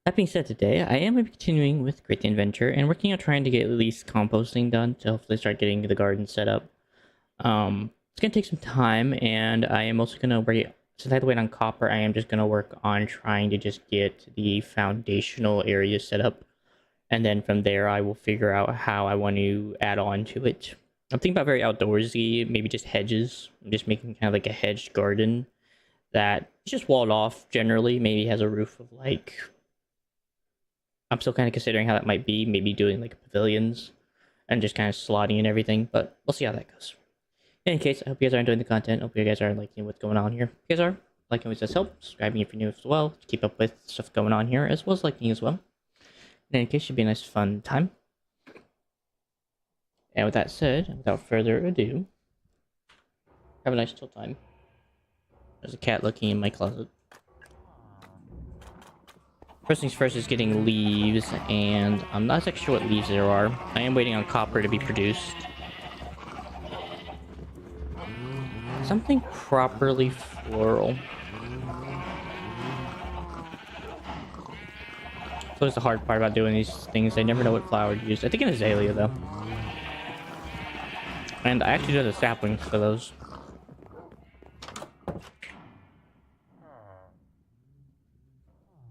That being said, today I am continuing with Great Endventure and working on trying to get at least composting done to hopefully start getting the garden set up. It's gonna take some time, and I am also gonna wait. Since I have to wait on copper, I am just gonna work on trying to just get the foundational area set up, and then from there I will figure out how I want to add on to it. I'm thinking about very outdoorsy, maybe just hedges. I'm just making kind of like a hedged garden that is just walled off generally. Maybe has a roof of like I'm still kind of considering how that might be. Maybe doing like pavilions and just kind of slotting and everything, but we'll see how that goes. In any case, I hope you guys are enjoying the content. I hope you guys are liking what's going on here. If you guys are, liking always does help. Subscribing if you're new as well to keep up with stuff going on here, as well as liking as well. In any case, should be a nice fun time. And with that said, without further ado, have a nice chill time. There's a cat looking in my closet. First things first is getting leaves, and I'm not exactly sure what leaves there are. I am waiting on copper to be produced. Something properly floral. So that's the hard part about doing these things. I never know what flower to use. I think an azalea, though. And I actually do the saplings for those.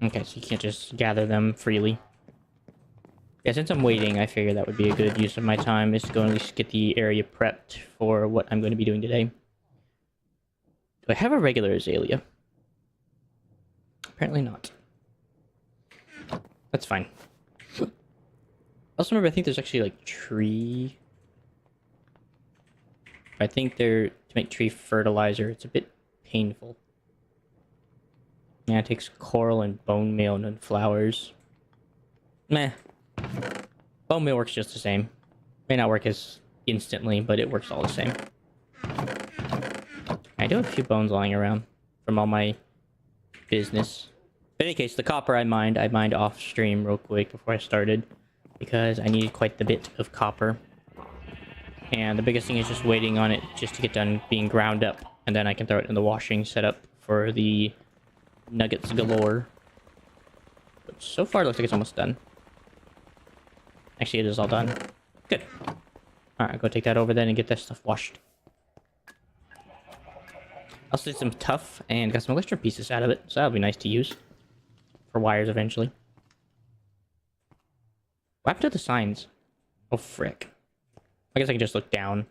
Okay, so you can't just gather them freely. Yeah, since I'm waiting, I figured that would be a good use of my time, is to go and at least get the area prepped for what I'm going to be doing today. Do I have a regular azalea? Apparently not. That's fine. Also remember, I think there's actually like tree... I think they're... to make tree fertilizer, it's a bit painful. Yeah, it takes coral and bone meal and then flowers. Meh. Bone meal works just the same. May not work as instantly, but it works all the same. I do have a few bones lying around from all my business. In any case, the copper I mined off stream real quick before I started, because I needed quite the bit of copper. And the biggest thing is just waiting on it just to get done being ground up, and then I can throw it in the washing setup for the nuggets galore. But so far, it looks like it's almost done. Actually, it is all done. Good. Alright, I'll go take that over then and get that stuff washed. I also did some tough and got some extra pieces out of it, so that'll be nice to use for wires eventually. What happened to the signs? Oh, frick. I guess I can just look down.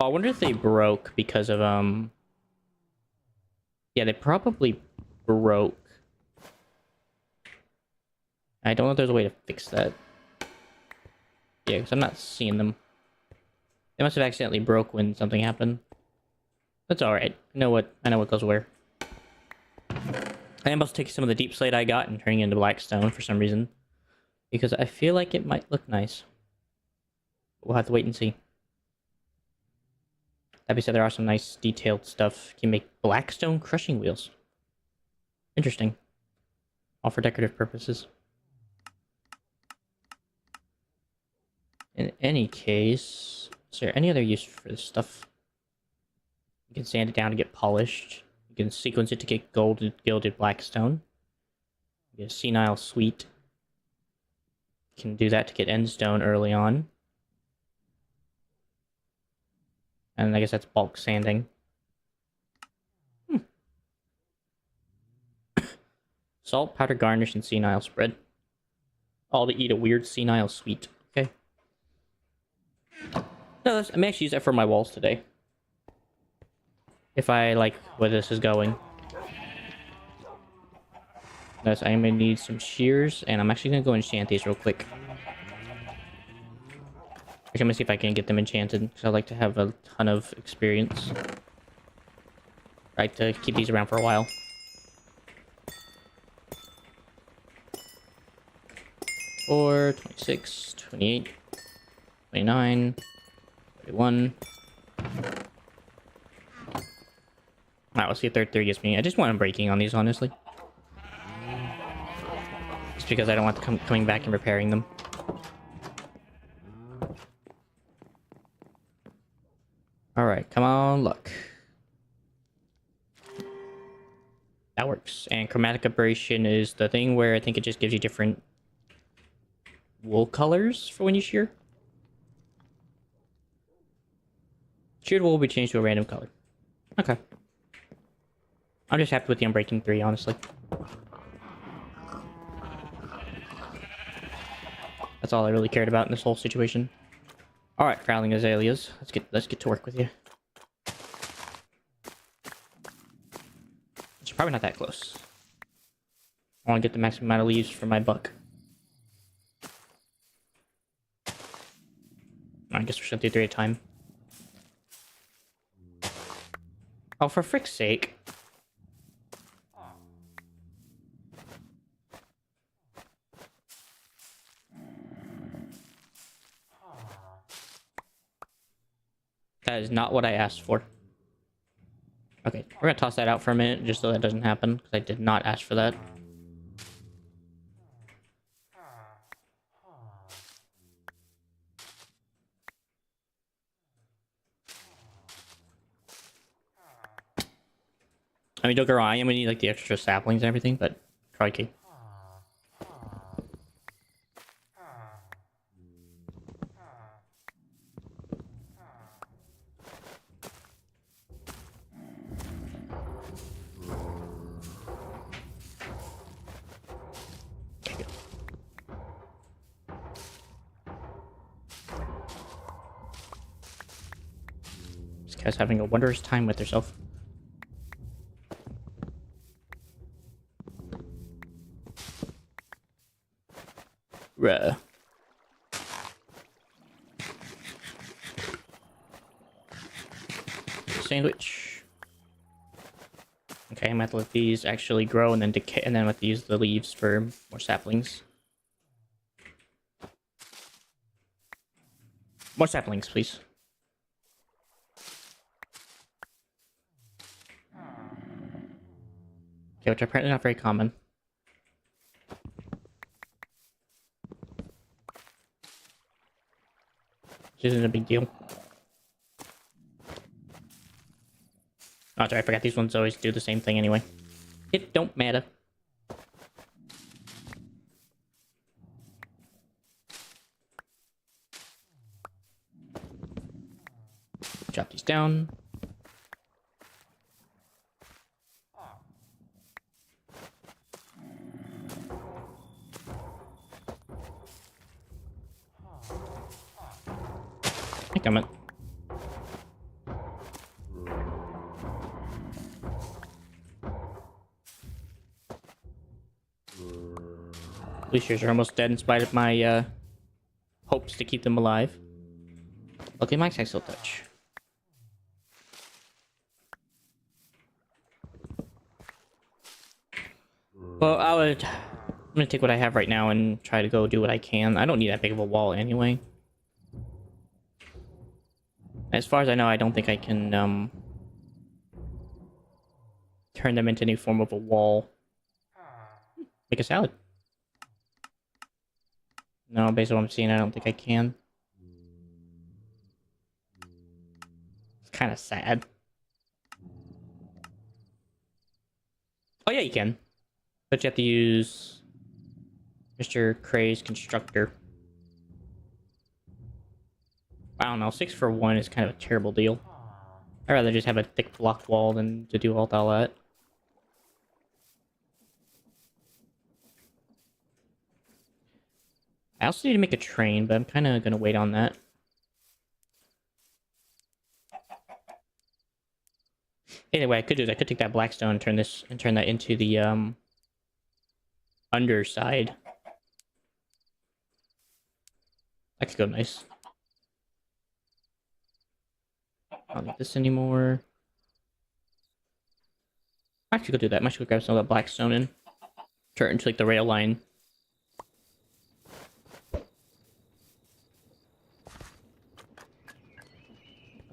Oh, I wonder if they broke because of, yeah, they probably broke. I don't know if there's a way to fix that. Yeah, because I'm not seeing them. They must have accidentally broke when something happened. That's alright. I know what goes where. I must take some of the deep slate I got and turning it into black stone for some reason. Because I feel like it might look nice. We'll have to wait and see. That being said, there are some nice detailed stuff. You can make black stone crushing wheels. Interesting. All for decorative purposes. In any case, is there any other use for this stuff? You can sand it down to get polished. You can sequence it to get gilded blackstone. You get a senile sweet. You can do that to get endstone early on. And I guess that's bulk sanding. Salt, powder garnish, and senile spread. All to eat a weird senile sweet. Okay. No, I may actually use that for my walls today. If I like where this is going. Thus, I'm gonna need some shears, and I'm actually gonna go enchant these real quick. Actually, I'm gonna see if I can get them enchanted, because I like to have a ton of experience. Right, to keep these around for a while. Four, 26, 28, 29, 31. Alright, we'll see if 33 gets me. I just want them breaking on these, honestly. Just because I don't want to coming back and repairing them. Alright, come on, look. That works. And chromatic aberration is the thing where I think it just gives you different wool colors for when you shear. Sheared wool will be changed to a random color. Okay. I'm just happy with the Unbreaking 3, honestly. That's all I really cared about in this whole situation. Alright, prowling azaleas. Let's get to work with you. It's probably not that close. I want to get the maximum amount of leaves for my buck. I guess we're just gonna do 3 at a time. Oh, for frick's sake. That is not what I asked for. Okay, we're gonna toss that out for a minute just so that doesn't happen, because I did not ask for that. I mean, don't get me wrong, I am gonna need like the extra saplings and everything, but crikey. This guy's having a wondrous time with herself. Ruh. Sandwich. Okay, I'm gonna have to let these actually grow and then decay, and then I'm gonna have to use the leaves for more saplings. More saplings, please. Okay, which are apparently not very common. Which isn't a big deal. Oh, sorry, I forgot these ones always do the same thing anyway. It don't matter. Chop these down. Damn it. Glaciers are almost dead in spite of my hopes to keep them alive. Okay, Mike's still touch. Well, I'm gonna take what I have right now and try to go do what I can. I don't need that big of a wall anyway. As far as I know, I don't think I can turn them into any form of a wall. Make a salad. No, based on what I'm seeing, I don't think I can. It's kind of sad. Oh yeah, you can. But you have to use Mr. Cray's constructor. I don't know, 6 for 1 is kind of a terrible deal. I'd rather just have a thick block wall than to do all that. I also need to make a train, but I'm kind of going to wait on that. Anyway, I could do that. I could take that blackstone and turn that into the underside. That could go nice. I don't need this anymore. I actually go do that. I should go grab some of that blackstone and turn it into like the rail line. So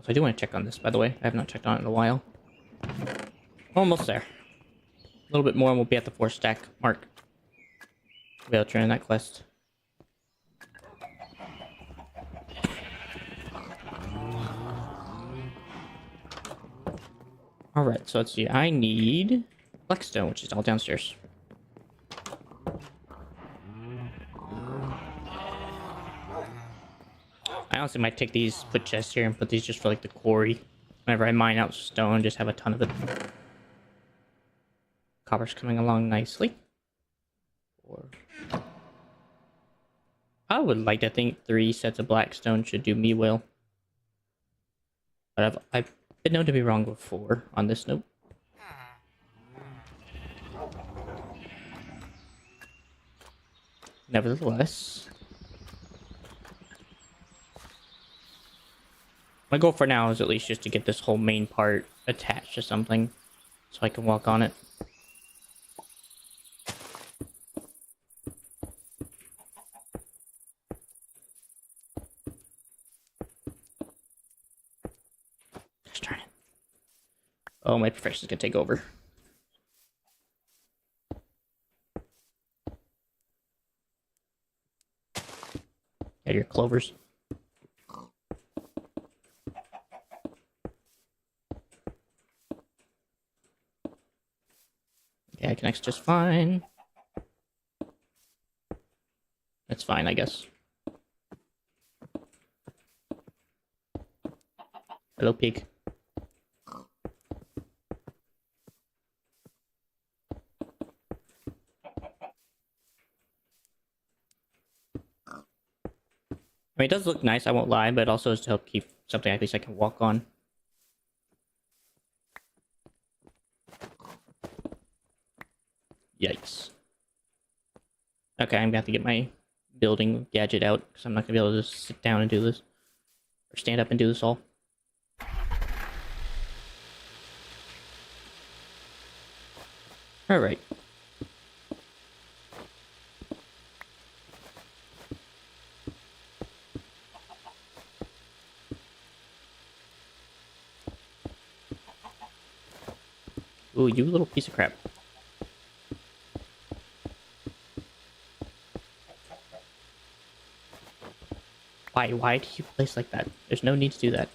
I do want to check on this, by the way. I have not checked on it in a while. Almost there. A little bit more and we'll be at the 4 stack mark. We'll be able to turn in that quest. Alright, so let's see. I need Blackstone, which is all downstairs. I honestly might take these, put chests here, and put these just for like the quarry. Whenever I mine out stone, just have a ton of it. Copper's coming along nicely. I would like to think 3 sets of blackstone should do me well. But I've been known to be wrong before on this note. Nevertheless, my goal for now is at least just to get this whole main part attached to something so I can walk on it. Just darn it. Oh, my profession's gonna take over. Yeah, your clovers. Yeah, it connects just fine. That's fine, I guess. Hello, pig. I mean, it does look nice, I won't lie, but it also is to help keep something at least I can walk on. Yikes. Okay, I'm gonna have to get my building gadget out, because I'm not gonna be able to just sit down and do this. Or stand up and do this all. Alright. Ooh, you little piece of crap. Why do you place like that? There's no need to do that.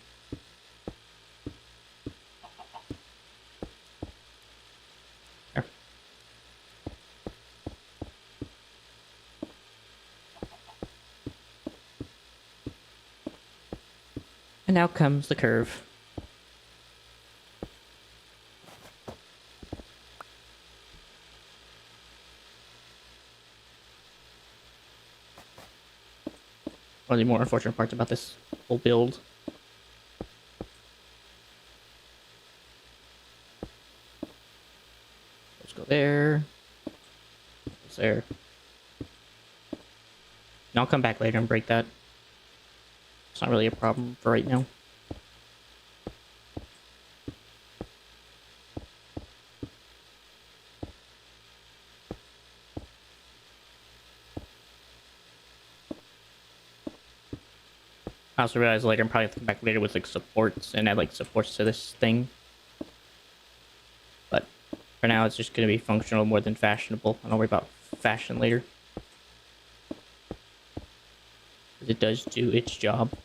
There. And now comes the curve. One of the more unfortunate parts about this whole build. Let's go there. Let's there. And I'll come back later and break that. It's not really a problem for right now. I also realized later I'm probably have to come back later with like supports and add like supports to this thing. But for now it's just gonna be functional more than fashionable. I don't worry about fashion later. It does do its job. At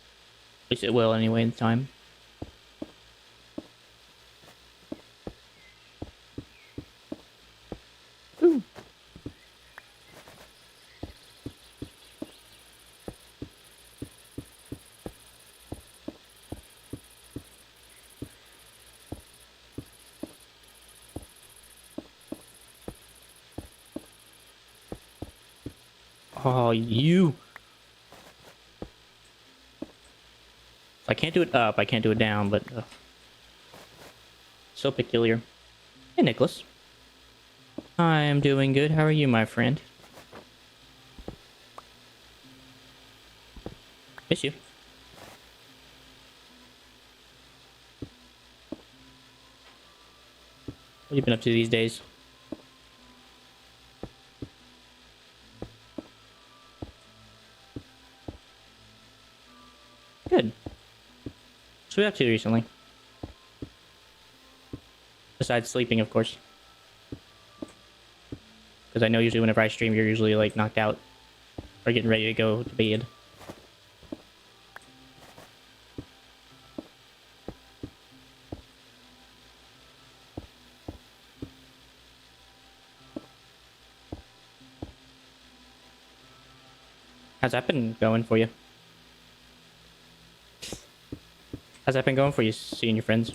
least it will anyway in time. Ooh. Oh, you. I can't do it up, I can't do it down, but so peculiar. Hey, Nicholas. I'm doing good. How are you, my friend? Miss you. What have you been up to these days? Good. So we up to recently? Besides sleeping, of course. Because I know usually whenever I stream, you're usually like knocked out or getting ready to go to bed. How's that been going for you? How's that been going for you, seeing your friends?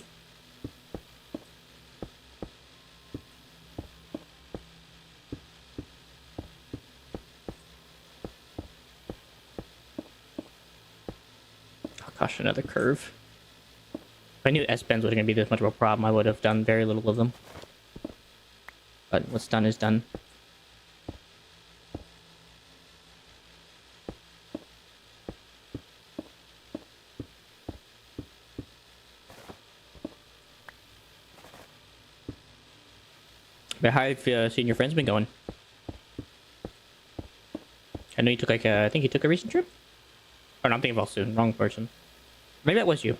Oh gosh, another curve. If I knew S-bends were going to be this much of a problem, I would have done very little of them. But what's done is done. But how have seeing your friends been going? I know you took like I think you took a recent trip? Or no, I'm thinking of soon. Wrong person. Maybe that was you.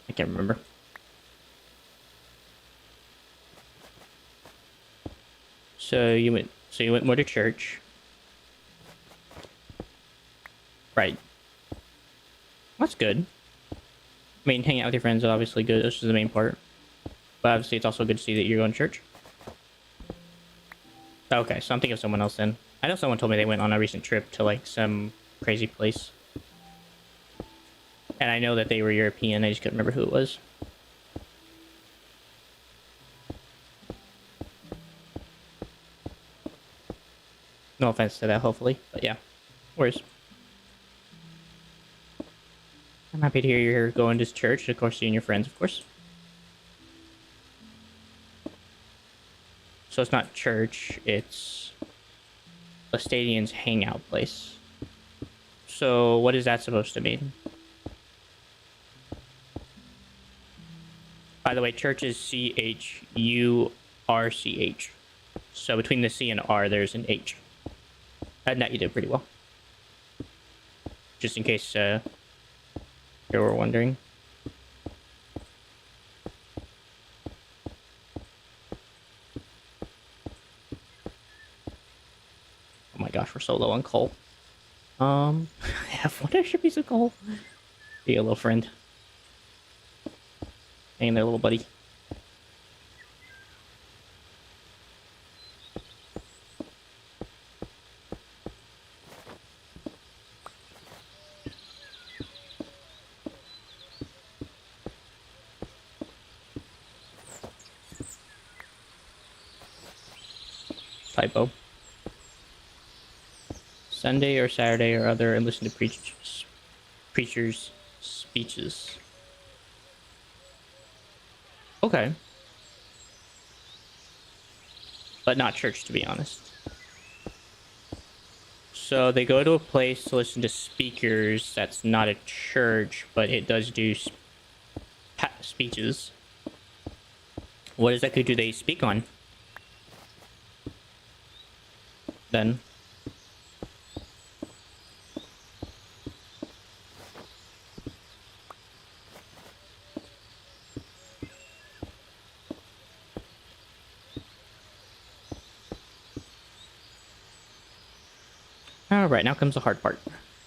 I can't remember. So you went more to church. Right. That's good. I mean, hanging out with your friends is obviously good. This is the main part. But obviously, it's also good to see that you're going to church. Okay, so I'm thinking of someone else then. I know someone told me they went on a recent trip to like some crazy place. And I know that they were European. I just couldn't remember who it was. No offense to that, hopefully. But yeah. Worse. I'm happy to hear you're going to church. Of course, seeing your friends, of course. So it's not church, it's a stadium's hangout place. So what is that supposed to mean? By the way, church is C-H-U-R-C-H. So between the C and R, there's an H. And that you did pretty well. Just in case you were wondering. Oh my gosh, we're so low on coal. I have one extra piece of coal. Be a little friend. Hang there, little buddy. Typo. Sunday or Saturday or other and listen to preachers' speeches. Okay. But not church, to be honest. So they go to a place to listen to speakers that's not a church, but it does do speeches. What exactly do they speak on? Then. Alright, now comes the hard part.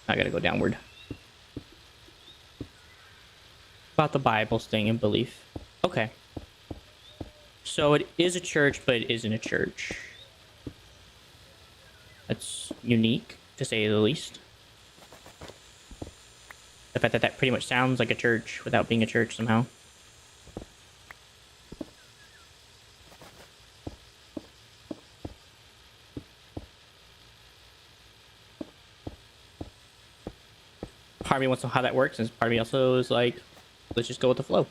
I gotta go downward. About the Bible's thing and belief. Okay. So it is a church, but it isn't a church. That's unique, to say the least. The fact that that pretty much sounds like a church without being a church somehow. Part of me wants to know how that works, and part of me also is like, let's just go with the flow.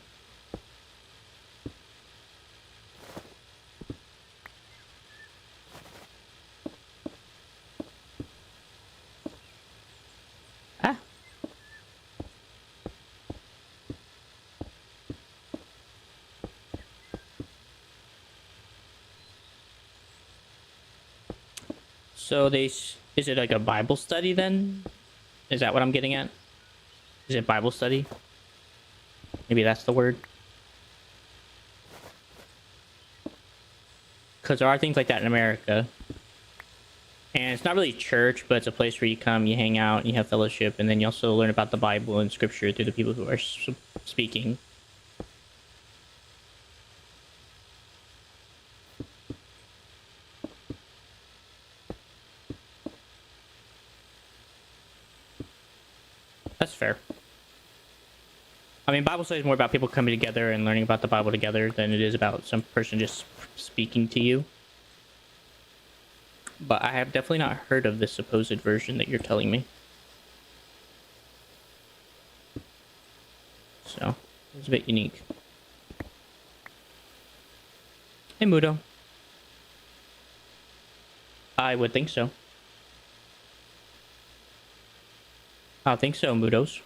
Ah. So is it like a Bible study then? Is that what I'm getting at? Is it Bible study? Maybe that's the word. Because there are things like that in America. And it's not really church, but it's a place where you come, you hang out, and you have fellowship, and then you also learn about the Bible and scripture through the people who are speaking. That's fair. I mean, Bible study is more about people coming together and learning about the Bible together than it is about some person just speaking to you. But I have definitely not heard of this supposed version that you're telling me. So, it's a bit unique. Hey, Mudo. I would think so. I think so, Mudos.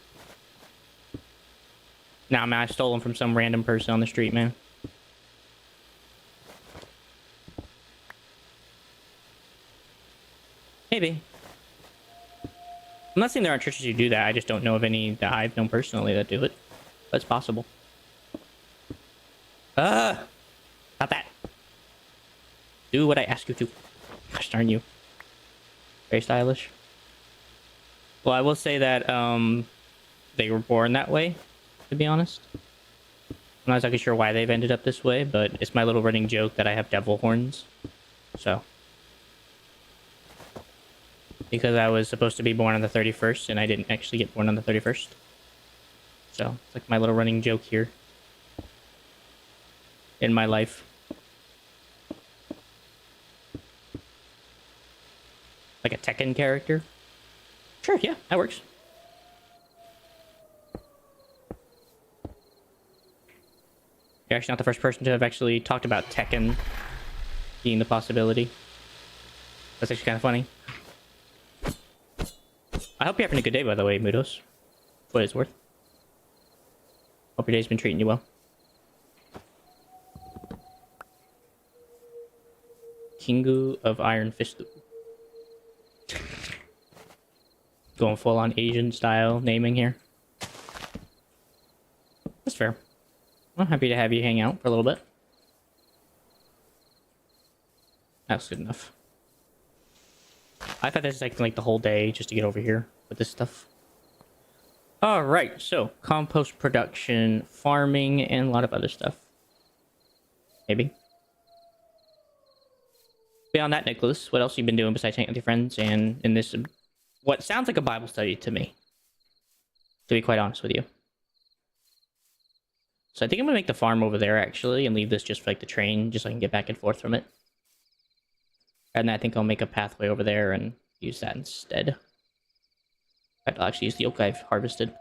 Nah, man, I stole them from some random person on the street, man. Maybe. I'm not saying there aren't churches who do that. I just don't know of any that I've known personally that do it. But it's possible. Not that. Do what I ask you to. Gosh darn you. Very stylish. Well, I will say that they were born that way, to be honest. I'm not exactly sure why they've ended up this way, but it's my little running joke that I have devil horns. So. Because I was supposed to be born on the 31st, and I didn't actually get born on the 31st. So, it's like my little running joke here. In my life. Like a Tekken character? Sure, yeah, that works. You're actually not the first person to have actually talked about Tekken being the possibility. That's actually kind of funny. I hope you're having a good day, by the way, Mudos. For what it's worth. Hope your day's been treating you well. Kingu of Iron Fist. Going full on Asian style naming here. That's fair. I'm happy to have you hang out for a little bit. That's good enough. I thought this was taking like the whole day just to get over here with this stuff. Alright, so compost production, farming, and a lot of other stuff. Maybe. Beyond that, Nicholas, what else have you been doing besides hanging out with your friends and in this, what sounds like a Bible study to me, to be quite honest with you. So I think I'm going to make the farm over there, actually, and leave this just for like the train, just so I can get back and forth from it. And I think I'll make a pathway over there and use that instead. In fact, I'll actually use the oak I've harvested.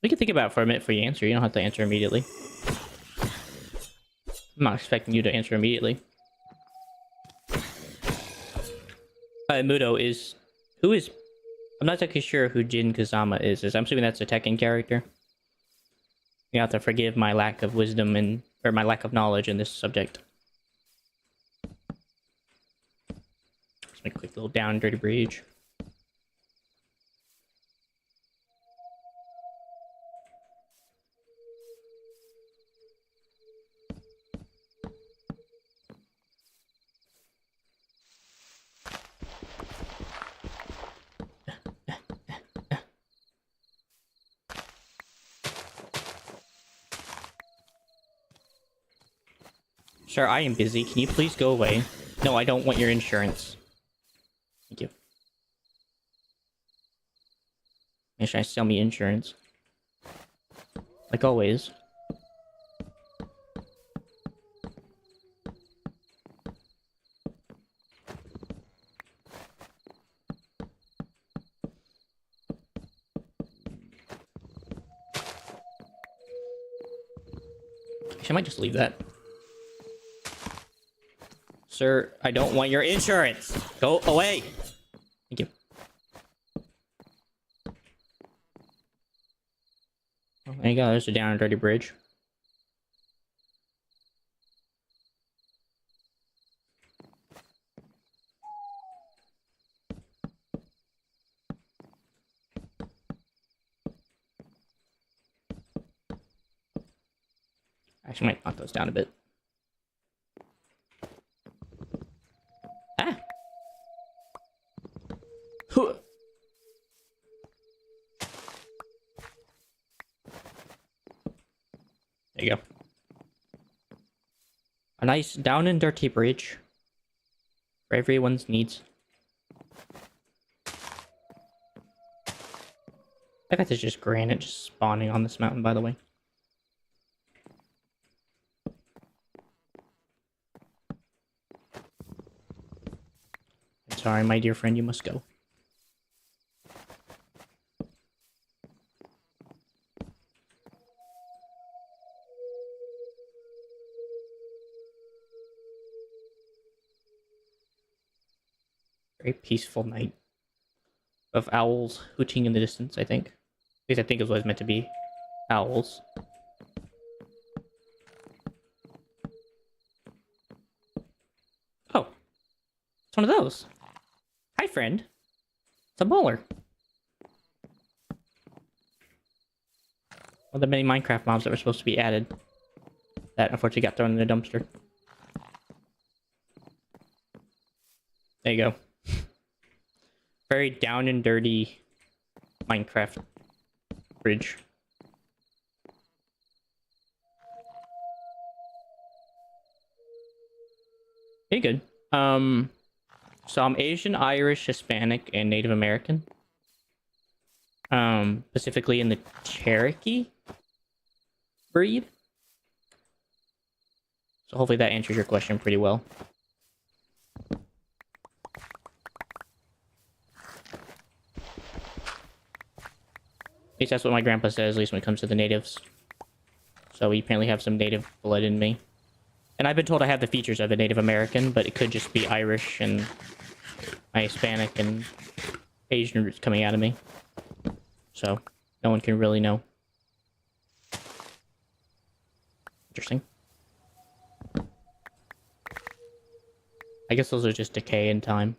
We can think about it for a minute before you answer. You don't have to answer immediately. I'm not expecting you to answer immediately. Mudo is... Who is... I'm not exactly sure who Jin Kazama is. I'm assuming that's a Tekken character. You have to forgive my lack of wisdom and... or my lack of knowledge in this subject. Let's make a quick little down dirty bridge. Sir, I am busy. Can you please go away? No, I don't want your insurance. Thank you. Make sure I sell me insurance. Like always. Actually, I might just leave that. Sir, I don't want your insurance. Go away. Thank you. Oh, there you go. There's a down and dirty bridge. Actually, might knock those down a bit. Ah. Huh. There you go. A nice down and dirty bridge for everyone's needs. I think that's just granite just spawning on this mountain, by the way. I'm sorry, my dear friend, you must go. Very peaceful night of owls hooting in the distance, I think. At least I think it was what it's meant to be. Owls. Oh. It's one of those. Hi, friend. It's a bowler. One of the many Minecraft mobs that were supposed to be added. That unfortunately got thrown in the dumpster. There you go. Very down and dirty Minecraft bridge. Pretty good. So I'm Asian, Irish, Hispanic, and Native American. Specifically in the Cherokee breed. So hopefully that answers your question pretty well. At least that's what my grandpa says, at least when it comes to the natives. So we apparently have some native blood in me. And I've been told I have the features of a Native American, but it could just be Irish and my Hispanic and Asian roots coming out of me. So no one can really know. Interesting. I guess those are just decay in time.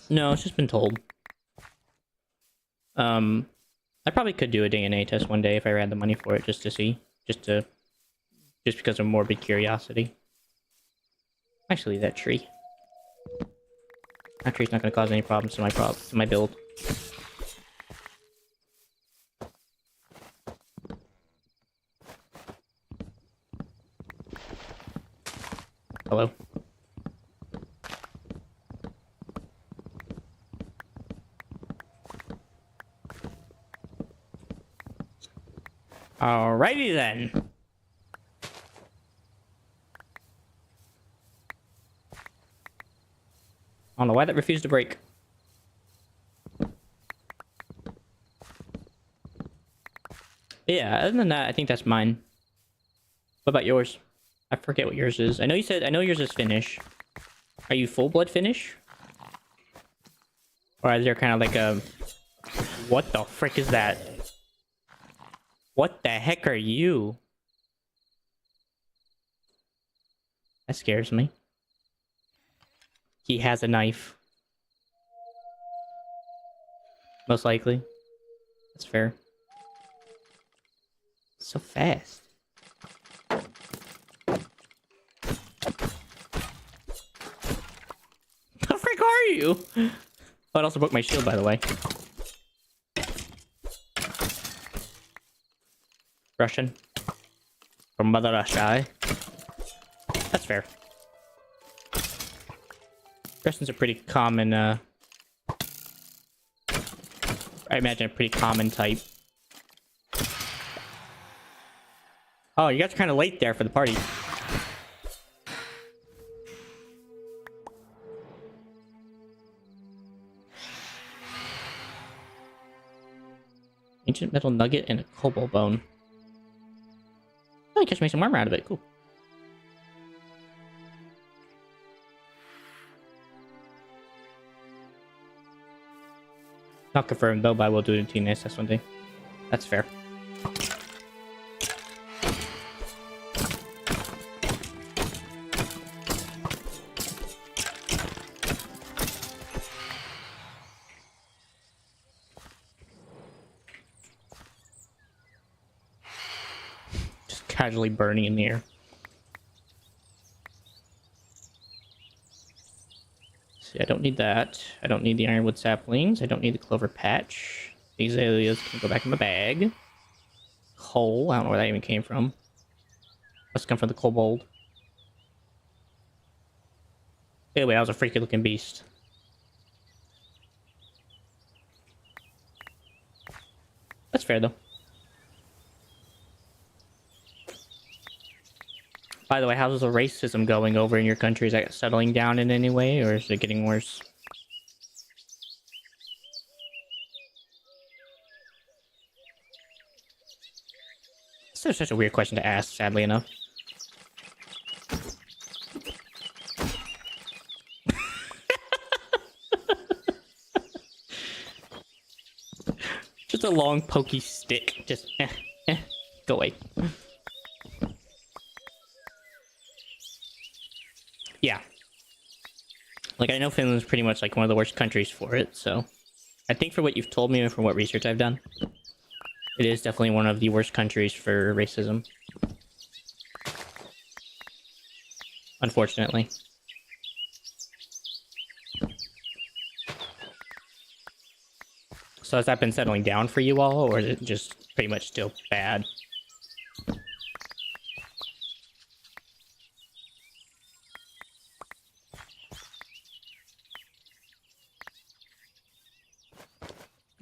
No, it's just been told. I probably could do a DNA test one day if I had the money for it, just to see. Just because of morbid curiosity. Actually, that tree. That tree's not going to cause any problems to my build. Hello. Alrighty then. I don't know why that refused to break. Yeah, other than that, I think that's mine. What about yours? I forget what yours is. I know yours is Finnish. Are you full-blood Finnish? Or is there kind of like a... What the frick is that? What the heck are you? That scares me. He has a knife. Most likely. That's fair. So fast. The frick are you? Oh, it also broke my shield, by the way. Russian. From Mother Russia. That's fair. Russian's a pretty common, I imagine a pretty common type. Oh, you guys are kind of late there for the party. Ancient metal nugget and a cobalt bone. Oh, you guys made some armor out of it. Cool. Not confirmed though, but I will do it in TNS test one day. That's fair. Just casually burning in the air. See, I don't need that. I don't need the ironwood saplings. I don't need the clover patch. These areas can go back in my bag. Coal. I don't know where that even came from. Must come from the kobold. Anyway, that was a freaky looking beast. That's fair though. By the way, how's the racism going over in your country? Is that settling down in any way, or is it getting worse? This is such a weird question to ask, sadly enough. Just a long pokey stick. Just go away. Yeah. Like, I know Finland's pretty much like one of the worst countries for it, so I think for what you've told me and from what research I've done, it is definitely one of the worst countries for racism. Unfortunately. So has that been settling down for you all, or is it just pretty much still bad?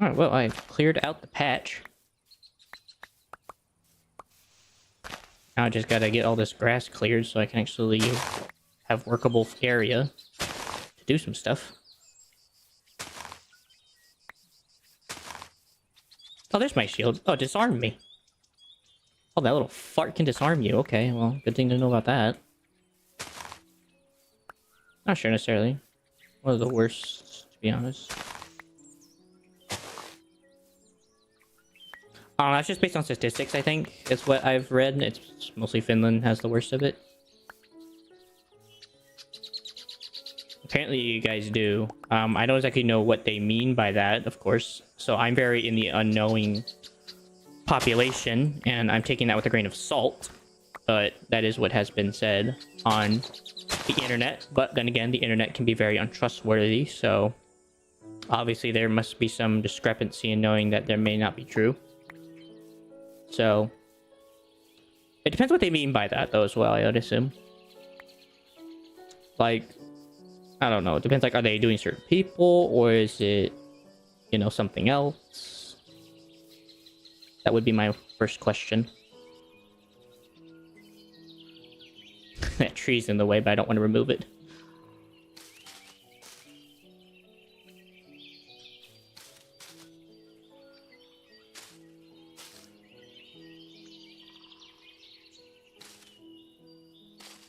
Alright, well, I've cleared out the patch. Now I just gotta get all this grass cleared so I can actually have workable area to do some stuff. Oh, there's my shield. Oh, disarm me. Oh, that little fart can disarm you. Okay, well, good thing to know about that. Not sure necessarily. One of the worst, to be honest. That's just based on statistics, I think. It's what I've read. It's mostly Finland has the worst of it. Apparently you guys do. I don't exactly know what they mean by that, of course. So I'm very in the unknowing population, and I'm taking that with a grain of salt. But that is what has been said on the internet. But then again, the internet can be very untrustworthy, so obviously there must be some discrepancy in knowing that there may not be true. So it depends what they mean by that, though, as well, I would assume. Like, I don't know. It depends, like, are they doing certain people, or is it, you know, something else? That would be my first question. That tree's in the way, but I don't want to remove it.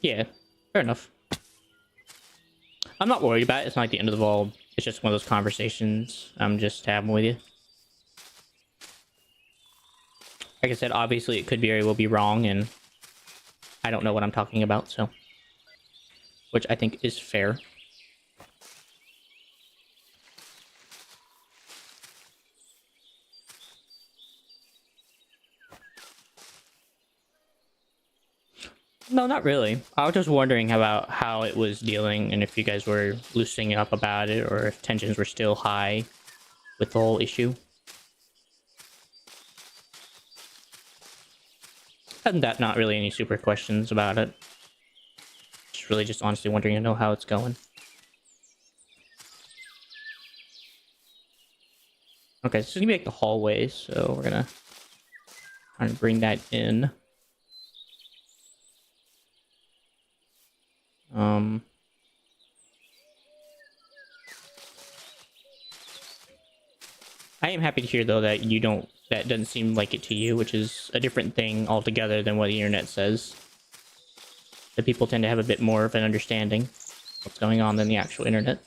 Yeah, fair enough. I'm not worried about it. It's not like the end of the world. It's just one of those conversations I'm just having with you. Like I said, obviously it could very well be wrong, and I don't know what I'm talking about, so... Which I think is fair. No, not really. I was just wondering about how it was dealing, and if you guys were loosening up about it, or if tensions were still high with the whole issue. Other than that, not really any super questions about it. Just really just honestly wondering to know how it's going. Okay, so this is gonna be like the hallway, so we're gonna try and bring that in. I am happy to hear, though, that you don't... That doesn't seem like it to you, which is a different thing altogether than what the internet says. The people tend to have a bit more of an understanding of what's going on than the actual internet.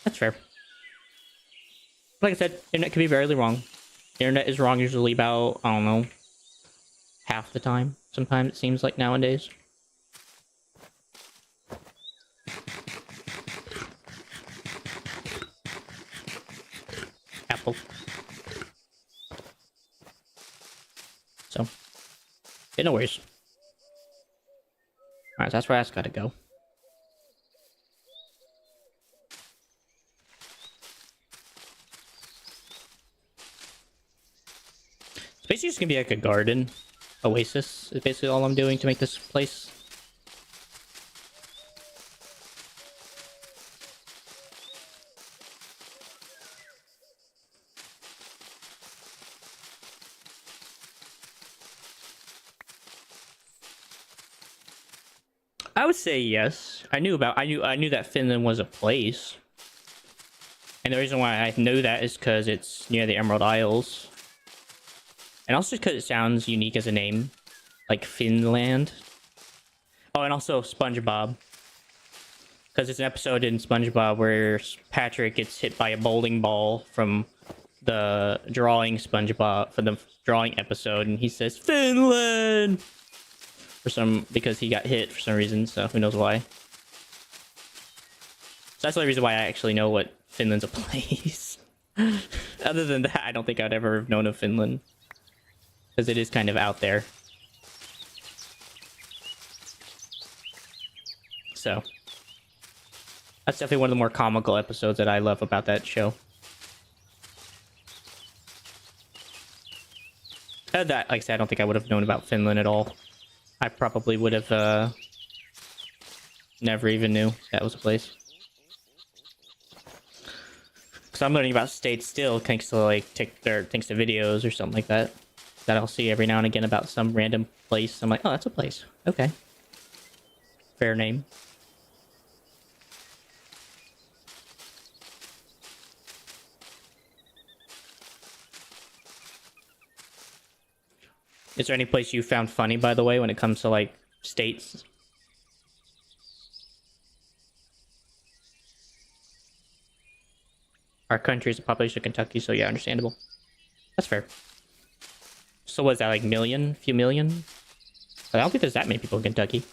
That's fair. Like I said, internet can be very wrong. The internet is wrong usually about, I don't know, half the time. Sometimes it seems like nowadays. Apple. So, yeah, no worries. Alright, so that's where that's gotta go. It's basically just gonna be like a garden oasis is basically all I'm doing to make this place. I would say yes. I knew that Finland was a place. And the reason why I know that is because it's near the Emerald Isles. And also just because it sounds unique as a name. Like Finland. Oh, and also SpongeBob. Because there's an episode in SpongeBob where Patrick gets hit by a bowling ball from the drawing SpongeBob, for the drawing episode, and he says, Finland! Because he got hit for some reason, so who knows why. So that's the only reason why I actually know what Finland's a place. Other than that, I don't think I'd ever have known of Finland. Because it is kind of out there. So. That's definitely one of the more comical episodes that I love about that show. That, like I said, I don't think I would have known about Finland at all. I probably would have, never even knew that was a place. Because I'm learning about states still, thanks to thanks to videos or something like that. That I'll see every now and again about some random place. I'm like, oh, that's a place. Okay. Fair name. Is there any place you found funny, by the way, when it comes to, like, states? Our country is a population of Kentucky, so yeah, understandable. That's fair. So was that, like, million? Few million? I don't think there's that many people in Kentucky.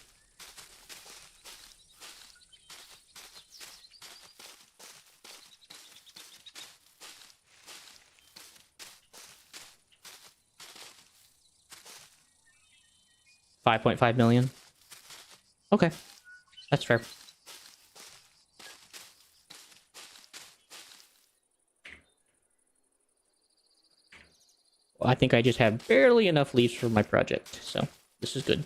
$5.5 million. Okay. That's fair. Well, I think I just have barely enough leaves for my project, so this is good.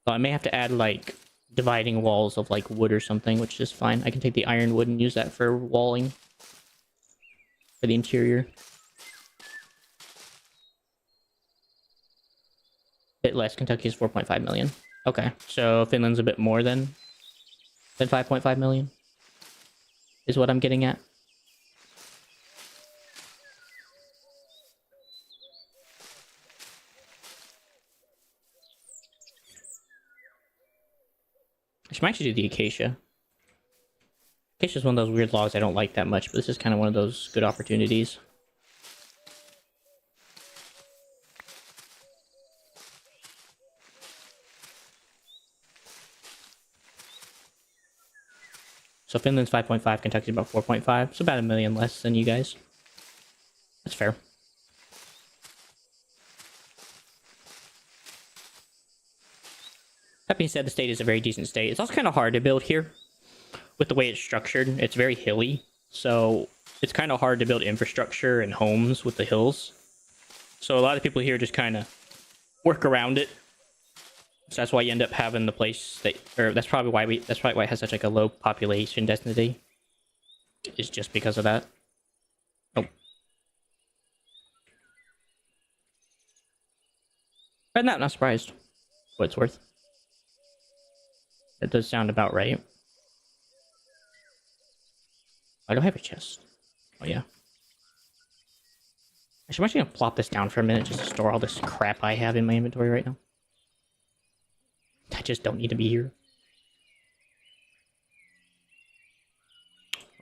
So I may have to add, like, dividing walls of, like, wood or something, which is fine. I can take the ironwood and use that for walling. For the interior. Bit less. Kentucky is 4.5 million. Okay, so Finland's a bit more than 5.5 million. Is what I'm getting at. I should actually do the acacia. Acacia is one of those weird logs I don't like that much, but this is kind of one of those good opportunities. So Finland's 5.5, Kentucky's about 4.5. So about $1 million less than you guys. That's fair. That being said, the state is a very decent state. It's also kind of hard to build here. With the way it's structured, it's very hilly. So it's kind of hard to build infrastructure and homes with the hills. So a lot of people here just kind of work around it. So that's why you end up having the place that, or that's probably why it has such like a low population density. Is just because of that. Oh. I'm not surprised. What it's worth. That does sound about right. I don't have a chest. Oh yeah. Actually, I'm actually gonna plop this down for a minute just to store all this crap I have in my inventory right now. I just don't need to be here.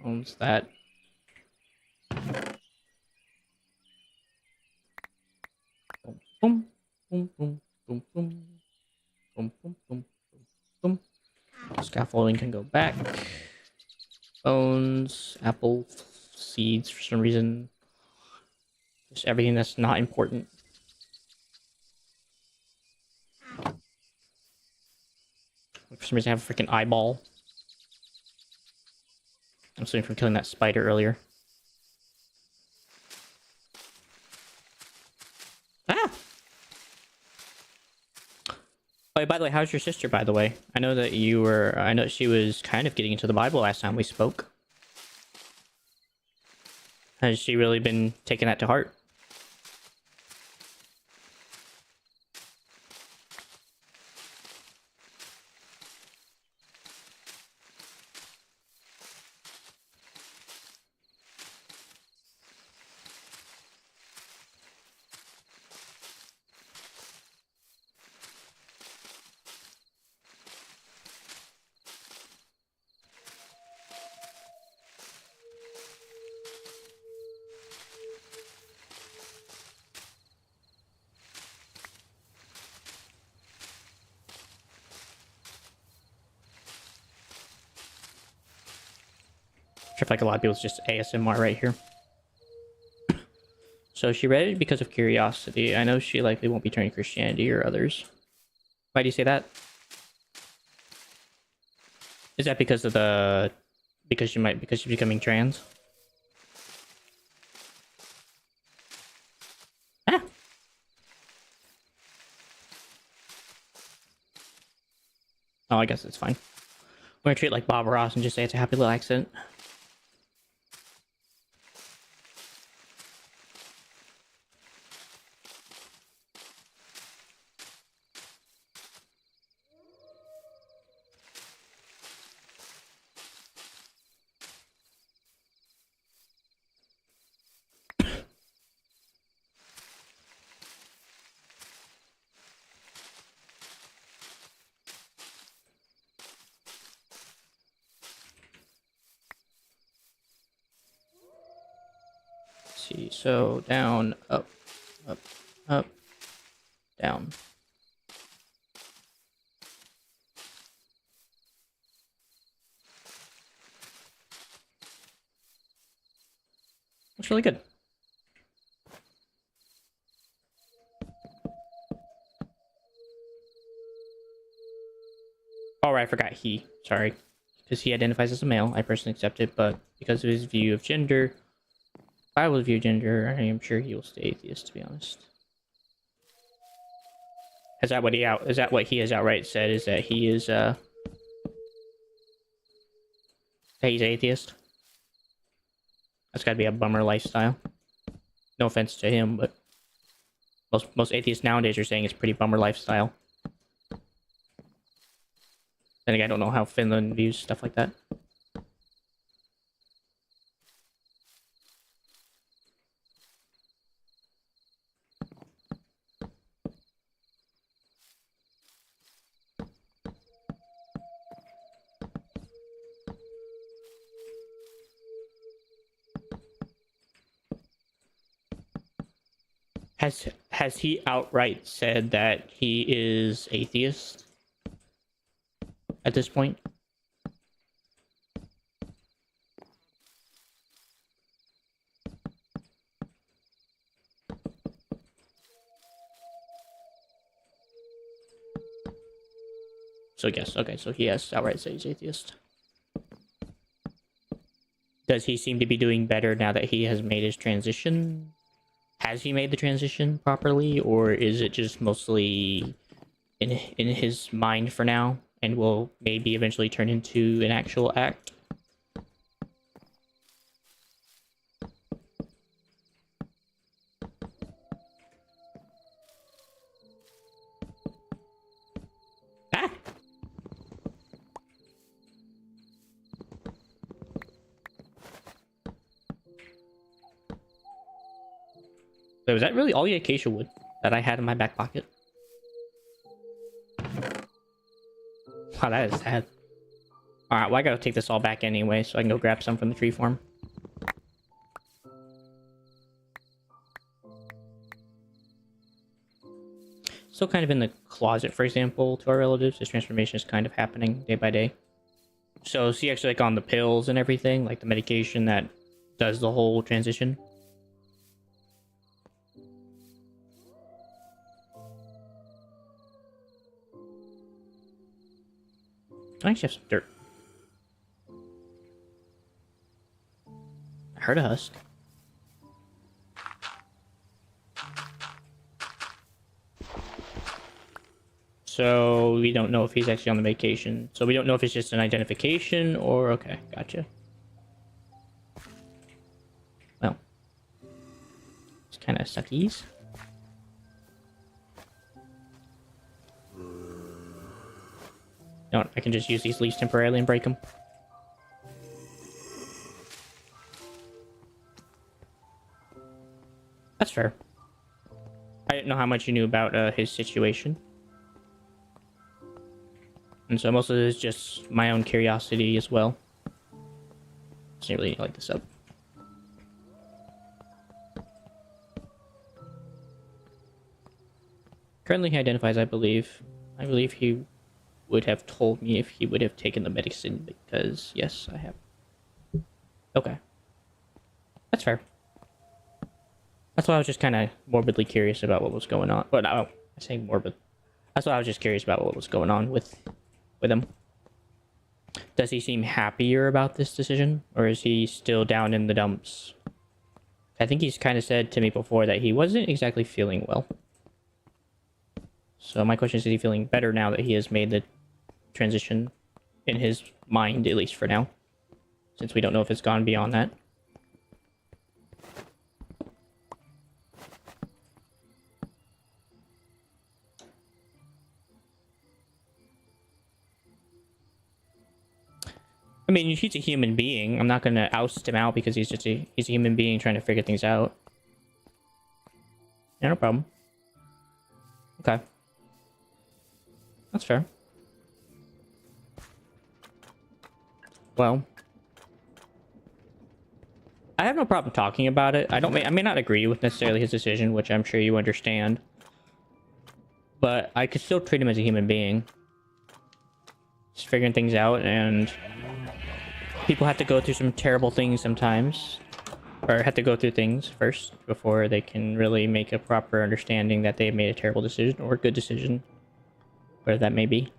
Owns that. Boom, boom, boom, boom, boom, boom, boom, boom, boom. Scaffolding can go back. Bones, apple seeds for some reason. Just everything that's not important. For some reason, I have a freaking eyeball. I'm assuming from killing that spider earlier. Ah! Oh, by the way, how's your sister, by the way? I know that you were... I know she was kind of getting into the Bible last time we spoke. Has she really been taking that to heart? sure if like a lot of people's just ASMR right here. So she read it because of curiosity. I know she likely won't be turning Christianity or others. Why do you say that? Is that because of the because she's becoming trans? Ah. Oh, I guess it's fine. We're gonna treat it like Bob Ross and just say it's a happy little accident. See, so down, up, up, up, down. Looks really good. Oh, right, I forgot he. Sorry. Because he identifies as a male, I personally accept it, but because of his view of gender, if I will view gender, I am sure he will stay atheist, to be honest. Is that what he has outright said? Is that he is that he's atheist? That's gotta be a bummer lifestyle. No offense to him, but most atheists nowadays are saying it's pretty bummer lifestyle. Then again, I don't know how Finland views stuff like that. Has he outright said that he is atheist at this point? So yes, okay, so he has outright said he's atheist. Does he seem to be doing better now that he has made his transition? Has he made the transition properly, or is it just mostly in his mind for now, and will maybe eventually turn into an actual act? Ah! Wait, was that really all the acacia wood that I had in my back pocket? Wow, that is sad. Alright, well, I gotta take this all back anyway, so I can go grab some from the tree farm. Still kind of in the closet, for example, to our relatives. This transformation is kind of happening day by day. So is he actually like on the pills and everything, like the medication that does the whole transition? I actually have some dirt. I heard a husk. So we don't know if he's actually on the vacation. So we don't know if it's just an identification or... Okay, gotcha. Well. It's kind of suckies. No, I can just use these leaves temporarily and break them. That's fair. I didn't know how much you knew about his situation. And so most of it is just my own curiosity as well. Just really light this up. Currently he identifies, I believe he would have told me if he would have taken the medicine, because yes, I have. Okay. That's fair. That's why I was just kind of morbidly curious about what was going on. But I say morbid. That's why I was just curious about what was going on with him. Does he seem happier about this decision, or is he still down in the dumps? I think he's kind of said to me before that he wasn't exactly feeling well. So my question is he feeling better now that he has made the transition in his mind, at least for now? Since we don't know if it's gone beyond that. I mean, he's a human being. I'm not gonna oust him out because he's a human being trying to figure things out. Yeah, no problem. Okay. That's fair. Well, I have no problem talking about it. I may not agree with necessarily his decision, which I'm sure you understand. But I could still treat him as a human being. Just figuring things out, and people have to go through some terrible things sometimes. Or have to go through things first before they can really make a proper understanding that they made a terrible decision or a good decision. Whatever that may be.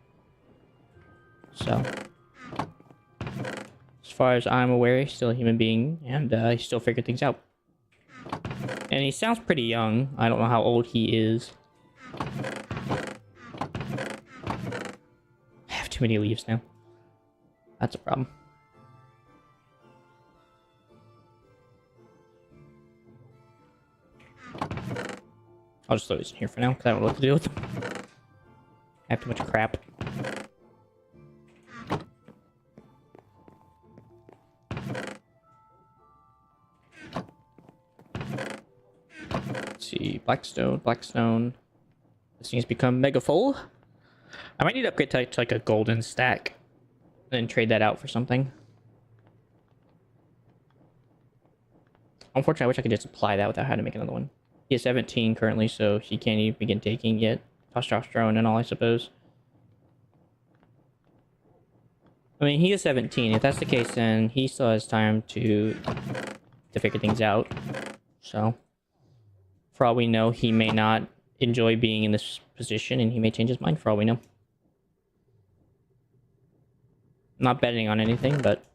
So, as far as I'm aware, he's still a human being, and he still figured things out. And he sounds pretty young. I don't know how old he is. I have too many leaves now. That's a problem. I'll just throw these in here for now, because I don't know what to do with them. I have too much crap. Let's see, Blackstone. This thing has become mega full. I might need to upgrade to like a golden stack. And then trade that out for something. Unfortunately, I wish I could just apply that without having to make another one. He is 17 currently, so she can't even begin taking yet. Testosterone and all, I suppose. I mean, he is 17. If that's the case, then he still has time to figure things out. So, for all we know, he may not enjoy being in this position, and he may change his mind for all we know. I'm not betting on anything, but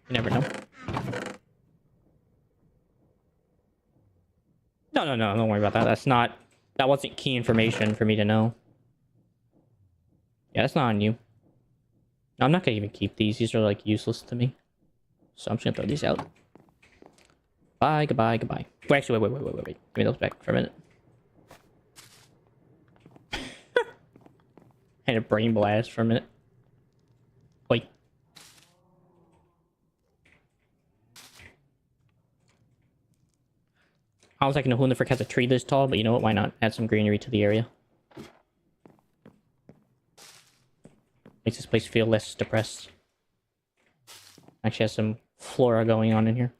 you never know. No, don't worry about that. That wasn't key information for me to know. Yeah, that's not on you. No, I'm not gonna even keep these. These are like useless to me. So I'm just gonna throw these out. Bye, goodbye. Wait, actually, wait. Give me those back for a minute. Had a brain blast for a minute. Wait. I was like, no, who in the frick has a tree this tall? But you know what? Why not? Add some greenery to the area. Makes this place feel less depressed. Actually has some flora going on in here.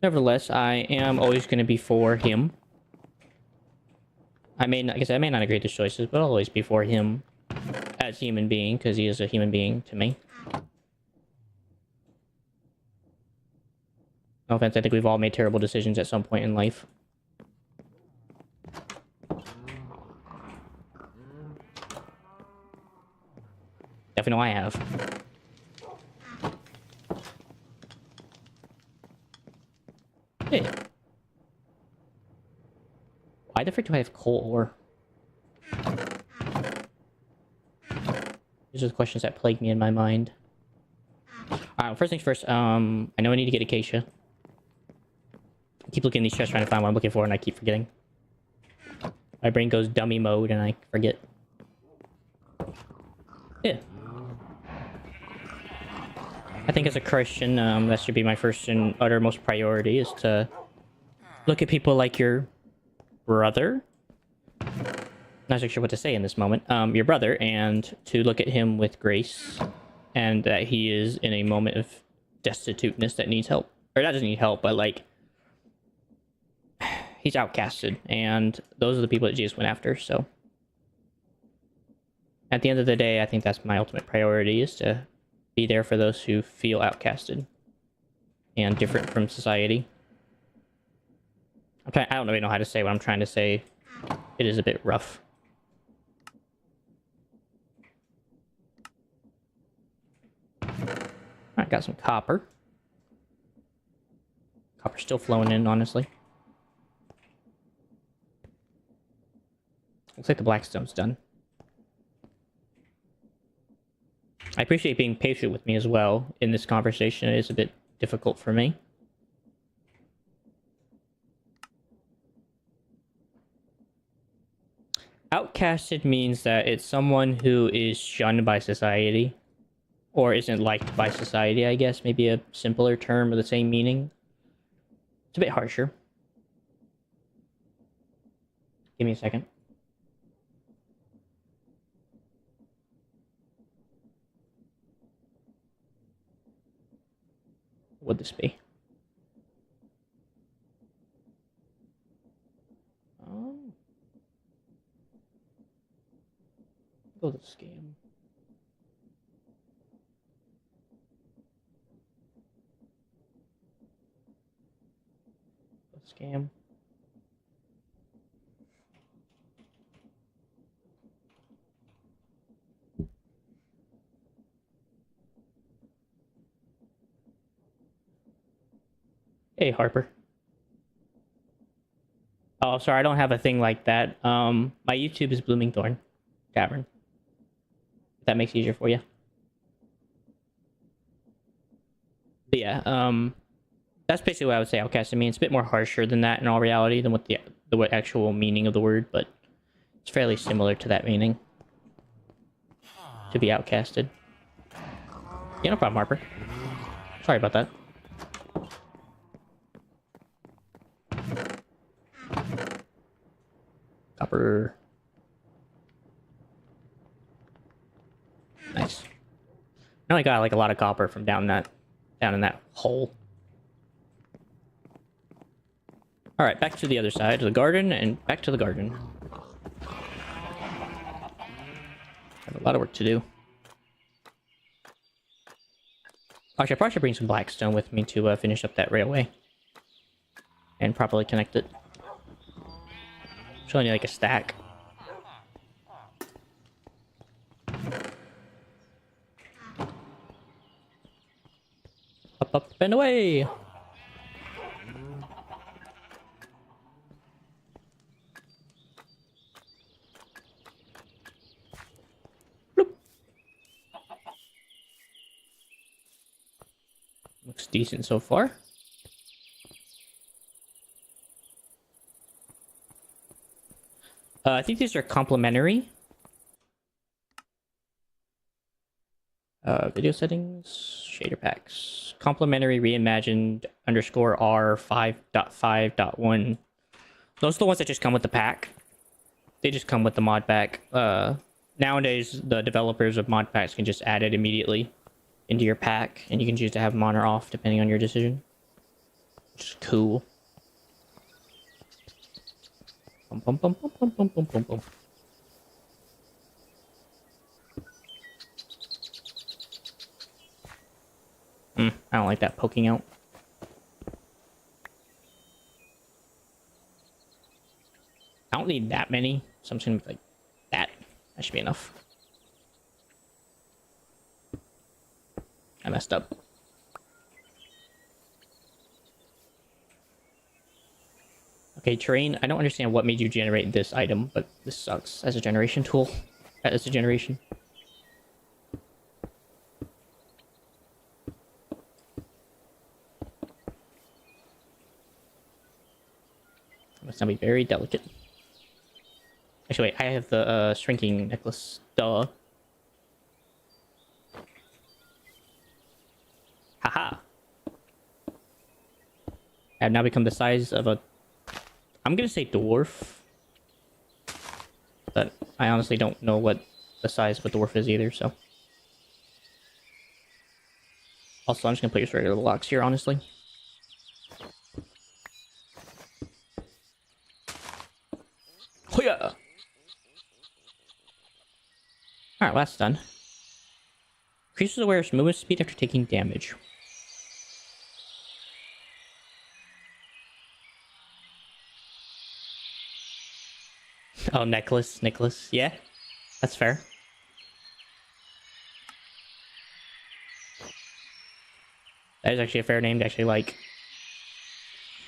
Nevertheless, I am always going to be for him. I may not agree with his choices, but I'll always be for him as a human being, because he is a human being to me. No offense, I think we've all made terrible decisions at some point in life. Definitely know I have. Hey. Why the frick do I have coal ore? These are the questions that plague me in my mind. Alright, first things first, I know I need to get acacia. I keep looking in these chests trying to find what I'm looking for, and I keep forgetting. My brain goes dummy mode, and I forget. Yeah. I think as a Christian, that should be my first and uttermost priority, is to look at people like your brother. Not so sure what to say in this moment. Your brother, and to look at him with grace, and that he is in a moment of destituteness that needs help. Or not doesn't need help, but like, he's outcasted, and those are the people that Jesus went after, so. At the end of the day, I think that's my ultimate priority, is to be there for those who feel outcasted and different from society. I don't really know how to say what I'm trying to say. It is a bit rough. Alright, got some copper. Copper's still flowing in, honestly. Looks like the blackstone's done. I appreciate being patient with me as well in this conversation. It is a bit difficult for me. Outcasted means that it's someone who is shunned by society. Or isn't liked by society, I guess. Maybe a simpler term with the same meaning. It's a bit harsher. Give me a second. What would this be? Go to scam. Scam. Hey, Harper. Oh, sorry, I don't have a thing like that. My YouTube is Blooming Thorn Tavern. If that makes it easier for you. But yeah, that's basically what I would say outcast. I mean, it's a bit more harsher than that in all reality than what the actual meaning of the word, but it's fairly similar to that meaning. To be outcasted. Yeah, no problem, Harper. Sorry about that. Copper. Nice. I only got like a lot of copper from down in that hole. Alright, back to the other side of the garden and back to the garden. Have a lot of work to do. Actually, I probably should bring some blackstone with me to finish up that railway. And properly connect it. Showing you like a stack. Up, up, and away! Bloop. Looks decent so far. I think these are complementary. Video settings, shader packs, complementary reimagined underscore R 5.5.1. Those are the ones that just come with the pack. They just come with the mod pack. Nowadays, the developers of mod packs can just add it immediately into your pack, and you can choose to have them on or off depending on your decision. Which is cool. Bum, bum, bum, bum, bum, bum, bum, bum, bum. I don't like that poking out. I don't need that many, so I'm just gonna be like that. That should be enough. I messed up. Okay, terrain. I don't understand what made you generate this item, but this sucks as a generation tool. As a generation. Must now be very delicate. Actually, wait, I have the shrinking necklace. Duh. Haha. I've now become the size of a... I'm gonna say dwarf. But I honestly don't know what the size of a dwarf is either, so... Also, I'm just gonna put your regular blocks here, honestly. Hoya! Alright, well, that's done. Increases the wearer's movement speed after taking damage. Oh, Nicholas. Yeah, that's fair. That is actually a fair name to actually like.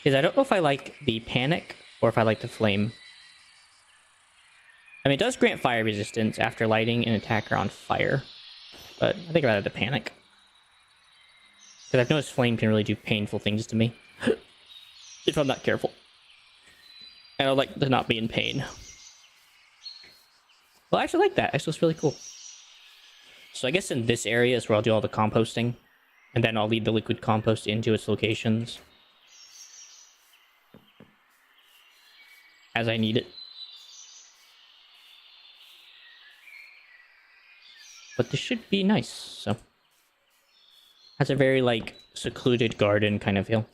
Because I don't know if I like the panic or if I like the flame. I mean, it does grant fire resistance after lighting an attacker on fire. But I think I'd rather the panic. Because I've noticed flame can really do painful things to me. If I'm not careful. And I would like to not be in pain. Well, I actually like that. Actually, it's really cool. So I guess in this area is where I'll do all the composting. And then I'll lead the liquid compost into its locations. As I need it. But this should be nice, so. Has a very, like, secluded garden kind of feel.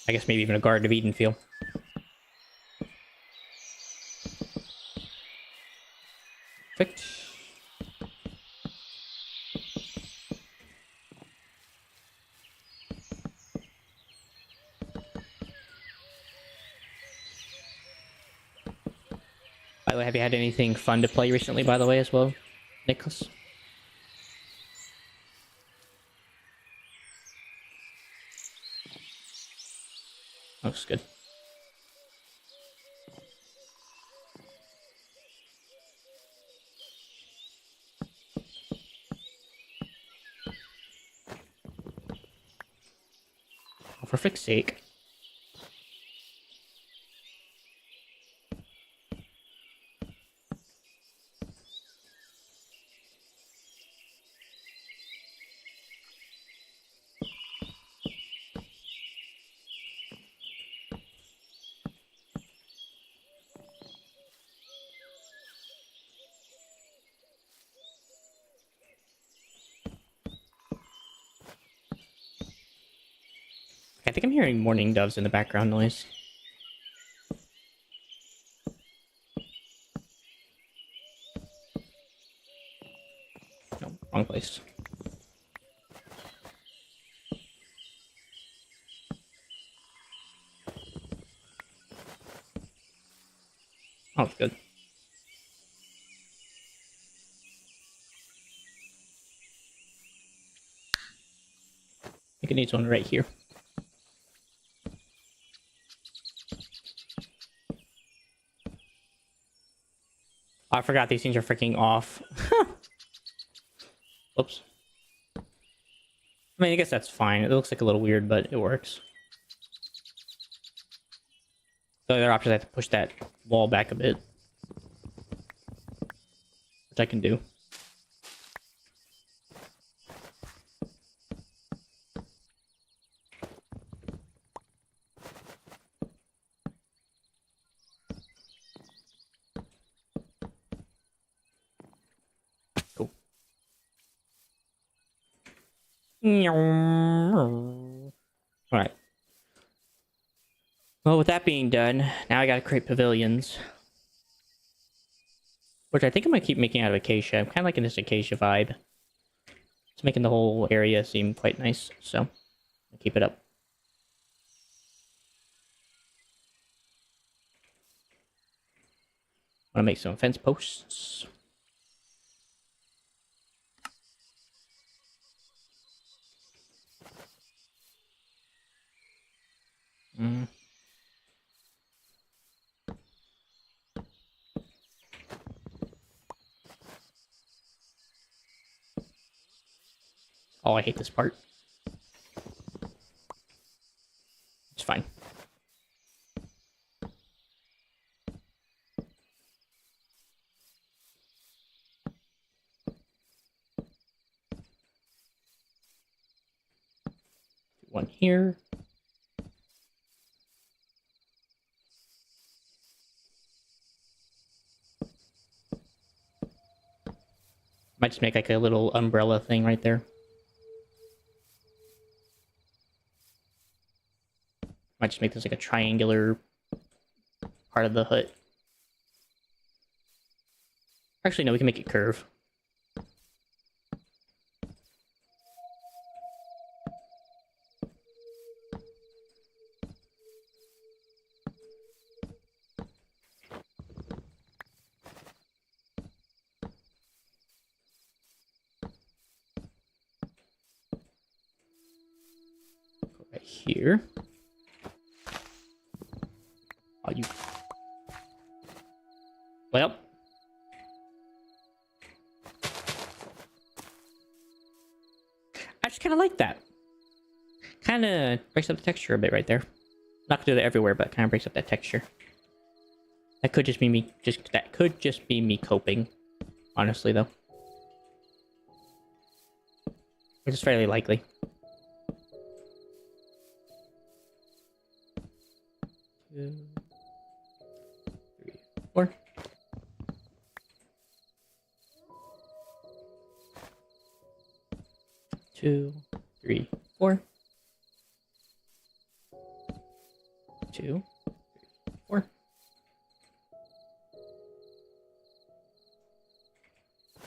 I guess maybe even a Garden of Eden feel. Perfect. By the way, have you had anything fun to play recently, by the way, as well, Nicholas? Looks good. Oh, for frick's sake. I think I'm hearing mourning doves in the background noise. No, wrong place. Oh, it's good. I think it needs one right here. Oh, I forgot these things are freaking off. Oops. I mean, I guess that's fine. It looks like a little weird, but it works. The other option is I have to push that wall back a bit. Which I can do. Cool. Alright. Well, with that being done, now I gotta create pavilions. Which I think I'm gonna keep making out of acacia. I'm kind of liking this acacia vibe. It's making the whole area seem quite nice, so I'll keep it up. I'm gonna make some fence posts. Mm. Oh, I hate this part. It's fine. One here. Might just make like a little umbrella thing right there. Might just make this like a triangular part of the hut. Actually, no, we can make it curve. Right here. Oh, you. Well. I just kind of like that. Kind of breaks up the texture a bit right there. Not gonna do that everywhere, but kind of breaks up that texture. That could just be me. That could just be me coping. Honestly, though, which is fairly likely. 2, 3, 4. Two, 3, 4. 2, 3, 4. I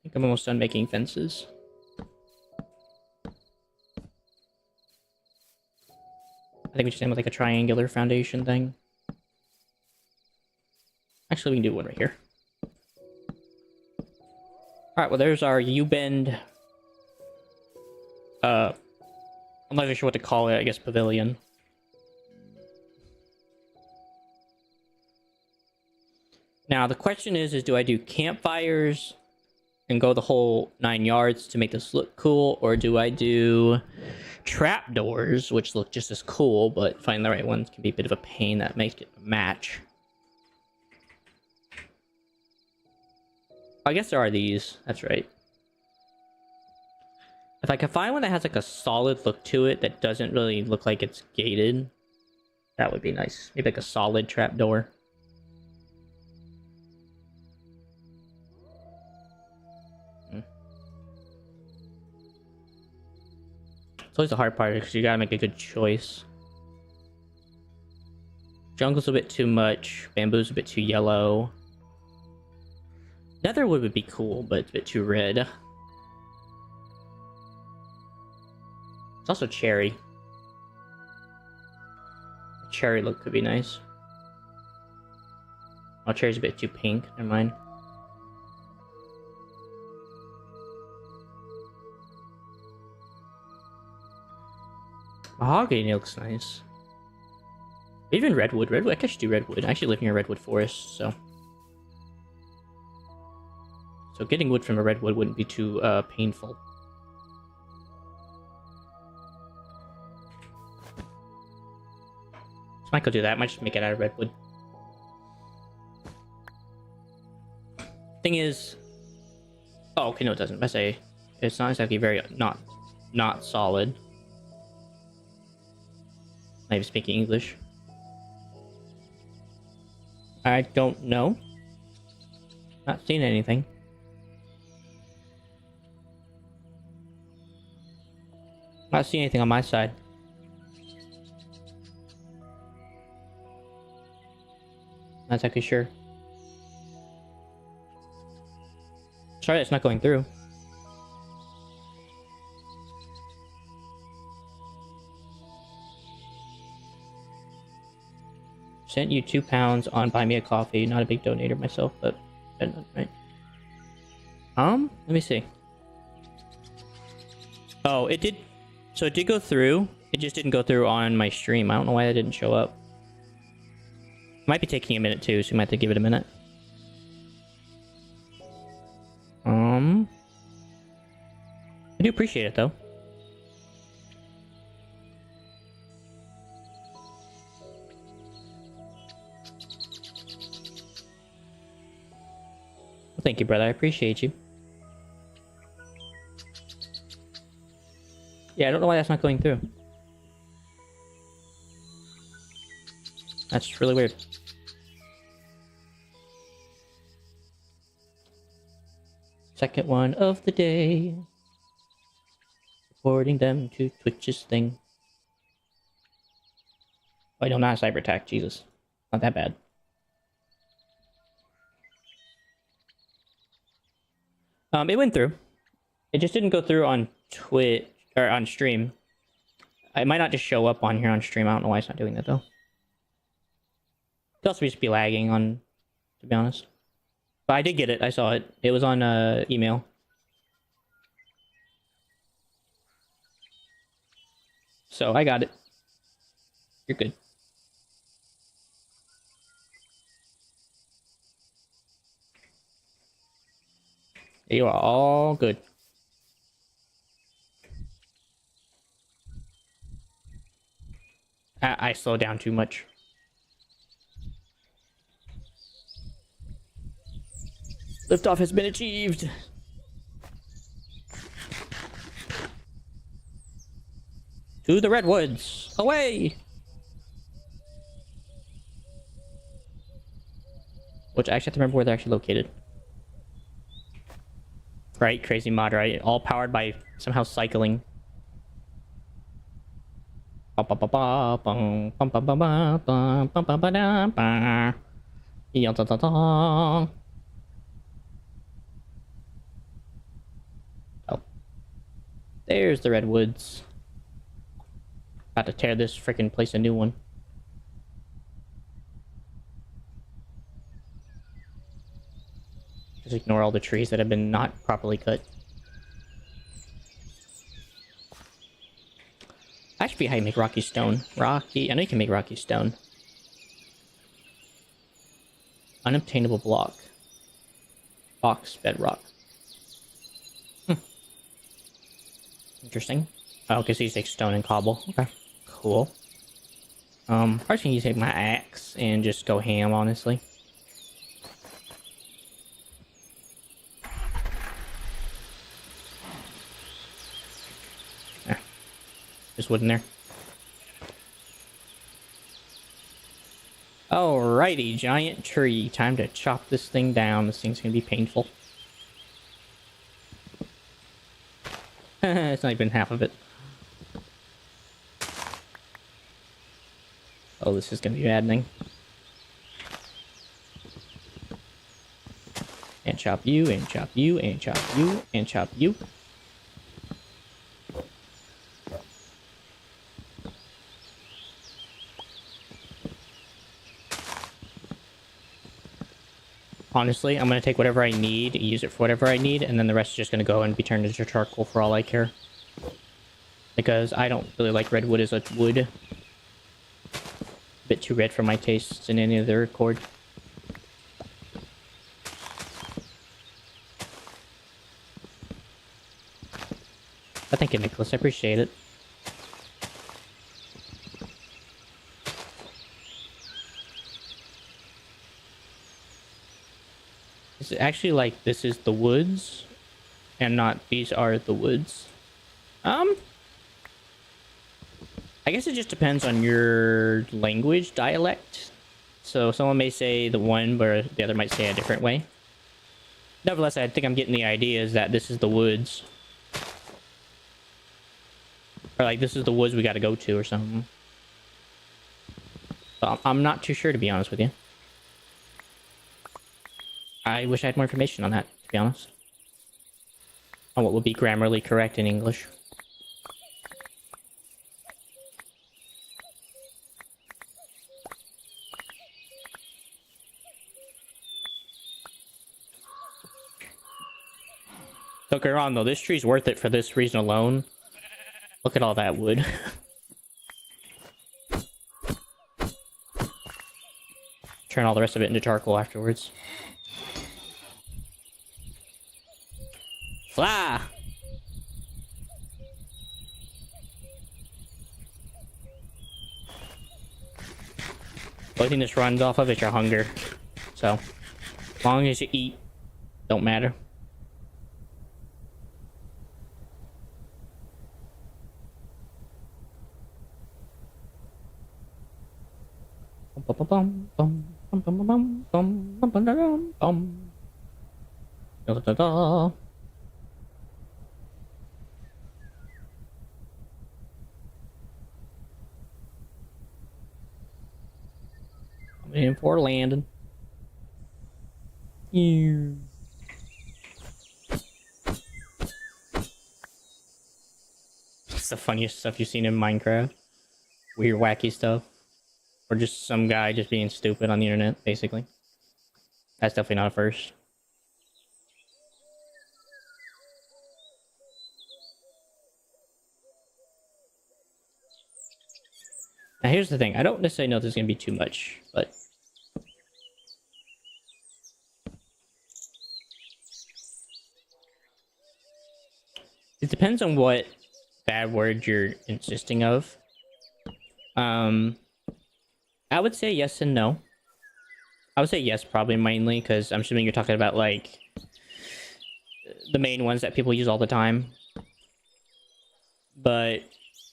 think I'm almost done making fences. I think we just end with like a triangular foundation thing. Actually, we can do one right here. Alright, well there's our U-bend. I'm not even sure what to call it, I guess pavilion. Now the question is do I do campfires and go the whole 9 yards to make this look cool, or do I do trapdoors, which look just as cool, but finding the right ones can be a bit of a pain that makes it match. I guess there are these. That's right. If I can find one that has like a solid look to it that doesn't really look like it's gated, that would be nice. Maybe like a solid trapdoor. It's always the hard part because you gotta make a good choice. Jungle's a bit too much. Bamboo's a bit too yellow. Netherwood would be cool, but it's a bit too red. It's also cherry. A cherry look could be nice. Oh, cherry's a bit too pink. Never mind. Mahogany looks nice. Even redwood. Redwood. I could just do redwood. I actually live near a redwood forest, so. So getting wood from a redwood wouldn't be too painful. So I might go do that. I might just make it out of redwood. Thing is, oh, okay, no, it doesn't. I say it's not exactly very not solid. Not even speaking English. I don't know. Not seen anything. Not seeing anything on my side. Not exactly sure. Sorry, it's not going through. Sent you £2 on Buy Me a Coffee. Not a big donator myself, but right. Let me see. Oh, it did. So it did go through. It just didn't go through on my stream. I don't know why that didn't show up. Might be taking a minute too, so you might have to give it a minute. I do appreciate it though. Well, thank you, brother. I appreciate you. Yeah, I don't know why that's not going through. That's really weird. Second one of the day. Reporting them to Twitch's thing. Oh, no, not a cyber attack. Jesus. Not that bad. It went through. It just didn't go through on Twitch or on stream. It might not just show up on here on stream. I don't know why it's not doing that though. Could also just be lagging on, to be honest. But I did get it. I saw it. It was on email. So I got it. You're good. You are all good. I slowed down too much. Liftoff has been achieved. To the redwoods. Away! Which I actually have to remember where they're actually located. Right, crazy mod, right? All powered by somehow cycling. Oh. There's the redwoods. About to tear this freaking place a new one. Just ignore all the trees that have been not properly cut. I should be how you make rocky stone. Rocky, I know you can make rocky stone. Unobtainable block. Box bedrock. Interesting. Oh, okay, so you take stone and cobble. Okay, cool. First thing you take my axe and just go ham, honestly. Just wood in there. Alrighty, giant tree. Time to chop this thing down. This thing's gonna be painful. It's not even half of it. Oh, this is gonna be maddening. And chop you, and chop you, and chop you, and chop you. Honestly, I'm going to take whatever I need, use it for whatever I need, and then the rest is just going to go and be turned into charcoal for all I care. Because I don't really like redwood as a wood. A bit too red for my tastes in any other accord. But thank you, Nicholas. I appreciate it. It's actually like this is the woods and not these are the woods. I guess it just depends on your language dialect. So someone may say the one, but the other might say a different way. Nevertheless, I think I'm getting the idea is that this is the woods. Or like this is the woods we got to go to or something. So I'm not too sure, to be honest with you. I wish I had more information on that, to be honest. On what would be grammarly correct in English. Don't get me wrong, though. This tree's worth it for this reason alone. Look at all that wood. Turn all the rest of it into charcoal afterwards. Fly! The only thing this runs off of is your hunger. So, as long as you eat, don't matter. In for landing. What's the funniest stuff you've seen in Minecraft? Weird, wacky stuff. Or just some guy just being stupid on the internet, basically. That's definitely not a first. Now here's the thing. I don't necessarily know if there's going to be too much, but... it depends on what bad word you're insisting of. I would say yes and no. I would say yes, probably mainly, because I'm assuming you're talking about, like, the main ones that people use all the time. But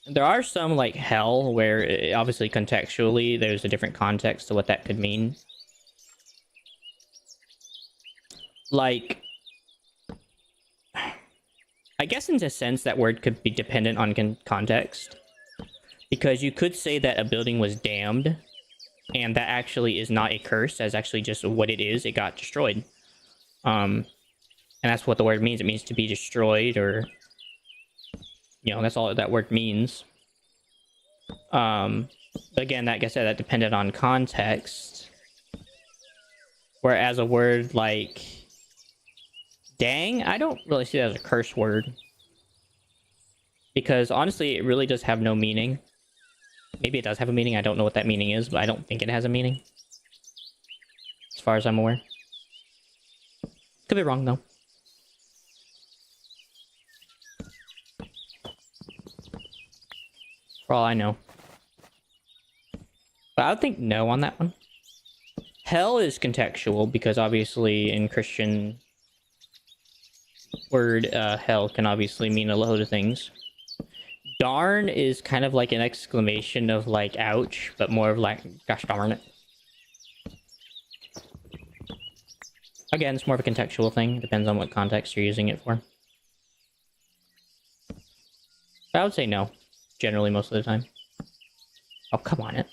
there are some, like hell, where obviously contextually there's a different context to what that could mean. Like, I guess in a sense that word could be dependent on context. Because you could say that a building was damned, and that actually is not a curse, that's actually just what it is, it got destroyed. And that's what the word means, it means to be destroyed, or... you know, that's all that word means. But again, like I said, that depended on context. Whereas a word like... dang, I don't really see that as a curse word. Because honestly, it really does have no meaning. Maybe it does have a meaning, I don't know what that meaning is, but I don't think it has a meaning. As far as I'm aware. Could be wrong, though. For all I know. But I would think no on that one. Hell is contextual, because obviously in Christian word, hell can obviously mean a load of things. Darn is kind of like an exclamation of like, ouch, but more of like, gosh darn it. Again, it's more of a contextual thing. Depends on what context you're using it for. But I would say no. Generally, most of the time. Oh, come on it.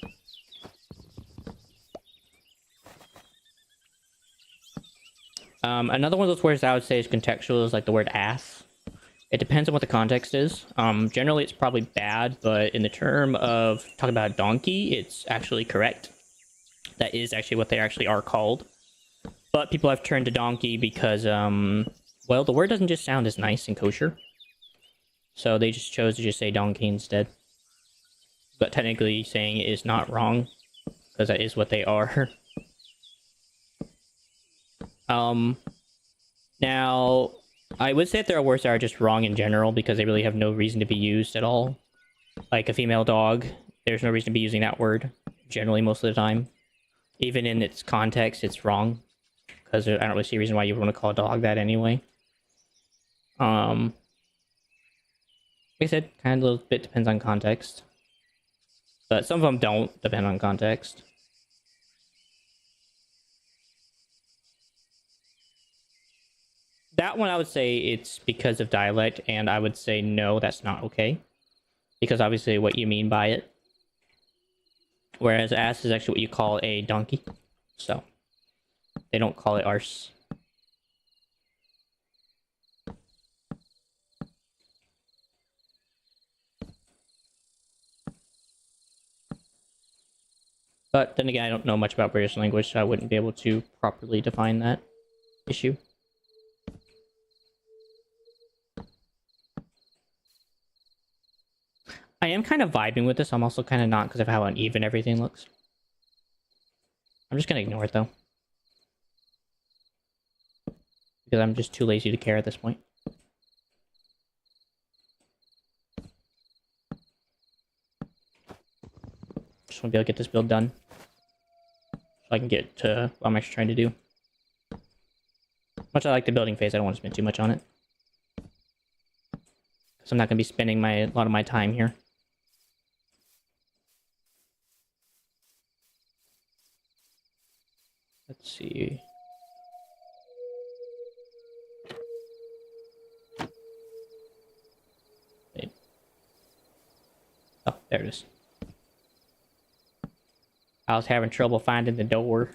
Another one of those words I would say is contextual is like the word ass. It depends on what the context is. Generally, it's probably bad, but in the term of talking about a donkey, it's actually correct. That is actually what they actually are called. But people have turned to donkey because, well, the word doesn't just sound as nice and kosher. So they just chose to just say donkey instead. But technically saying it is not wrong, because that is what they are. Now, I would say that there are words that are just wrong in general, because they really have no reason to be used at all. Like a female dog, there's no reason to be using that word, generally most of the time. Even in its context, it's wrong. Because I don't really see a reason why you would want to call a dog that anyway. Like I said, kind of a little bit depends on context. But some of them don't depend on context. That one I would say it's because of dialect, and I would say no, that's not okay. Because obviously what you mean by it. Whereas ass is actually what you call a donkey. So, they don't call it arse. But then again, I don't know much about British language, so I wouldn't be able to properly define that issue. I am kind of vibing with this. I'm also kind of not because of how uneven everything looks. I'm just going to ignore it, though. Because I'm just too lazy to care at this point. Just want to be able to get this build done. So I can get to what I'm actually trying to do. Much I like the building phase, I don't want to spend too much on it. Because I'm not going to be spending a lot of my time here. Let's see. Wait. Oh, there it is. I was having trouble finding the door.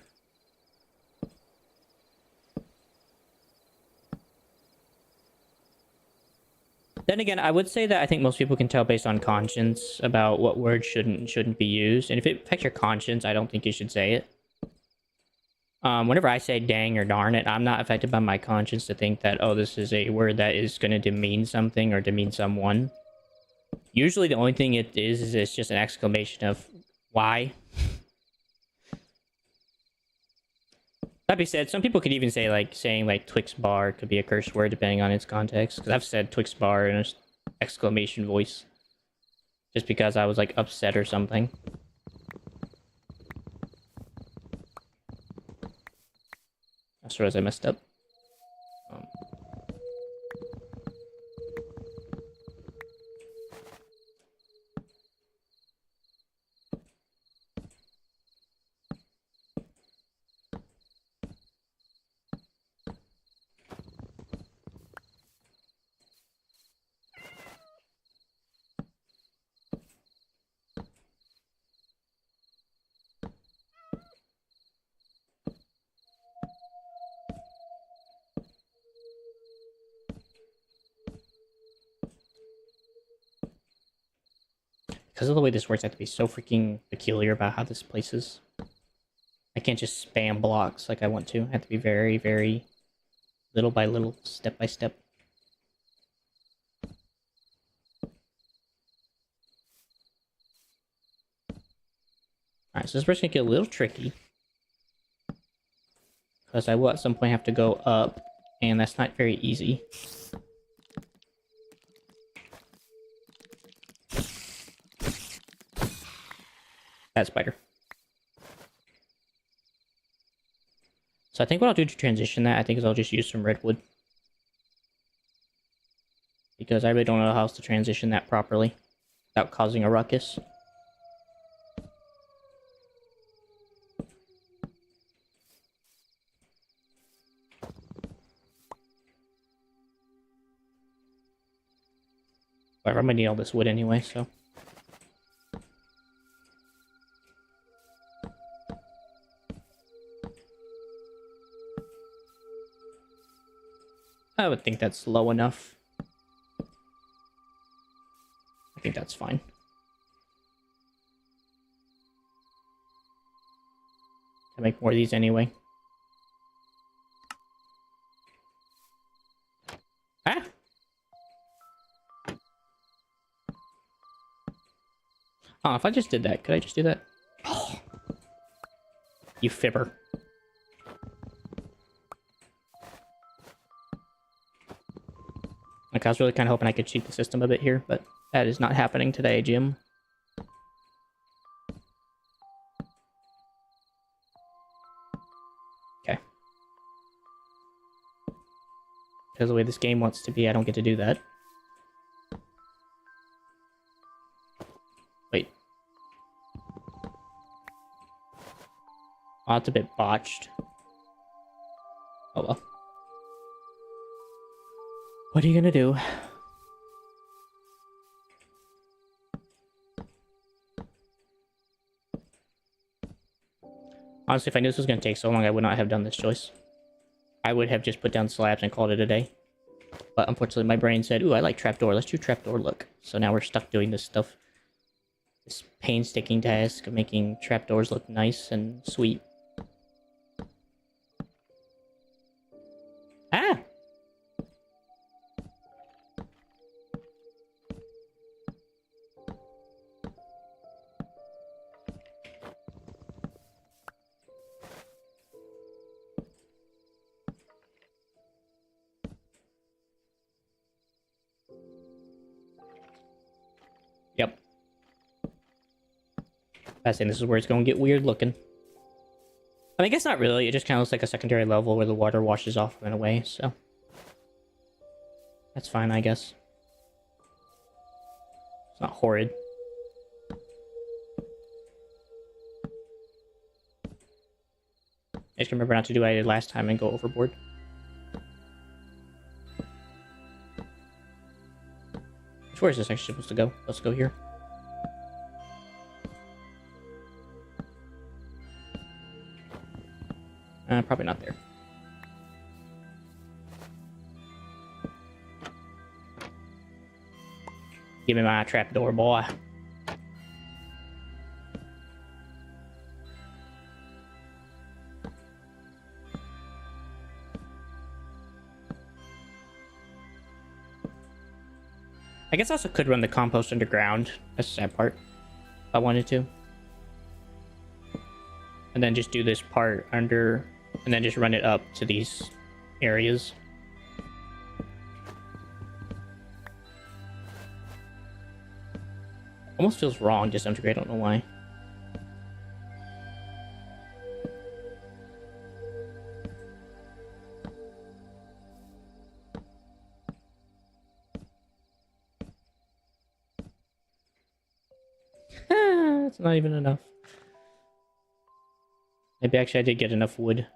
Then again, I would say that I think most people can tell based on conscience about what words shouldn't and shouldn't be used. And if it affects your conscience, I don't think you should say it. Whenever I say dang or darn it, I'm not affected by my conscience to think that, oh, this is a word that is going to demean something or demean someone. Usually the only thing it is it's just an exclamation of why. That being said, some people could even say, like, saying, like, Twix bar could be a curse word depending on its context. Because I've said Twix bar in an exclamation voice. Just because I was, like, upset or something. I suppose I messed up. Because of the way this works, I have to be so freaking peculiar about how this place is. I can't just spam blocks like I want to. I have to be very, very little by little, step by step. Alright, so this part's gonna get a little tricky. Because I will at some point have to go up, and that's not very easy. That spider. So I think what I'll do to transition that, I think is I'll just use some redwood. Because I really don't know how else to transition that properly without causing a ruckus. Whatever, I'm gonna need all this wood anyway, so. I would think that's low enough. I think that's fine. I make more of these anyway. Ah! Oh, if I just did that, could I just do that? Oh. You fibber. Like, I was really kind of hoping I could cheat the system a bit here, but that is not happening today, Jim. Okay. Because the way this game wants to be, I don't get to do that. Wait. Oh, it's a bit botched. Oh well. What are you gonna do? Honestly, if I knew this was gonna take so long, I would not have done this choice. I would have just put down slabs and called it a day. But unfortunately, my brain said, ooh, I like trapdoor. Let's do trapdoor look. So now we're stuck doing this stuff. This painstaking task of making trapdoors look nice and sweet. Ah! Yep. I think this is where it's going to get weird looking. I mean, I guess not really. It just kind of looks like a secondary level where the water washes off in a way, so. That's fine, I guess. It's not horrid. I just remember not to do what I did last time and go overboard. Where is this actually supposed to go? Let's go here. Probably not there. Give me my trapdoor, boy. I guess I also could run the compost underground. That's the sad part. If I wanted to. And then just do this part under... And then just run it up to these areas. Almost feels wrong to some degree. I don't know why. It's not even enough. Maybe actually I did get enough wood.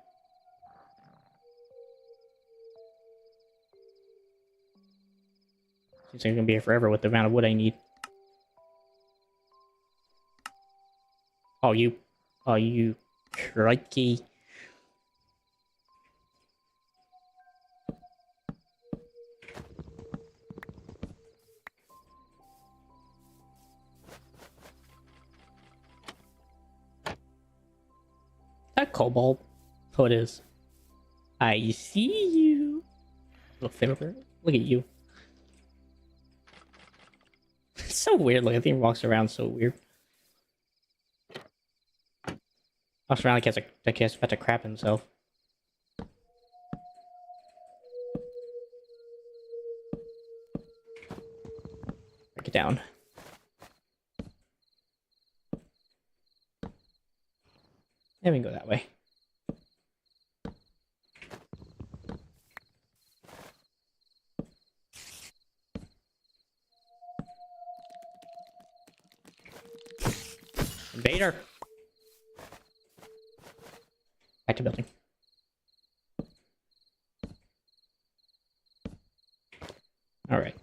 Seems like I'm gonna be here forever with the amount of wood I need. Oh, you crikey. That cobalt. Oh, it is. I see you. Little finger. Look at you. It's so weird. Like, I think he walks around so weird. Walks around like he's about to crap himself. Break it down. And we can go that way. Invader! Back to building. Alright.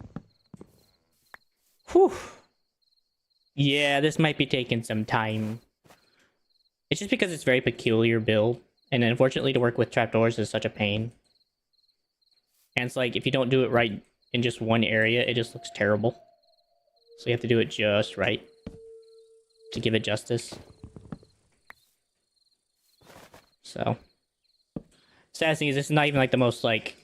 Whew. Yeah, this might be taking some time. It's just because it's a very peculiar build. And unfortunately to work with trapdoors is such a pain. And it's like, if you don't do it right in just one area, it just looks terrible. So you have to do it just right to give it justice. So, sad thing is, this is not even like the most like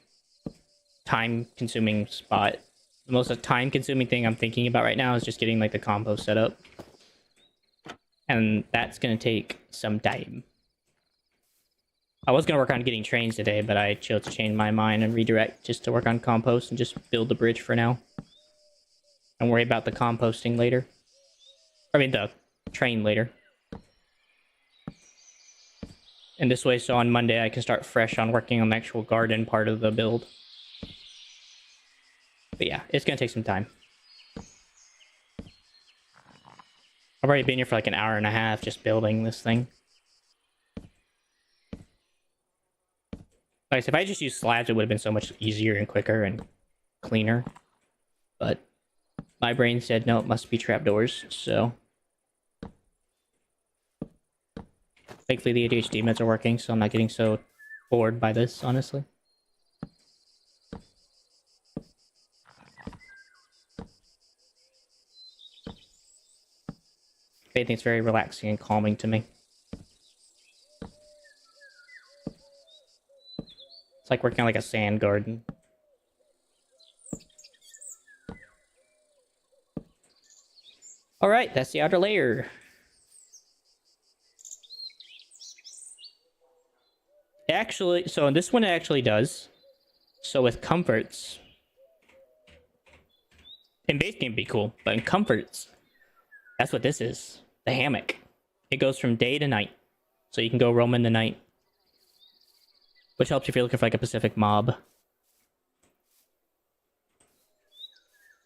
time-consuming spot. The most time-consuming thing I'm thinking about right now is just getting like the compost set up, and that's gonna take some time. I was gonna work on getting trains today, but I chose to change my mind and redirect just to work on compost and just build the bridge for now, and worry about the composting later. I mean, the train later. And this way, so on Monday, I can start fresh on working on the actual garden part of the build. But yeah, it's gonna take some time. I've already been here for like an hour and a half just building this thing. Like, if I just used slabs, it would have been so much easier and quicker and cleaner. But my brain said, no, it must be trapdoors, so... Thankfully, the ADHD meds are working, so I'm not getting so bored by this, honestly. If anything, it's very relaxing and calming to me. It's like working on like a sand garden. Alright, that's the outer layer. Actually, so in this one it actually does. So with comforts, in base game it'd be cool, but in comforts, that's what this is. The hammock. It goes from day to night. So you can go roam in the night. Which helps if you're looking for like a Pacific mob.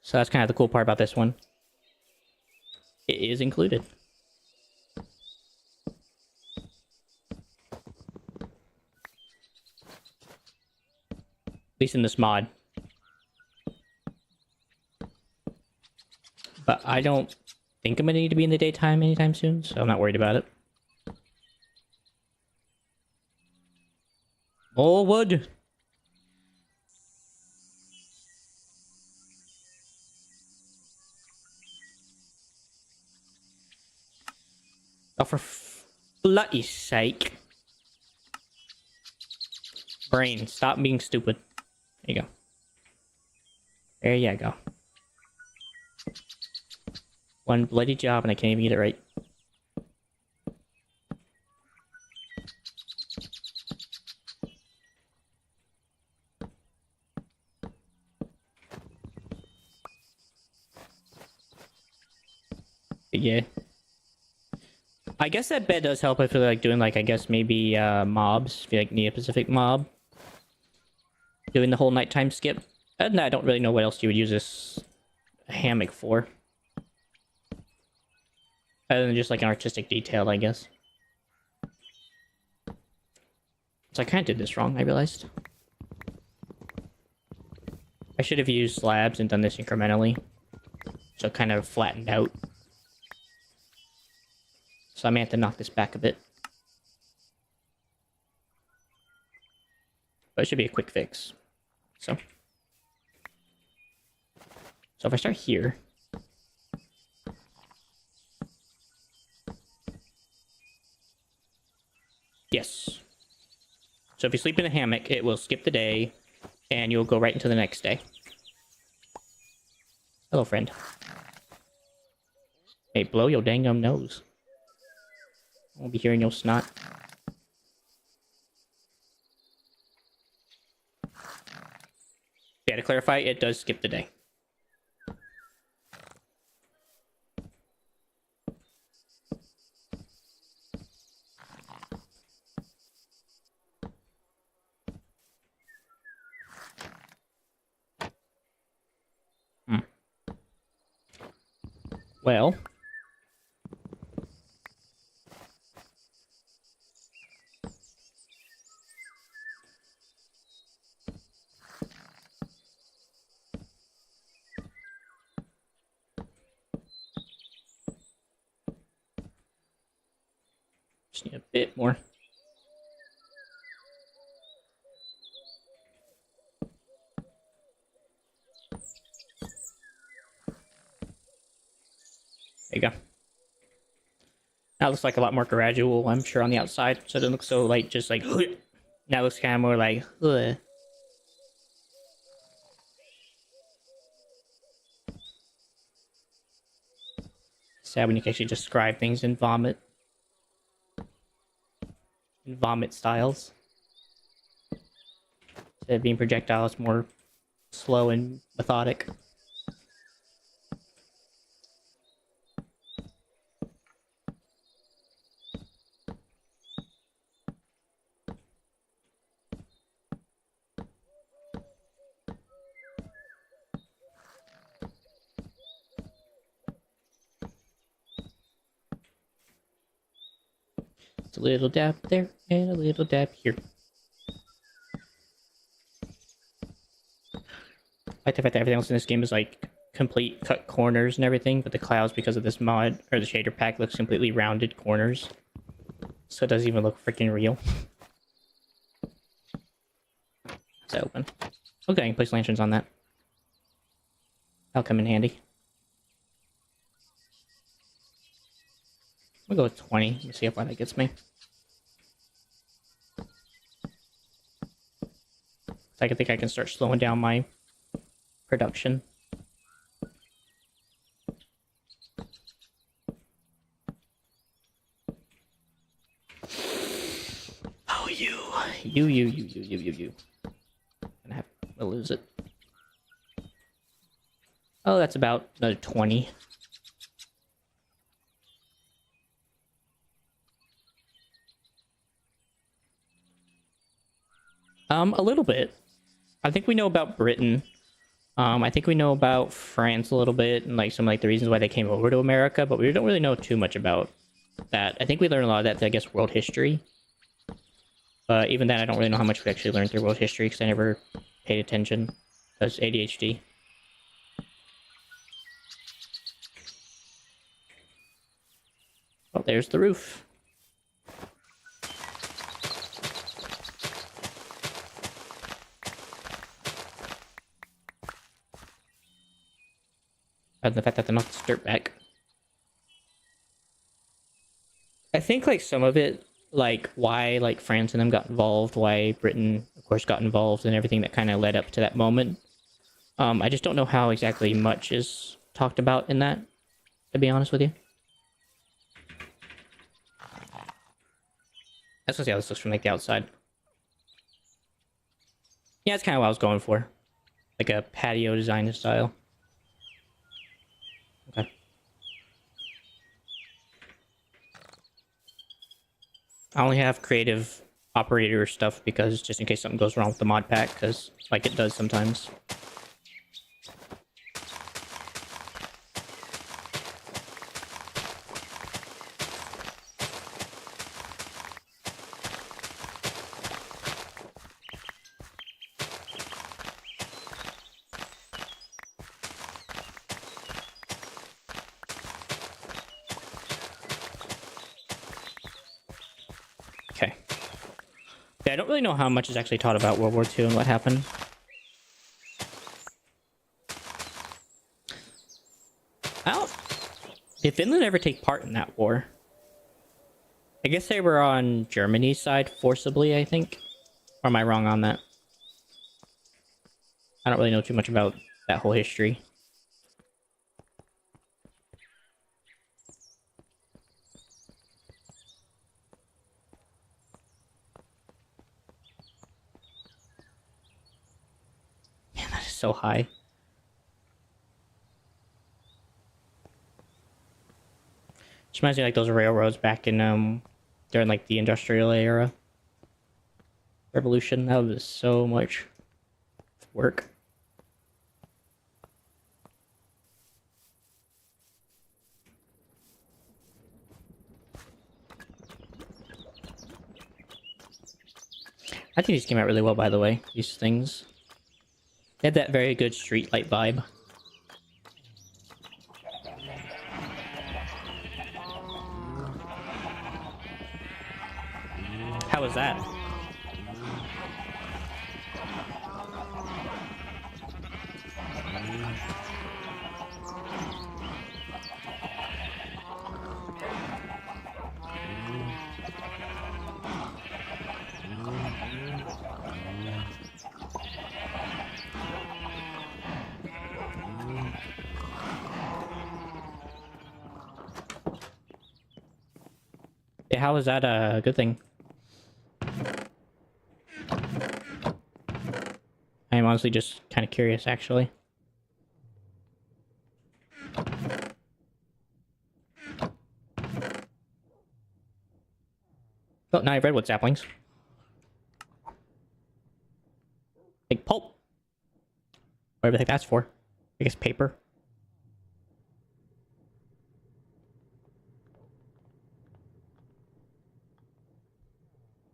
So that's kind of the cool part about this one. It is included. At least in this mod. But I don't think I'm gonna need to be in the daytime anytime soon, so I'm not worried about it. More wood! Oh, for bloody sake. Brain, stop being stupid. There you go. There you go. One bloody job and I can't even get it right. But yeah. I guess that bed does help if you're like doing like, I guess maybe mobs. If you like need a specific mob. Doing the whole nighttime skip. And I don't really know what else you would use this hammock for. Other than just like an artistic detail, I guess. So I kind of did this wrong, I realized. I should have used slabs and done this incrementally. So kind of flattened out. So I may have to knock this back a bit. But it should be a quick fix. So if I start here... Yes. So if you sleep in a hammock, it will skip the day, and you'll go right into the next day. Hello, friend. Hey, blow your dang nose. I won't be hearing your snot. Yeah, to clarify, it does skip the day. Well... just need a bit more. There you go. Now it looks like a lot more gradual, I'm sure, on the outside. So it doesn't look so, like, just like... Now it looks kind of more like... Sad when you can actually describe things in vomit. In vomit styles. Instead of being projectiles, more slow and methodic. It's a little dab there and a little dab here. I like the fact that everything else in this game is like complete cut corners and everything, but the clouds, because of this mod or the shader pack, looks completely rounded corners. So it doesn't even look freaking real. Is that open? Okay, I can place lanterns on that. That'll come in handy. We'll go with 20. Let me see how far that gets me. I think I can start slowing down my production. Oh, you. Gonna have to lose it. Oh, that's about another 20. A little bit. I think we know about Britain. I think we know about France a little bit, and like some like the reasons why they came over to America, but we don't really know too much about that. I think we learned a lot of that through, I guess, world history. But even then, I don't really know how much we actually learned through world history, because I never paid attention. Because ADHD. Well, there's the roof. And the fact that they're not dirt back. think like some of it, like why like France and them got involved, why Britain, of course, got involved, and everything that kind of led up to that moment. I just don't know how exactly much is talked about in that, to be honest with you. Let's see how this looks from like the outside. Yeah, that's kind of what I was going for. Like a patio design style. Okay. I only have creative operator stuff because just in case something goes wrong with the mod pack, because like it does sometimes. Okay. Yeah, I don't really know how much is actually taught about World War II and what happened. I don't... Did Finland ever take part in that war? I guess they were on Germany's side forcibly, I think. Or am I wrong on that? I don't really know too much about that whole history. Man, that is so high. Just reminds me of, like those railroads back in during like the industrial era. Revolution, that was so much work. I think these came out really well, by the way, these things. They had that very good streetlight vibe. How was that? Yeah, how was that a good thing? I am honestly just kind of curious, actually. Oh, now I've read what saplings. Like pulp. Whatever the heck that's for. I guess paper.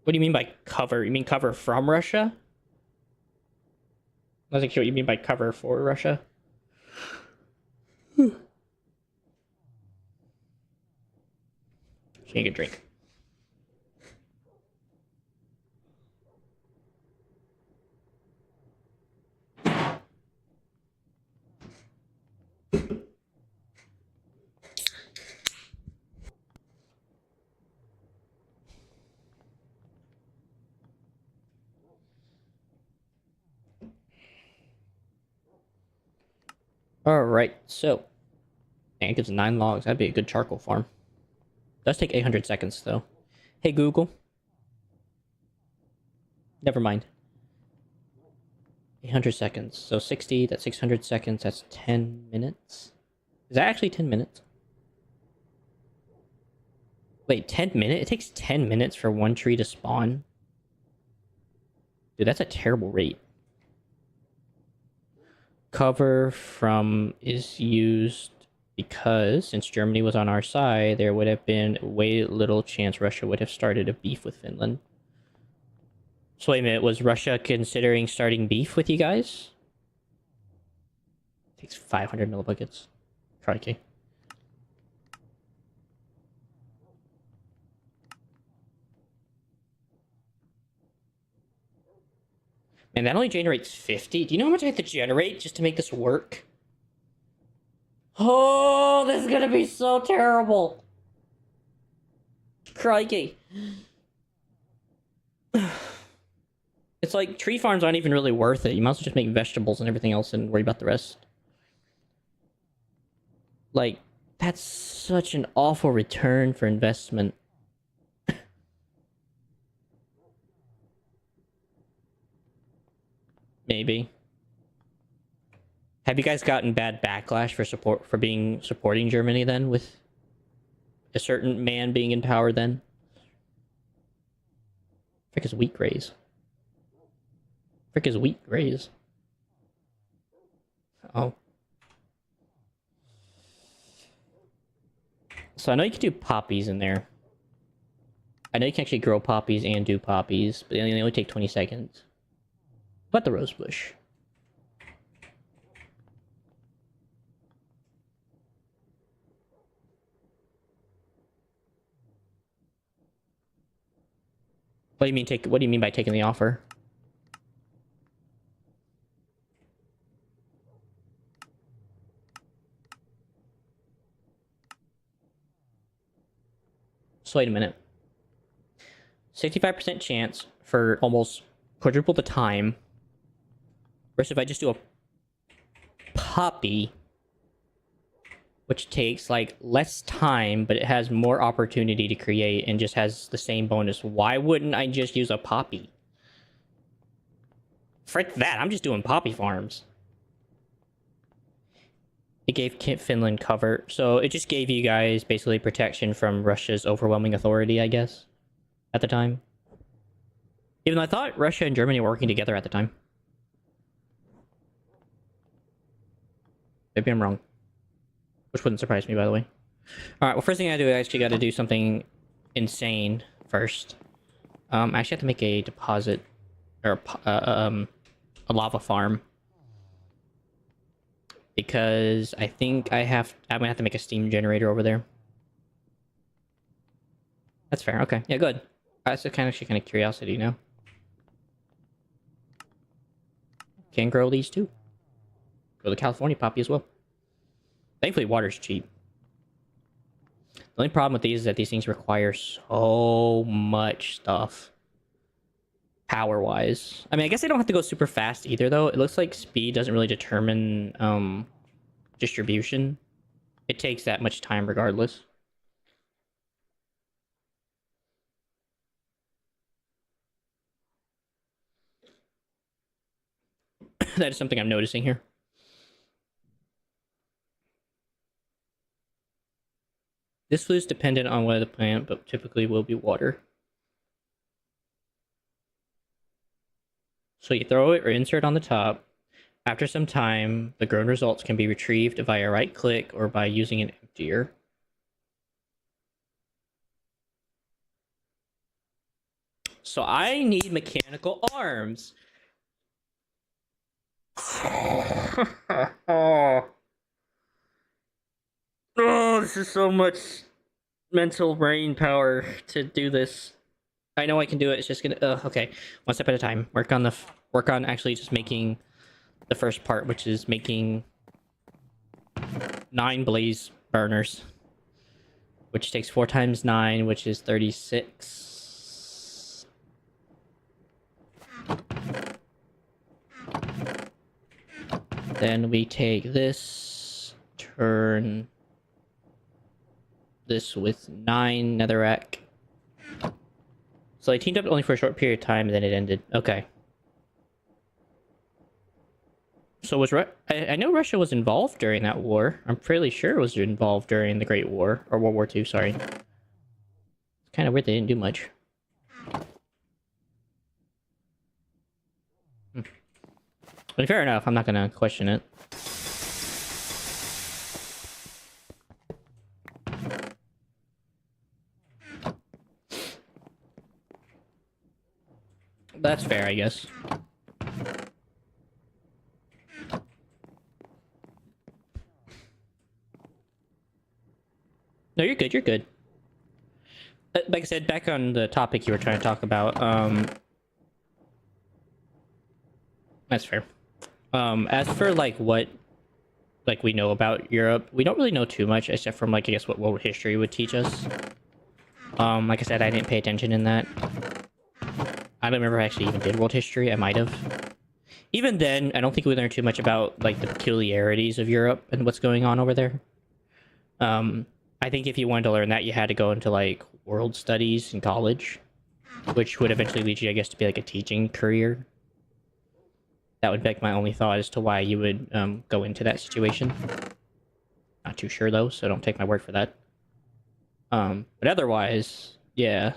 What do you mean by cover? You mean cover from Russia? I wasn't sure what you mean by cover for Russia. Take a drink. Alright, so. Dang, it gives 9 logs. That'd be a good charcoal farm. Does take 800 seconds, though. Hey, Google. Never mind. 800 seconds. So 60, that's 600 seconds. That's 10 minutes. Is that actually 10 minutes? Wait, 10 minutes? It takes 10 minutes for one tree to spawn? Dude, that's a terrible rate. Cover from is used because since Germany was on our side, there would have been way little chance Russia would have started a beef with Finland. So wait a minute, was Russia considering starting beef with you guys? It takes 500 millibuckets. Crikey. And that only generates 50? Do you know how much I have to generate just to make this work? Oh, this is gonna be so terrible. Crikey. It's like tree farms aren't even really worth it. You might as well just make vegetables and everything else and worry about the rest. Like, that's such an awful return for investment. Maybe. Have you guys gotten bad backlash for supporting Germany then, with a certain man being in power then? Frick is wheat graze. Frick is wheat graze. Oh. So I know you can do poppies in there. I know you can actually grow poppies and do poppies, but they only take 20 seconds. But the rose bush. What do you mean what do you mean by taking the offer? So wait a minute. 65% chance for almost quadruple the time. Versus if I just do a poppy, which takes like less time, but it has more opportunity to create and just has the same bonus. Why wouldn't I just use a poppy? Frick that, I'm just doing poppy farms. It gave Finland cover, so it just gave you guys basically protection from Russia's overwhelming authority, I guess, at the time. Even though I thought Russia and Germany were working together at the time. Maybe I'm wrong. Which wouldn't surprise me, by the way. Alright, well, first thing I do, I actually got to do something insane first. I actually have to make a deposit, or a lava farm. Because I think I'm gonna have to make a steam generator over there. That's fair, okay. Yeah, good. That's kind of curiosity now. Can grow these too. Grow the California poppy as well. Thankfully, water's cheap. The only problem with these is that these things require so much stuff. Power-wise. I mean, I guess they don't have to go super fast either, though. It looks like speed doesn't really determine distribution. It takes that much time regardless. That is something I'm noticing here. This food is dependent on what the plant, but typically will be water. So you throw it or insert on the top. After some time, the grown results can be retrieved via right click or by using an emptier. So I need mechanical arms. Oh, this is so much mental brain power to do this. I know I can do it. It's just gonna. Okay, one step at a time. Work on actually just making the first part, which is making 9 blaze burners, which takes 4 times 9, which is 36. Then we take this, turn this with 9 netherrack. So they teamed up only for a short period of time, and then it ended. Okay. So was I know Russia was involved during that war. I'm fairly sure it was involved during the Great War, or World War II, sorry. It's kind of weird they didn't do much. But fair enough, I'm not gonna question it. That's fair, I guess. No, you're good, you're good. Like I said, back on the topic you were trying to talk about, that's fair. As for, like, what, like, we know about Europe, we don't really know too much, except from, like, I guess what world history would teach us. Like I said, I didn't pay attention in that. I don't remember if I actually even did world history. I might have. Even then, I don't think we learned too much about like the peculiarities of Europe and what's going on over there. I think if you wanted to learn that, you had to go into like world studies in college, which would eventually lead you, I guess, to be like a teaching career. That would be like my only thought as to why you would go into that situation. Not too sure though, so don't take my word for that. But otherwise, yeah.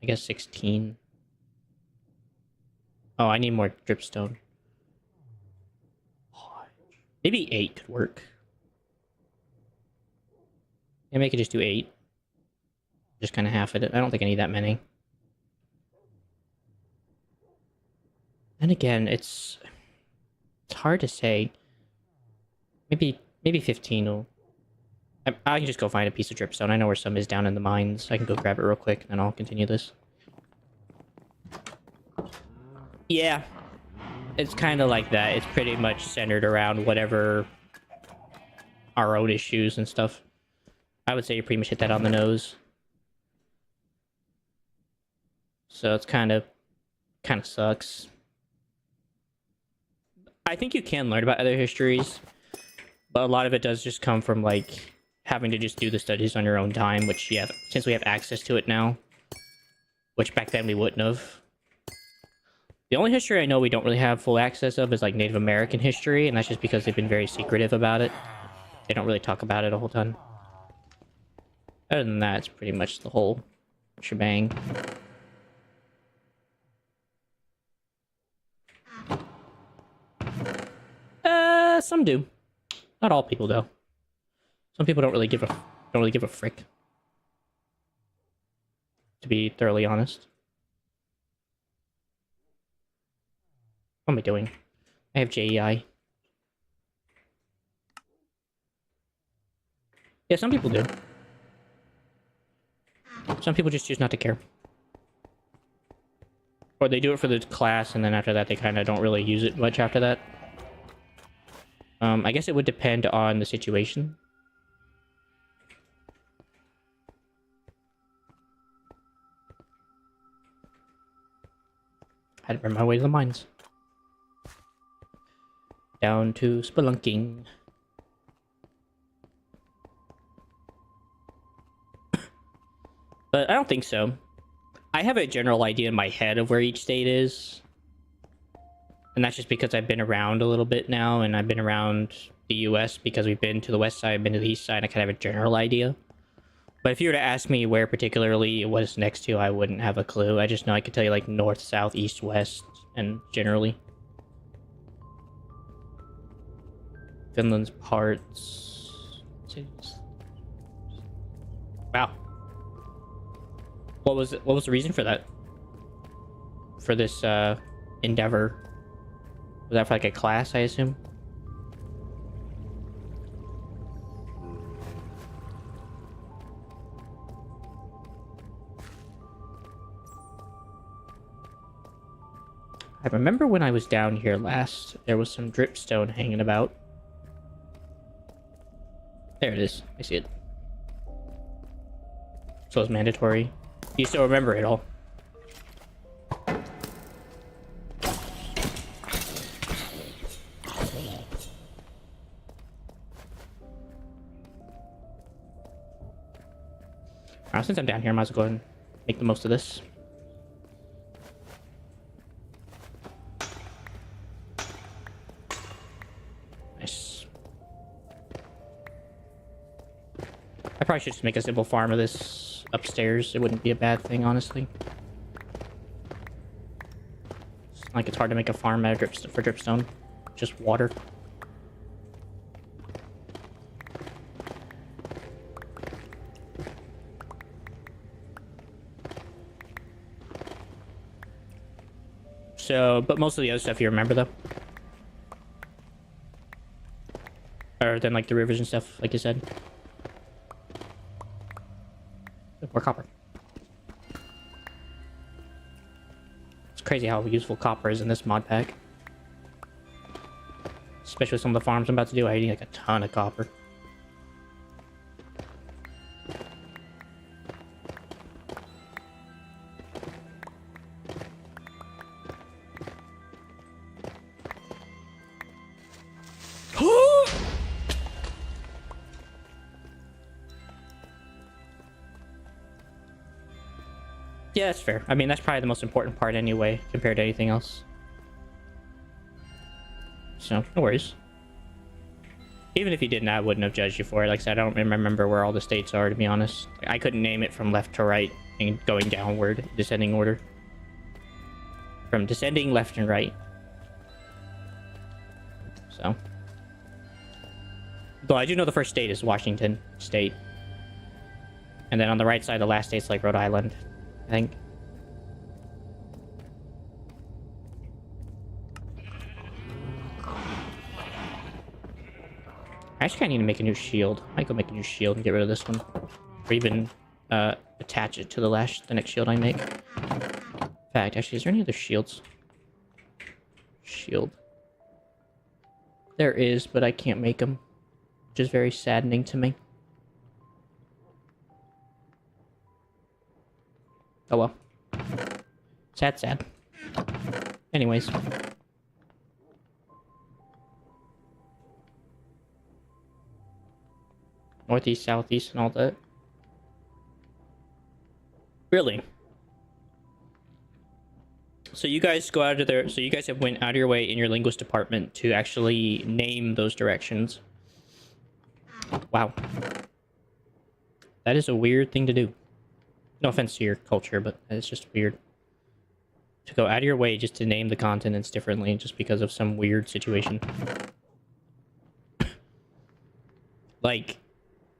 I guess 16. Oh, I need more dripstone. Maybe 8 could work. Yeah, maybe I could just do 8. Just kind of half it. I don't think I need that many. And again, it's hard to say. Maybe 15 will... I can just go find a piece of dripstone. I know where some is down in the mines. I can go grab it real quick, and I'll continue this. Yeah. It's kind of like that. It's pretty much centered around whatever our own issues and stuff. I would say you pretty much hit that on the nose. So it's kind of sucks. I think you can learn about other histories, but a lot of it does just come from like having to just do the studies on your own time, which since we have access to it now, which back then we wouldn't have. The only history I know we don't really have full access of is like Native American history, and that's just because they've been very secretive about it. They don't really talk about it a whole ton. Other than that, it's pretty much the whole shebang. Some do. Not all people though. Some people don't really give a frick. To be thoroughly honest. What am I doing? I have JEI. Yeah, some people do. Some people just choose not to care. Or they do it for the class, and then after that they kind of don't really use it much after that. I guess it would depend on the situation. I had to burn my way to the mines. Down to spelunking. But I don't think so. I have a general idea in my head of where each state is. And that's just because I've been around a little bit now, and I've been around the US because we've been to the west side, I've been to the east side, I kind of have a general idea. But if you were to ask me where particularly it was next to, I wouldn't have a clue. I just know I could tell you like north, south, east, west, and generally. Finland's parts... Wow. What was the reason for that? For this endeavor? Was that for like a class, I assume? I remember when I was down here last, there was some dripstone hanging about. There it is. I see it. So it's mandatory. You still remember it all. Since I'm down here, I might as well go ahead and make the most of this. Nice. I probably should just make a simple farm of this upstairs. It wouldn't be a bad thing, honestly. It's like it's hard to make a farm out of for dripstone. Just water. So, but most of the other stuff you remember, though? Other than, like, the rivers and stuff, like you said? More copper. It's crazy how useful copper is in this mod pack. Especially with some of the farms I'm about to do, I need, like, a ton of copper. Yeah, that's fair. I mean, that's probably the most important part anyway, compared to anything else. So, no worries. Even if you didn't, I wouldn't have judged you for it. Like I said, I don't remember where all the states are, to be honest. I couldn't name it from left to right and going downward, descending order. From descending left and right. So. Though I do know the first state is Washington State. And then on the right side, the last state's like Rhode Island, I think. I actually kind of need to make a new shield. I might go make a new shield and get rid of this one. Or even attach it to the next shield I make. In fact, actually, is there any other shields? Shield. There is, but I can't make them. Which is very saddening to me. Oh well. Sad, sad. Anyways. Northeast, southeast, and all that. Really? So you guys go out of there. So you guys have went out of your way in your linguist department to actually name those directions. Wow. That is a weird thing to do. No offense to your culture, but it's just weird. To go out of your way just to name the continents differently just because of some weird situation. Like,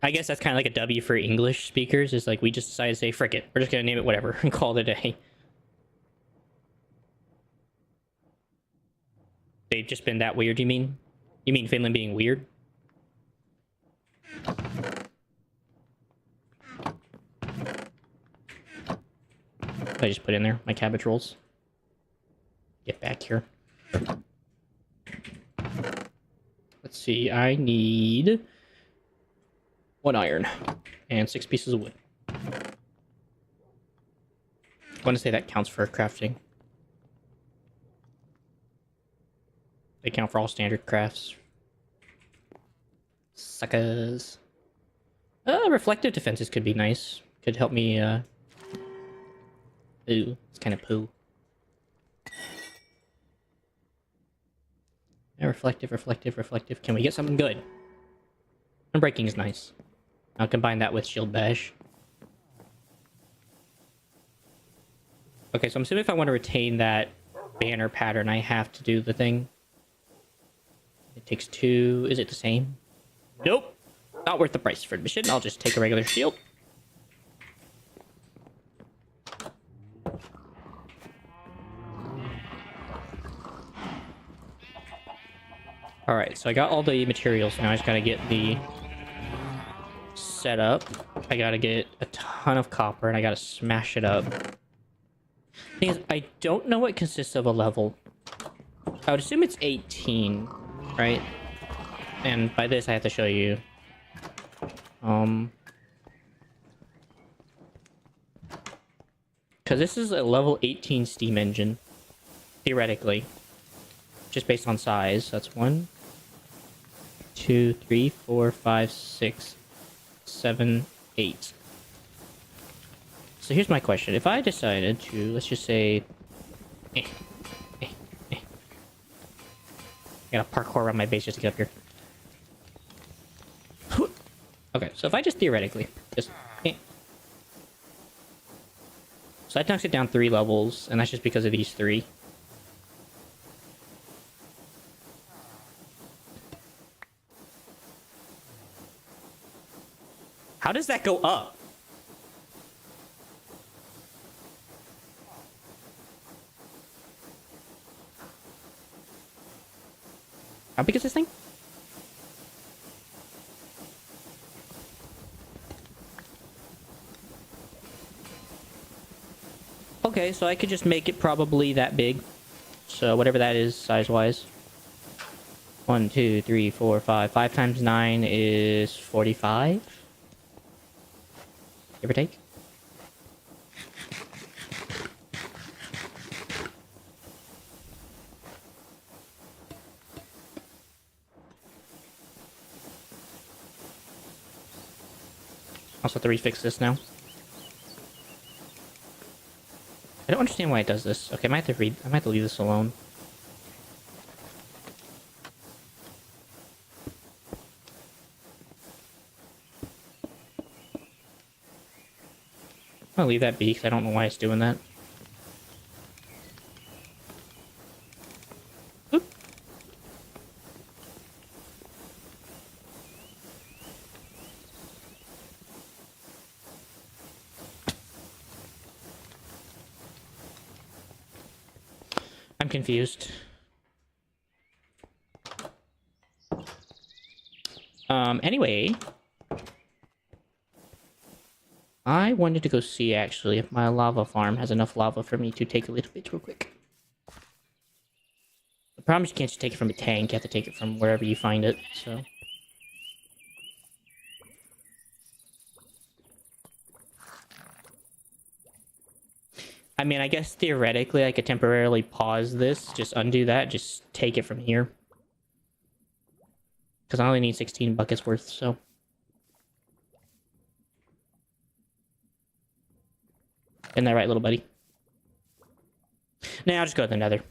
I guess that's kind of like a W for English speakers. Is like, we just decided to say, frick it. We're just going to name it whatever and call it a day. They've just been that weird, you mean? You mean Finland being weird? I just put in there my cabbage rolls. Get back here. Let's see. I need 1 iron and 6 pieces of wood. I want to say that counts for crafting. They count for all standard crafts. Suckers. Reflective defenses could be nice. Could help me, Ooh, it's kind of poo. Yeah, reflective, reflective, reflective. Can we get something good? Unbreaking is nice. I'll combine that with shield bash. Okay, so I'm assuming if I want to retain that banner pattern, I have to do the thing. It takes 2. Is it the same? Nope. Not worth the price for admission. I'll just take a regular shield. Alright, so I got all the materials. Now I just gotta get the setup. I gotta get a ton of copper, and I gotta smash it up. Thing is, I don't know what consists of a level. I would assume it's 18, right? And by this, I have to show you. Because this is a level 18 steam engine, theoretically. Just based on size. That's 1, 2, 3, 4, 5, 6, 7, 8. So here's my question. If I decided to, let's just say... I gotta parkour around my base just to get up here. Okay, so if I just theoretically... just... So that knocks it down 3 levels, and that's just because of these 3. How does that go up? How big is this thing? Okay, so I could just make it probably that big. So whatever that is, size-wise. 1, 2, 3, 4, 5. 5 times 9 is 45? Give or take? Also have to refix this now. I don't understand why it does this. Okay, I might have to leave this alone. I'll leave that be because I don't know why it's doing that. Oop. I'm confused. Anyway, I wanted to go see, actually, if my lava farm has enough lava for me to take a little bit real quick. The problem is you can't just take it from a tank, you have to take it from wherever you find it, so... I mean, I guess theoretically I could temporarily pause this, just undo that, just take it from here. Because I only need 16 buckets worth, so... Isn't that right, little buddy? Nah, I'll just go to the nether.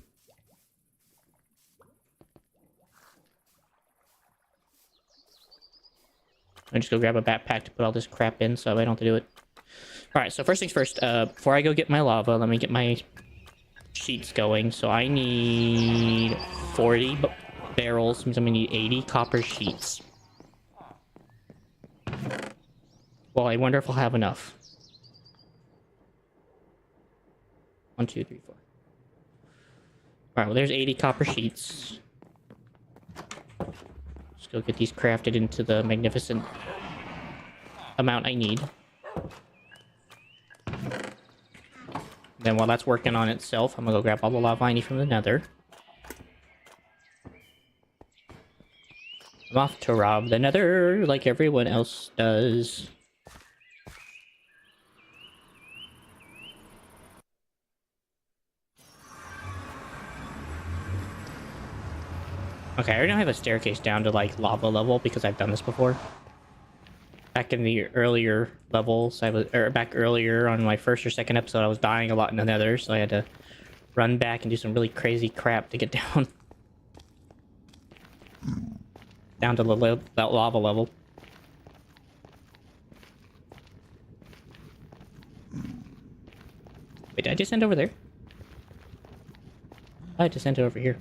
I'll just go grab a backpack to put all this crap in so I don't have to do it. Alright, so first things first, before I go get my lava, let me get my sheets going. So I need 40 barrels, means I'm gonna need 80 copper sheets. Well, I wonder if I'll have enough. 1, 2, 3, 4. Alright, well there's 80 copper sheets. Let's go get these crafted into the magnificent amount I need. Then while that's working on itself, I'm gonna go grab all the lava I need from the nether. I'm off to rob the nether like everyone else does. Okay, I already have a staircase down to, like, lava level because I've done this before. Back in the earlier levels, back earlier on my first or second episode, I was dying a lot in the nether, so I had to run back and do some really crazy crap to get down. Down to that lava level. Wait, did I just send over there? I just sent it over here.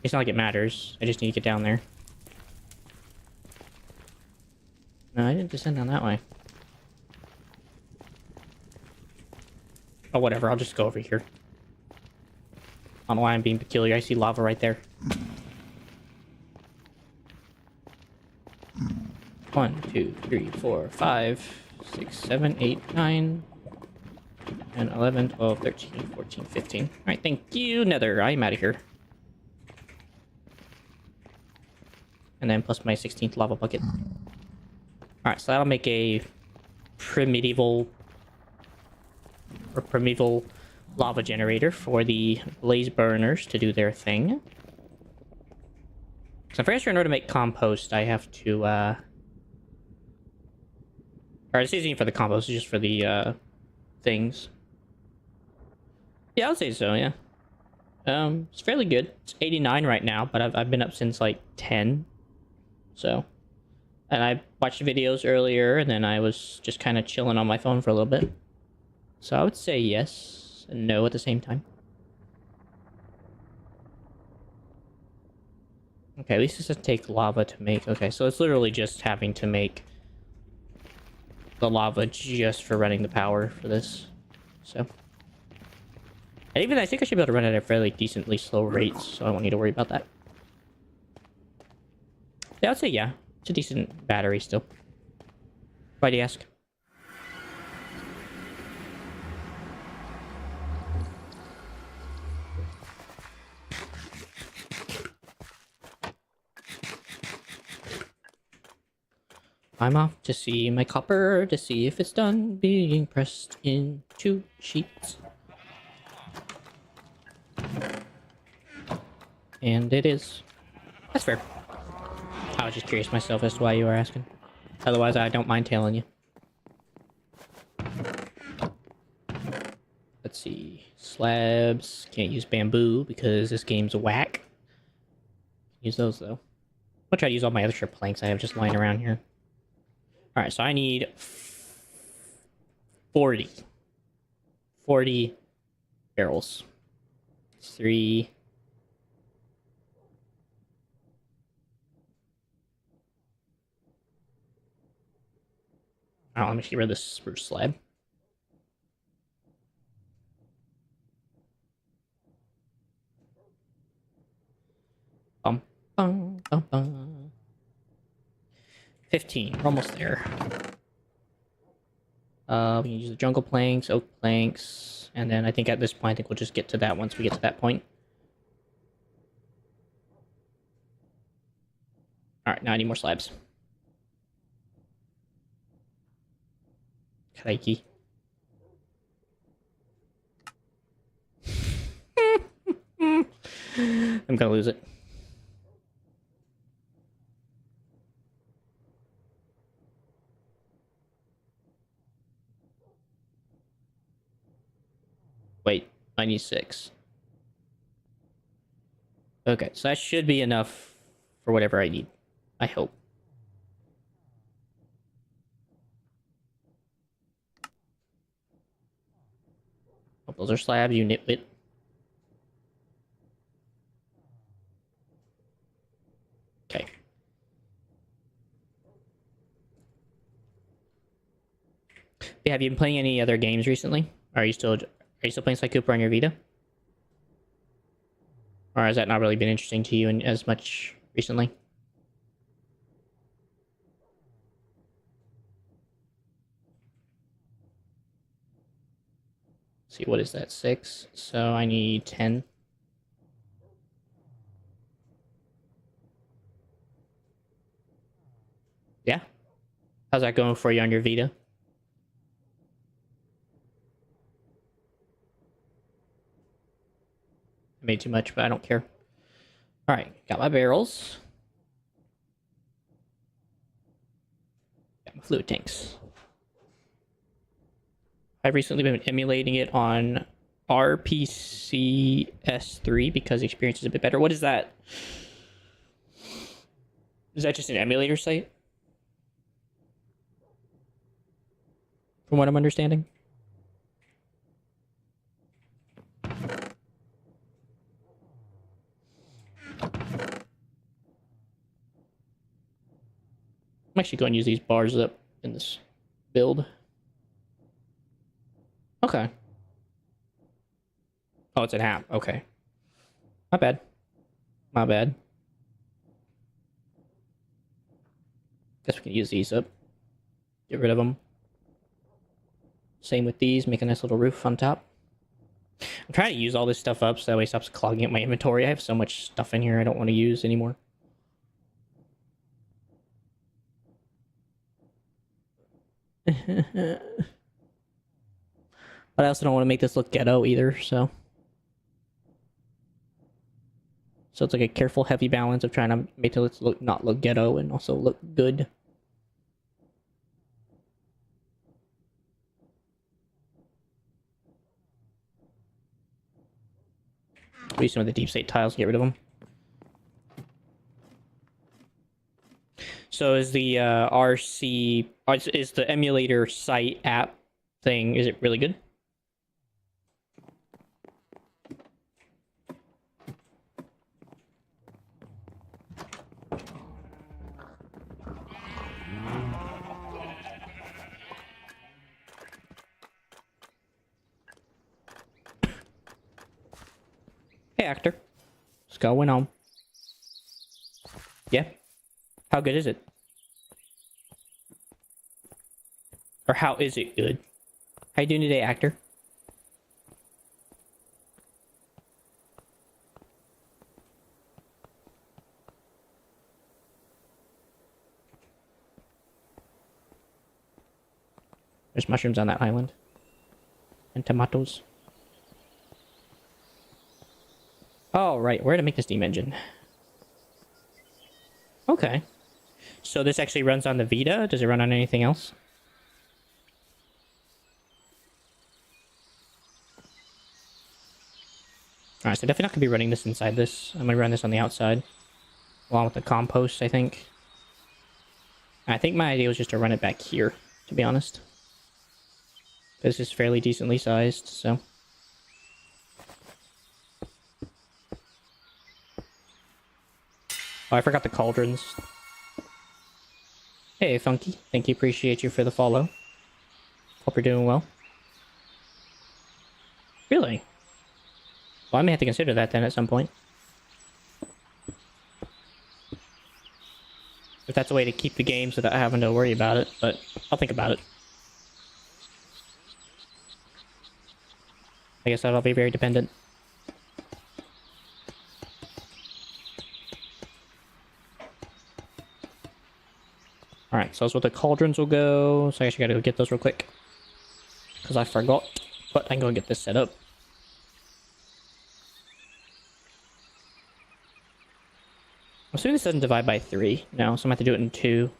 It's not like it matters. I just need to get down there. No, I didn't descend down that way. Oh, whatever. I'll just go over here. I don't know why I'm being peculiar. I see lava right there. 1, 2, 3, 4, 5, 6, 7, 8, 9, 10, 11, 12, 13, 14, 15. Alright, thank you, nether. I'm out of here. And then plus my 16th lava bucket. Alright, so that'll make a primeval lava generator for the blaze burners to do their thing. So I'm pretty sure in order to make compost, I have to, or this isn't for the compost, it's just for the, things. Yeah, I'll say so, yeah. It's fairly good. It's 89 right now, but I've been up since, like, 10. So, and I watched videos earlier, and then I was just kind of chilling on my phone for a little bit. So I would say yes and no at the same time. Okay, at least this doesn't take lava to make. Okay, so it's literally just having to make the lava just for running the power for this. So, and even I think I should be able to run it at fairly decently slow rates, so I won't need to worry about that. Yeah, I'd say yeah. It's a decent battery still. Why do you ask? I'm off to see my copper to see if it's done being pressed into sheets. And it is. That's fair. I was just curious myself as to why you were asking. Otherwise, I don't mind telling you. let's see. Slabs. Can't use bamboo because this game's whack. Use those though. I'll try to use all my other strip planks I have just lying around here. Alright, so I need 40. 40 barrels. 3. Oh, let me get rid of this spruce slab. Bum, bum, bum, bum. 15. We're almost there. We can use the jungle planks, oak planks, and then I think at this point, I think we'll just get to that once we get to that point. Alright, now I need more slabs. Crikey. I'm gonna lose it. Wait, I need 6. Okay, so that should be enough for whatever I need. I hope. Oh, those are slabs, you nitwit. Okay. Yeah, have you been playing any other games recently? Are you still playing Sly Cooper on your Vita? Or has that not really been interesting to you as much recently? Let's see, what is that? 6. So I need 10. Yeah. How's that going for you on your Vita? I made too much, but I don't care. Alright, got my barrels. Got my fluid tanks. I've recently been emulating it on RPCS3 because the experience is a bit better. What is that? Is that just an emulator site? From what I'm understanding? I'm actually going to use these bars up in this build. Okay. Oh, it's an app. Okay. My bad. My bad. Guess we can use these up. Get rid of them. Same with these. Make a nice little roof on top. I'm trying to use all this stuff up so that way it stops clogging up my inventory. I have so much stuff in here I don't want to use anymore. But I also don't want to make this look ghetto either, so... So it's like a careful, heavy balance of trying to make it not look ghetto and also look good. Use some of the deep state tiles to get rid of them. So is the RC... Is the emulator site app thing, is it really good? Hey, actor. What's going on? Yeah? How good is it? Or how is it good? How you doing today, actor? There's mushrooms on that island. And tomatoes. Oh, right. Where to make the steam engine? Okay. So this actually runs on the Vita? Does it run on anything else? Alright, so definitely not going to be running this inside this. I'm going to run this on the outside. Along with the compost, I think. I think my idea was just to run it back here, to be honest. This is fairly decently sized, so... Oh, I forgot the cauldrons. Hey, Funky. Thank you, appreciate you for the follow. Hope you're doing well. Really? Well, I may have to consider that then at some point. If that's a way to keep the games without having to worry about it, but I'll think about it. I guess that'll be very dependent. Alright, so that's where the cauldrons will go. So I actually gotta go get those real quick. Because I forgot. But I can go get this set up. I'm assuming this doesn't divide by 3 now, so I'm gonna have to do it in 2.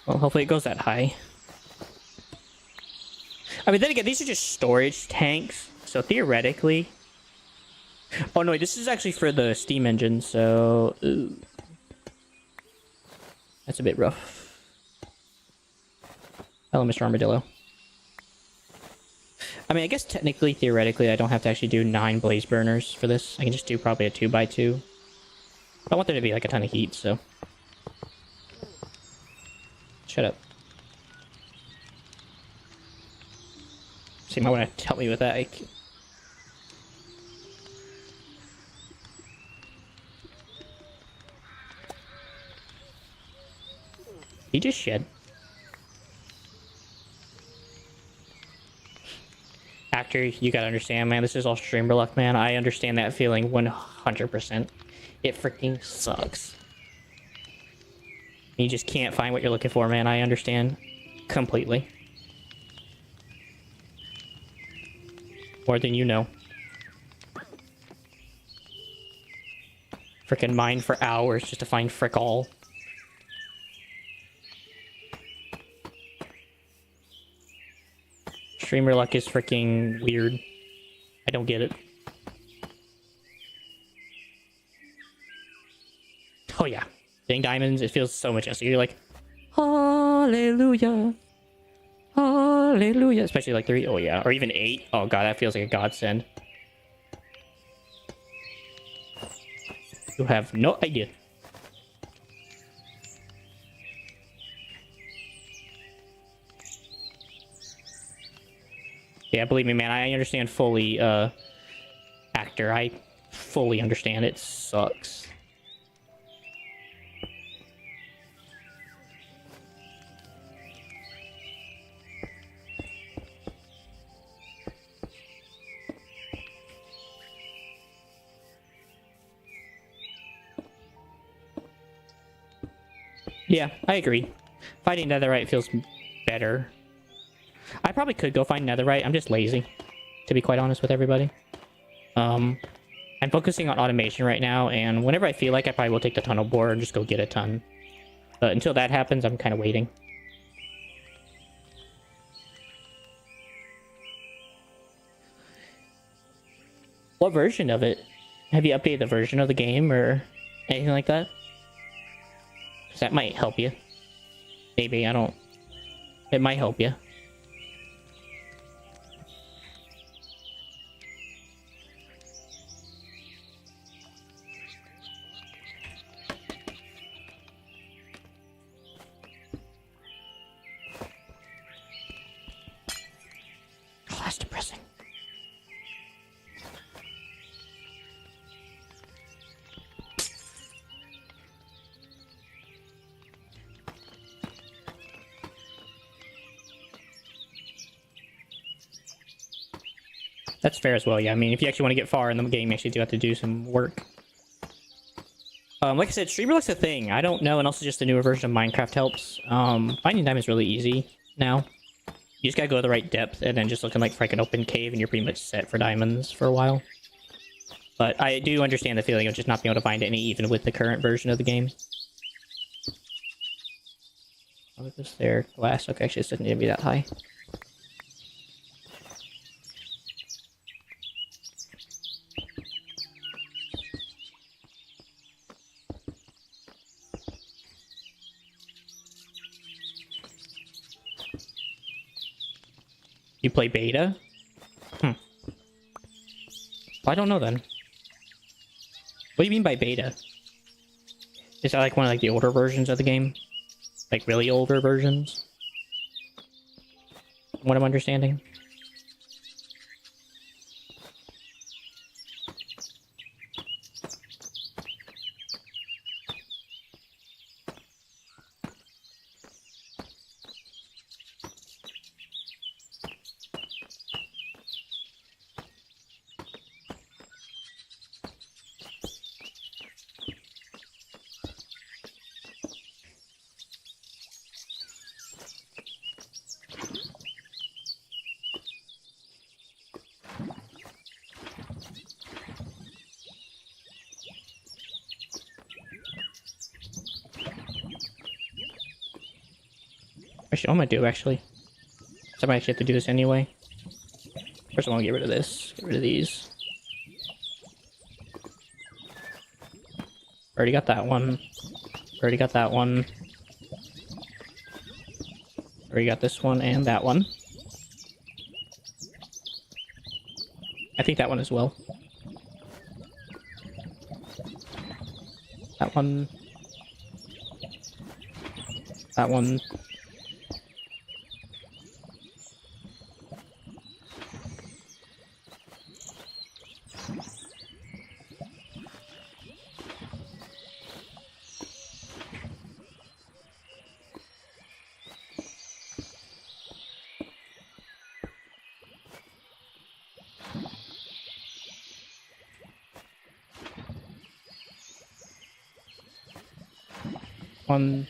Well, hopefully it goes that high. I mean, then again, these are just storage tanks, so theoretically... Oh no, wait, this is actually for the steam engine, so... Ooh. That's a bit rough. Hello, Mr. Armadillo. I mean, I guess technically, theoretically, I don't have to actually do 9 blaze burners for this. I can just do probably a 2x2. I want there to be like a ton of heat, so... Shut up. So you might want to help me with that. He just shed. Actor, you gotta understand, man. This is all streamer luck, man. I understand that feeling 100%. It freaking sucks. You just can't find what you're looking for, man. I understand completely. More than you know. Frickin' mine for hours just to find frick all. Streamer luck is freaking weird. I don't get it. Oh yeah. Getting diamonds, it feels so much easier. You're like, hallelujah. Hallelujah. Especially like 3. Oh yeah. Or even 8. Oh god, that feels like a godsend. You have no idea. Yeah, believe me, man, I understand fully, Actor. I fully understand. It sucks. Yeah, I agree. Fighting netherite feels better. I probably could go find netherite. I'm just lazy, to be quite honest with everybody. I'm focusing on automation right now, and whenever I feel like I probably will take the tunnel borer and just go get a ton. But until that happens, I'm kind of waiting. What version of it? Have you updated the version of the game or anything like that? Because that might help you. Maybe, I don't... It might help you. Oh, that's depressing. That's fair as well, yeah. I mean, if you actually want to get far in the game, you actually do have to do some work. Like I said, streamer luck's a thing. I don't know, and also just the newer version of Minecraft helps. Finding diamonds is really easy now. You just gotta go to the right depth, and then just looking like an open cave, and you're pretty much set for diamonds for a while. But I do understand the feeling of just not being able to find any, even with the current version of the game. I'll get this there. Glass. Okay, actually, this doesn't need to be that high. You play beta? Hmm. Well, I don't know then. What do you mean by beta? Is that like one of like the older versions of the game? Like really older versions? What I'm understanding? Actually, what I'm gonna do actually. So I might actually have to do this anyway. First, I want to get rid of this. Get rid of these. Already got that one. Already got that one. Already got this one and that one. I think that one as well. That one. That one. One.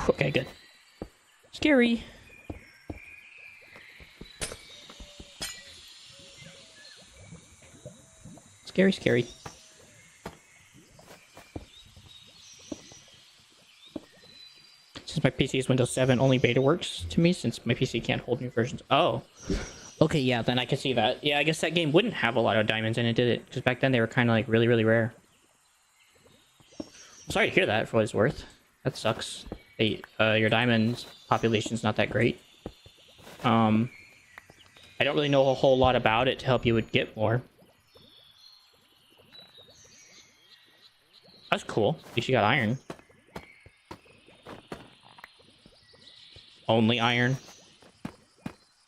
Okay, good. Scary. Scary, scary. Since my PC is Windows 7, only beta works to me since my PC can't hold new versions. Oh. Okay, yeah, then I can see that. Yeah, I guess that game wouldn't have a lot of diamonds in it, did it? Because back then they were kind of like really, really rare. I'm sorry to hear that, for what it's worth. That sucks. Hey, your diamonds population's not that great. I don't really know a whole lot about it to help you would get more. That's cool. At least you got iron. Only iron.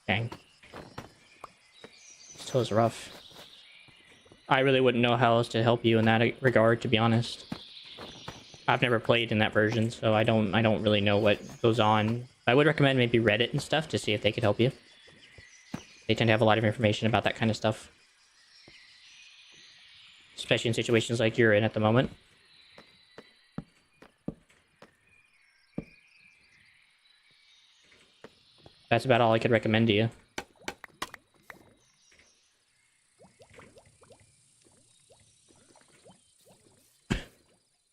Dang. Still is rough. I really wouldn't know how else to help you in that regard, to be honest. I've never played in that version, so I don't really know what goes on. I would recommend maybe Reddit and stuff to see if they could help you. They tend to have a lot of information about that kind of stuff. Especially in situations like you're in at the moment. That's about all I could recommend to you.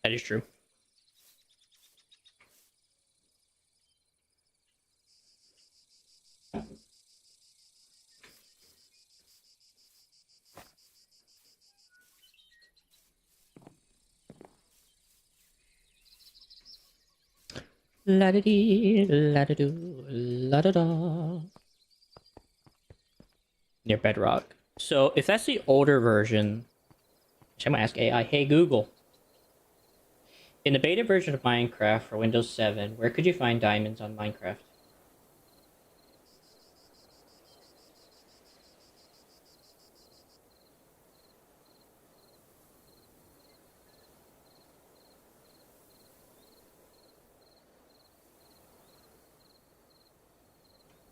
That is true. La da dee, la da doo, la da da. Near Bedrock. So if that's the older version, I'm gonna ask AI, hey Google. In the beta version of Minecraft for Windows 7, where could you find diamonds on Minecraft?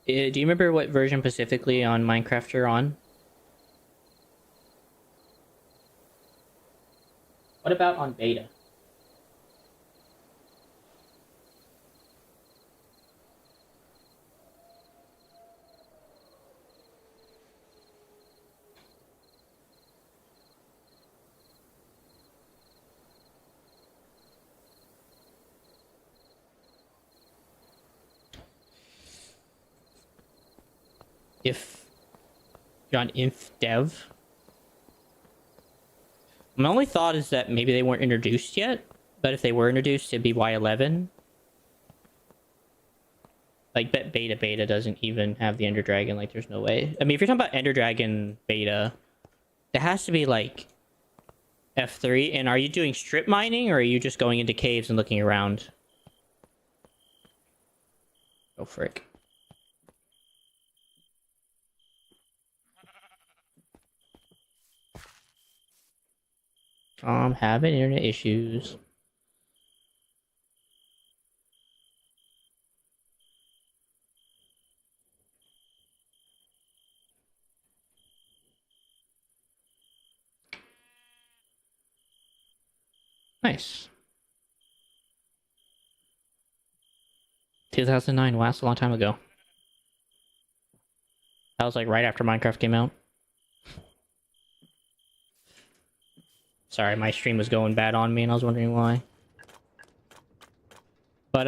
Do you remember what version specifically on Minecraft you're on? What about on beta? If you're on inf dev. My only thought is that maybe they weren't introduced yet, But if they were introduced, it'd be Y11. Like, beta doesn't even have the Ender Dragon. Like, there's no way. I mean, if you're talking about Ender Dragon beta, it has to be, like, F3. And are you doing strip mining, or are you just going into caves and looking around? Oh, frick. I'm having internet issues. Nice. 2009, wow, that's a long time ago. That was like right after Minecraft came out. Sorry, my stream was going bad on me and I was wondering why. But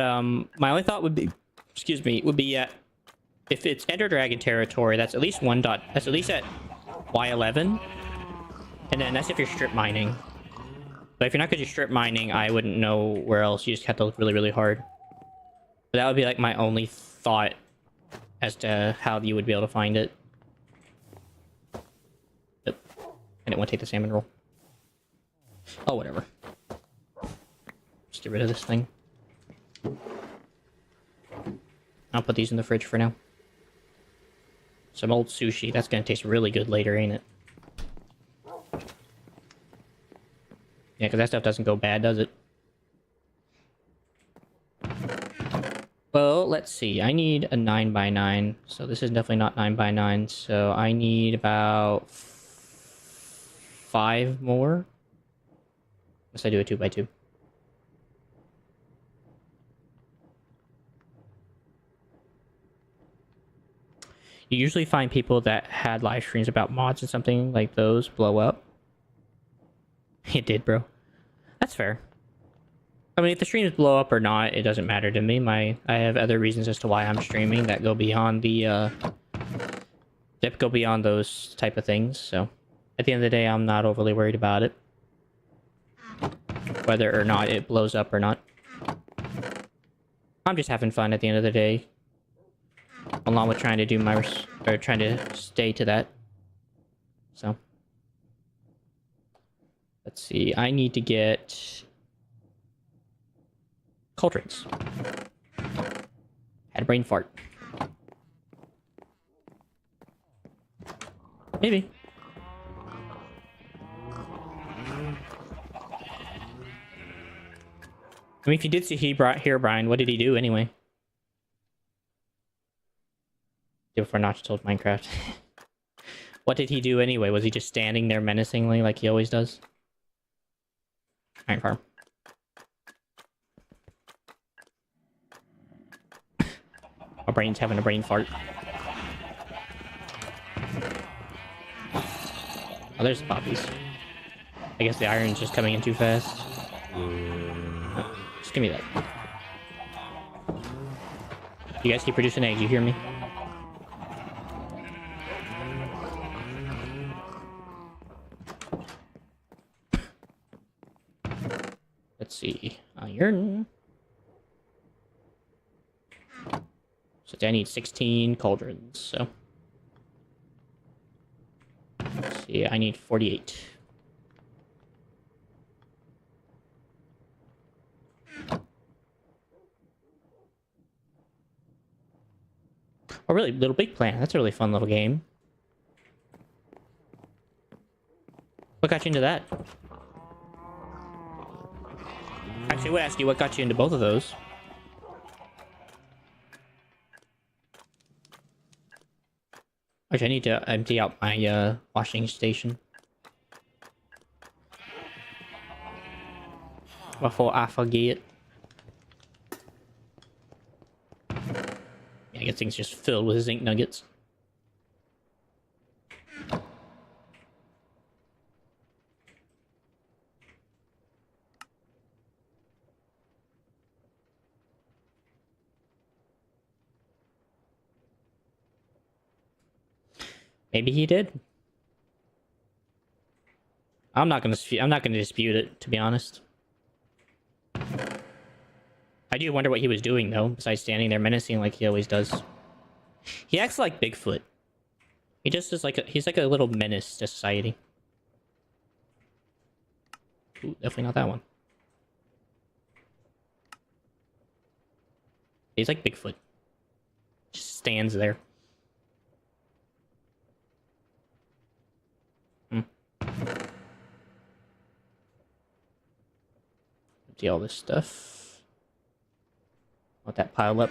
my only thought would be, excuse me, would be if it's Ender Dragon territory, that's at least that's at least at Y11. And then that's if you're strip mining. But if you're not going to do strip mining, I wouldn't know where else. You just have to look really, really hard. But that would be like my only thought as to how you would be able to find it. But I didn't want to take the salmon roll. Oh, whatever. Just get rid of this thing. I'll put these in the fridge for now. Some old sushi. That's going to taste really good later, ain't it? Yeah, because that stuff doesn't go bad, does it? Well, let's see. I need a 9x9. So this is definitely not 9x9. So I need about 5 more. Unless I do a 2x2. You usually find people that had live streams about mods and something like those blow up. It did, bro. That's fair. I mean, if the streams blow up or not, it doesn't matter to me. I have other reasons as to why I'm streaming that go beyond the go beyond those type of things. So, at the end of the day, I'm not overly worried about it, whether or not it blows up or not. I'm just having fun at the end of the day, along with trying to do trying to stay to that. So, let's see. I need to get cauldrons. Had a brain fart. Maybe. I mean, if you did see Herobrine, what did he do anyway? Before Notch told Minecraft. What did he do anyway? Was he just standing there menacingly like he always does? Iron farm. My brain's having a brain fart. Oh, there's the poppies. I guess the iron's just coming in too fast. Oh, just give me that. You guys keep producing eggs, you hear me? Let's see. Iron. So I need 16 cauldrons, so. Let's see, I need 48. Oh, really? Little Big Planet. That's a really fun little game. What got you into that? Actually, I would ask you what got you into both of those. Actually, I need to empty out my washing station before I forget. Yeah, I guess things just filled with zinc nuggets. Maybe he did. I'm not gonna dispute it, to be honest. I do wonder what he was doing, though, besides standing there menacing like he always does. He acts like Bigfoot. He just is like he's like a little menace to society. Ooh, definitely not that one. He's like Bigfoot. Just stands there. Empty all this stuff. Let that pile up.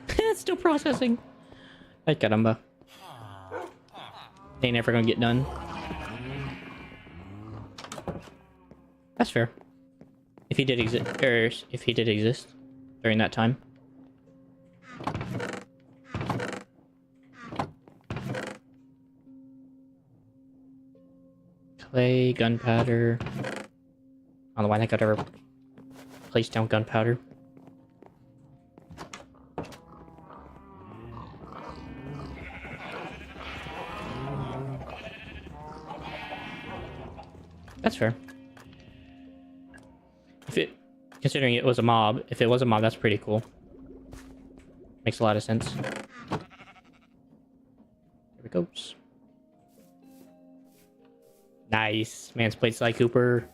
It's still processing. Ay, caramba. Ain't never gonna get done. That's fair. If he did exist, or if he did exist during that time. Clay, gunpowder. I don't know why I could ever place down gunpowder. That's fair. If it, considering it was a mob, if it was a mob, that's pretty cool. Makes a lot of sense. There it goes. Nice. Man's played Sly Cooper.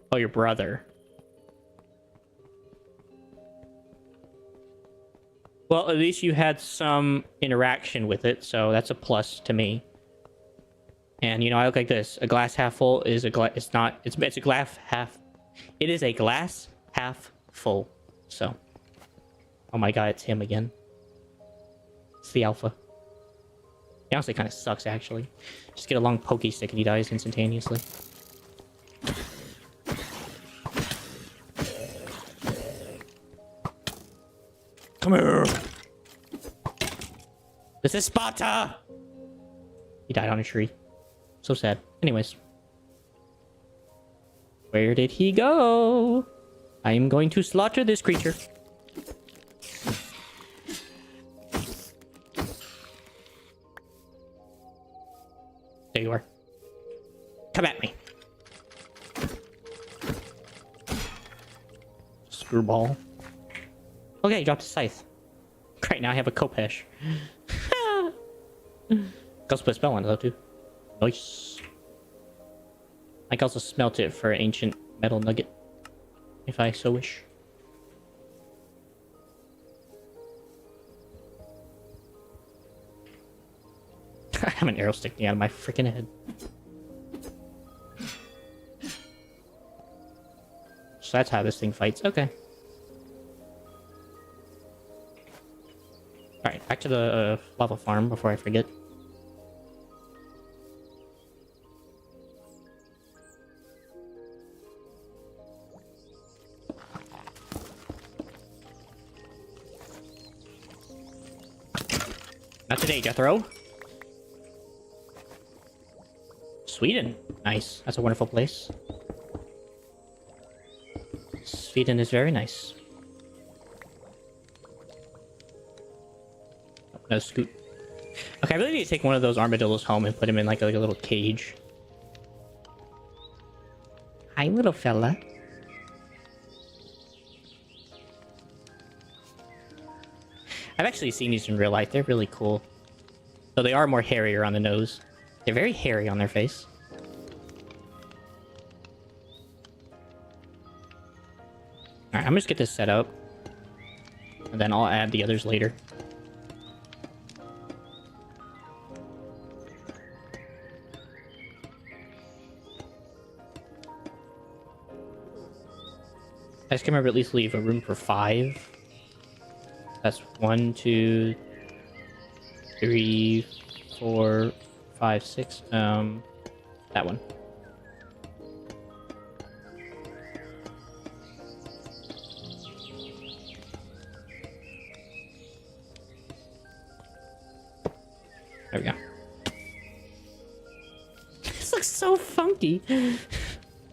Oh, your brother. Well, at least you had some interaction with it, so that's a plus to me. And you know, I look like this. A glass half full is a glass. It's not. It's a glass half. It is a glass half full. So. Oh my god, it's him again. It's the alpha. He honestly kind of sucks, actually. Just get a long pokey stick and he dies instantaneously. Come here! This is Sparta! He died on a tree. So sad. Anyways. Where did he go? I am going to slaughter this creature. There you are. Come at me. Screwball. Okay, he dropped his scythe. Great, now I have a Kopesh. Can also put a spell on it though too. Nice. I can also smelt it for an ancient metal nugget. If I so wish. I have an arrow sticking out of my freaking head. So that's how this thing fights. Okay. Alright, back to the lava farm before I forget. Not today, Jethro. Sweden. Nice. That's a wonderful place. Sweden is very nice. Oh, no, scoot. Okay, I really need to take one of those armadillos home and put him in like a little cage. Hi, little fella. I've actually seen these in real life. They're really cool. Though they are more hairier on the nose. They're very hairy on their face. Alright, I'm just get this set up. And then I'll add the others later. I just can remember at least leave a room for 5. That's 1, 2, 3, 4, 5, 6. That one. There we go. This looks so funky,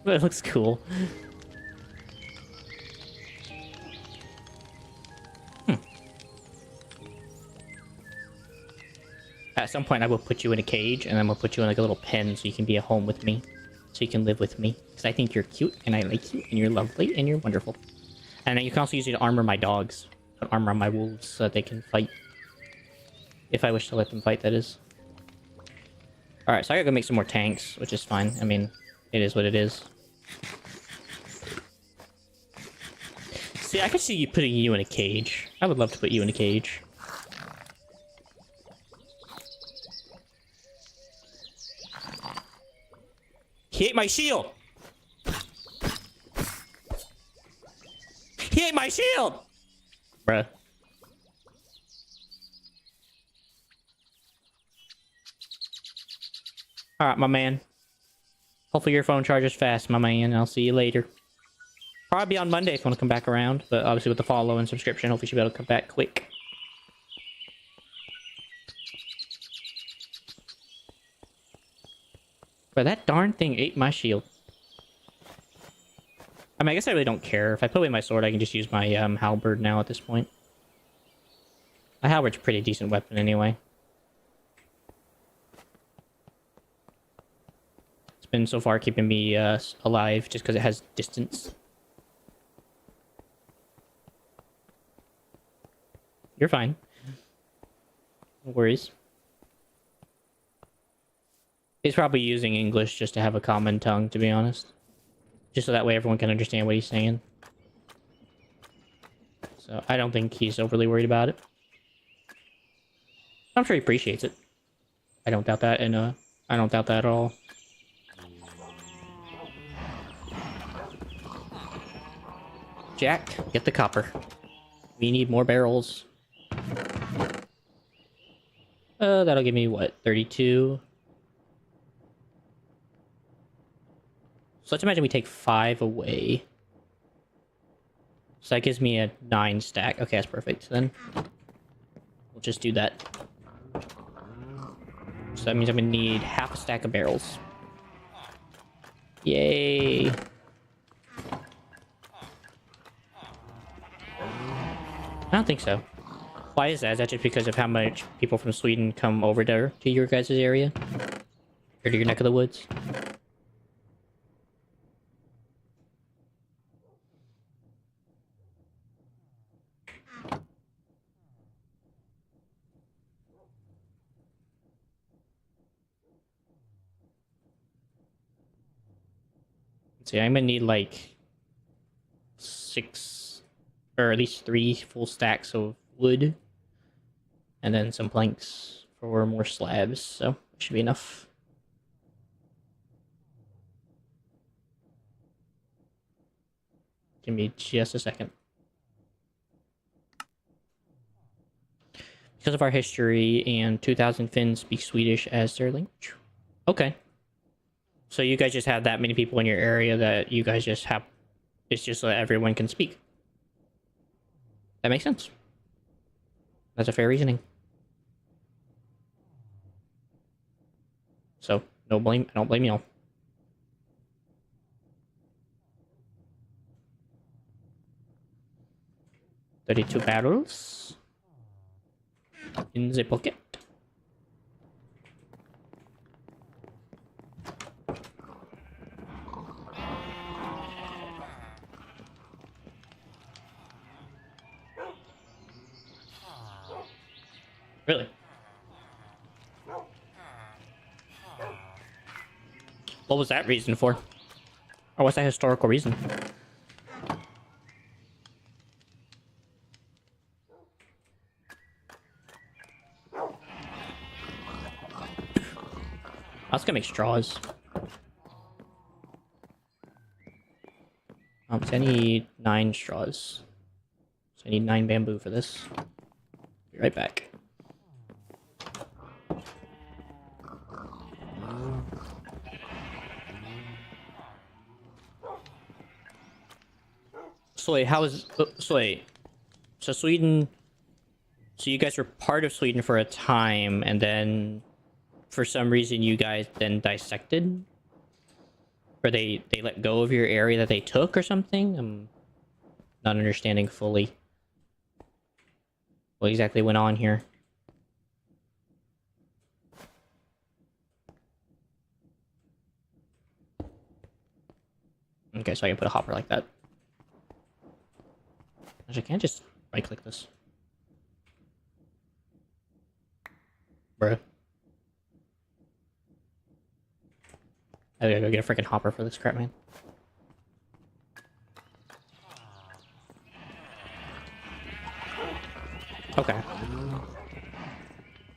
but it looks cool. At some point, I will put you in a cage, and then we'll put you in like a little pen so you can be at home with me. So you can live with me. Because I think you're cute, and I like you, and you're lovely, and you're wonderful. And you can also use it to armor my dogs. Armor my wolves so that they can fight. If I wish to let them fight, that is. Alright, so I gotta go make some more tanks, which is fine. I mean, it is what it is. See, I could see you putting you in a cage. I would love to put you in a cage. He ate my shield! He ate my shield! Bruh. Alright, my man. Hopefully your phone charges fast, my man. I'll see you later. Probably on Monday if you want to come back around. But obviously with the follow and subscription, hopefully you should be able to come back quick. But that darn thing ate my shield. I mean, I guess I really don't care. If I put away my sword, I can just use my halberd now at this point. My halberd's a pretty decent weapon anyway. It's been so far keeping me alive just because it has distance. You're fine. No worries. He's probably using English just to have a common tongue, to be honest. Just so that way everyone can understand what he's saying. So I don't think he's overly worried about it. I'm sure he appreciates it. I don't doubt that, and I don't doubt that at all. Jack, get the copper. We need more barrels. That'll give me, what, 32? So let's imagine we take 5 away. So that gives me a 9 stack. Okay, that's perfect. Then we'll just do that. So that means I'm gonna need half a stack of barrels. Yay! I don't think so. Why is that? Is that just because of how much people from Sweden come over there to your guys' area? Or to your neck of the woods? See, I'm gonna need like 6 or at least 3 full stacks of wood and then some planks for more slabs, so it should be enough. Give me just a second. Because of our history and 2,000 Finns speak Swedish as their language. Okay. So you guys just have that many people in your area that you guys just have... It's just so that everyone can speak. That makes sense. That's a fair reasoning. So, no blame. I don't blame y'all. $32 barrels. In the pocket. Really? What was that reason for? Or what's that historical reason? I was gonna make straws. So I need 9 straws. So I need 9 bamboo for this. Be right back. So wait, how is... So wait. So Sweden... So you guys were part of Sweden for a time, and then... For some reason you guys then dissected? Or they let go of your area that they took or something? I'm not understanding fully what exactly went on here. Okay, so I can put a hopper like that. Actually, I can't just right-click this. Bruh. I gotta go get a freaking hopper for this crap, man. Okay.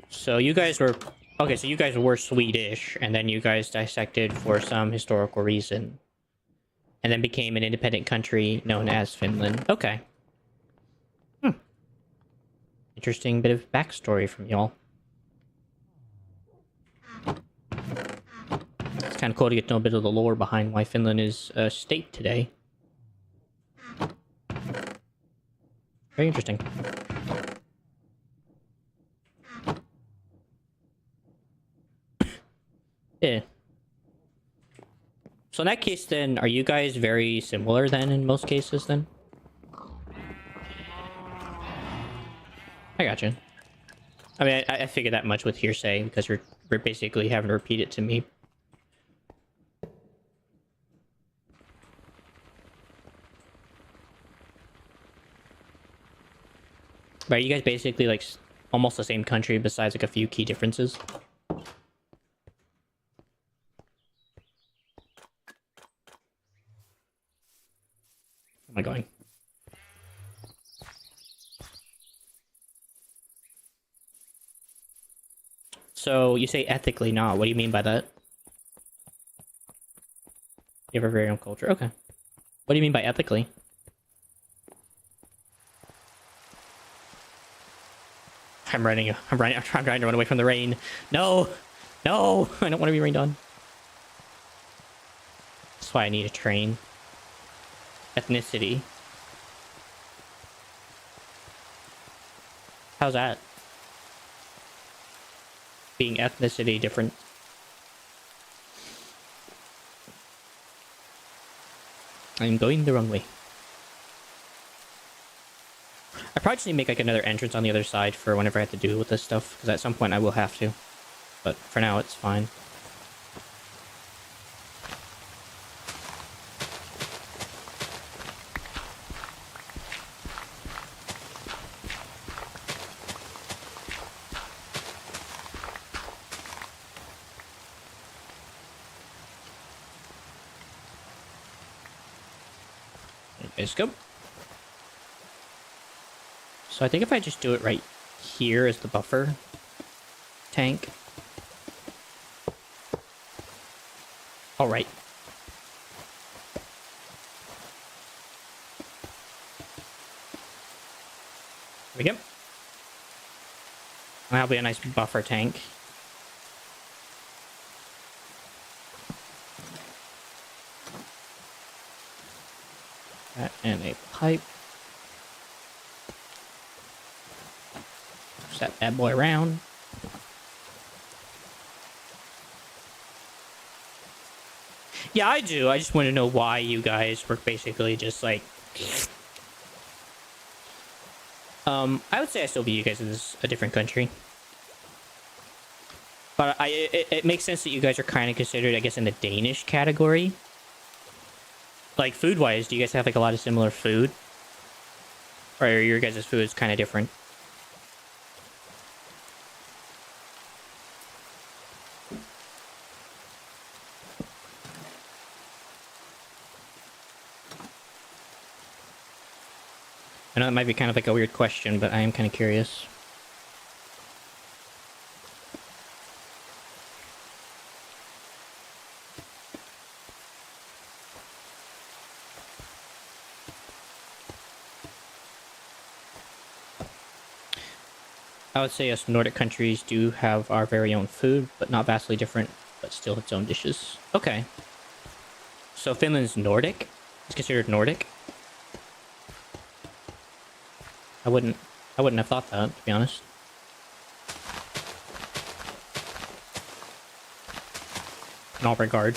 So you guys were... Okay, so you guys were Swedish, and then you guys dissected for some historical reason. And then became an independent country known as Finland. Okay. Interesting bit of backstory from y'all. It's kind of cool to get to know a bit of the lore behind why Finland is a state today. Very interesting. Yeah. So in that case, then, are you guys very similar, then, in most cases, then? I gotcha. I mean, I figured that much with hearsay, because we're basically having to repeat it to me. Right, you guys basically, like, almost the same country, besides, like, a few key differences. Where am I going? So, you say ethically not. What do you mean by that? You have a very own culture. Okay. What do you mean by ethically? I'm trying to run away from the rain. No! No! I don't want to be rained on. That's why I need a train. Ethnicity. How's that? Being ethnicity different. I'm going the wrong way. I probably just need to make like another entrance on the other side for whenever I have to deal with this stuff, because at some point I will have to. But for now, it's fine. Let's go. So I think if I just do it right here as the buffer tank. All right. There we go. That'll be a nice buffer tank. That and a pipe. Set that boy around. Yeah, I do. I just want to know why you guys were basically just like... I would say I still view you guys as a different country. But it makes sense that you guys are kind of considered, I guess, in the Danish category. Like, food-wise, do you guys have, like, a lot of similar food? Or are your guys' food kind of different? I know that might be kind of like a weird question, but I am kind of curious. I would say us Nordic countries do have our very own food, but not vastly different, but still its own dishes. Okay. So Finland's Nordic? It's considered Nordic? I wouldn't have thought that, to be honest. In all regard.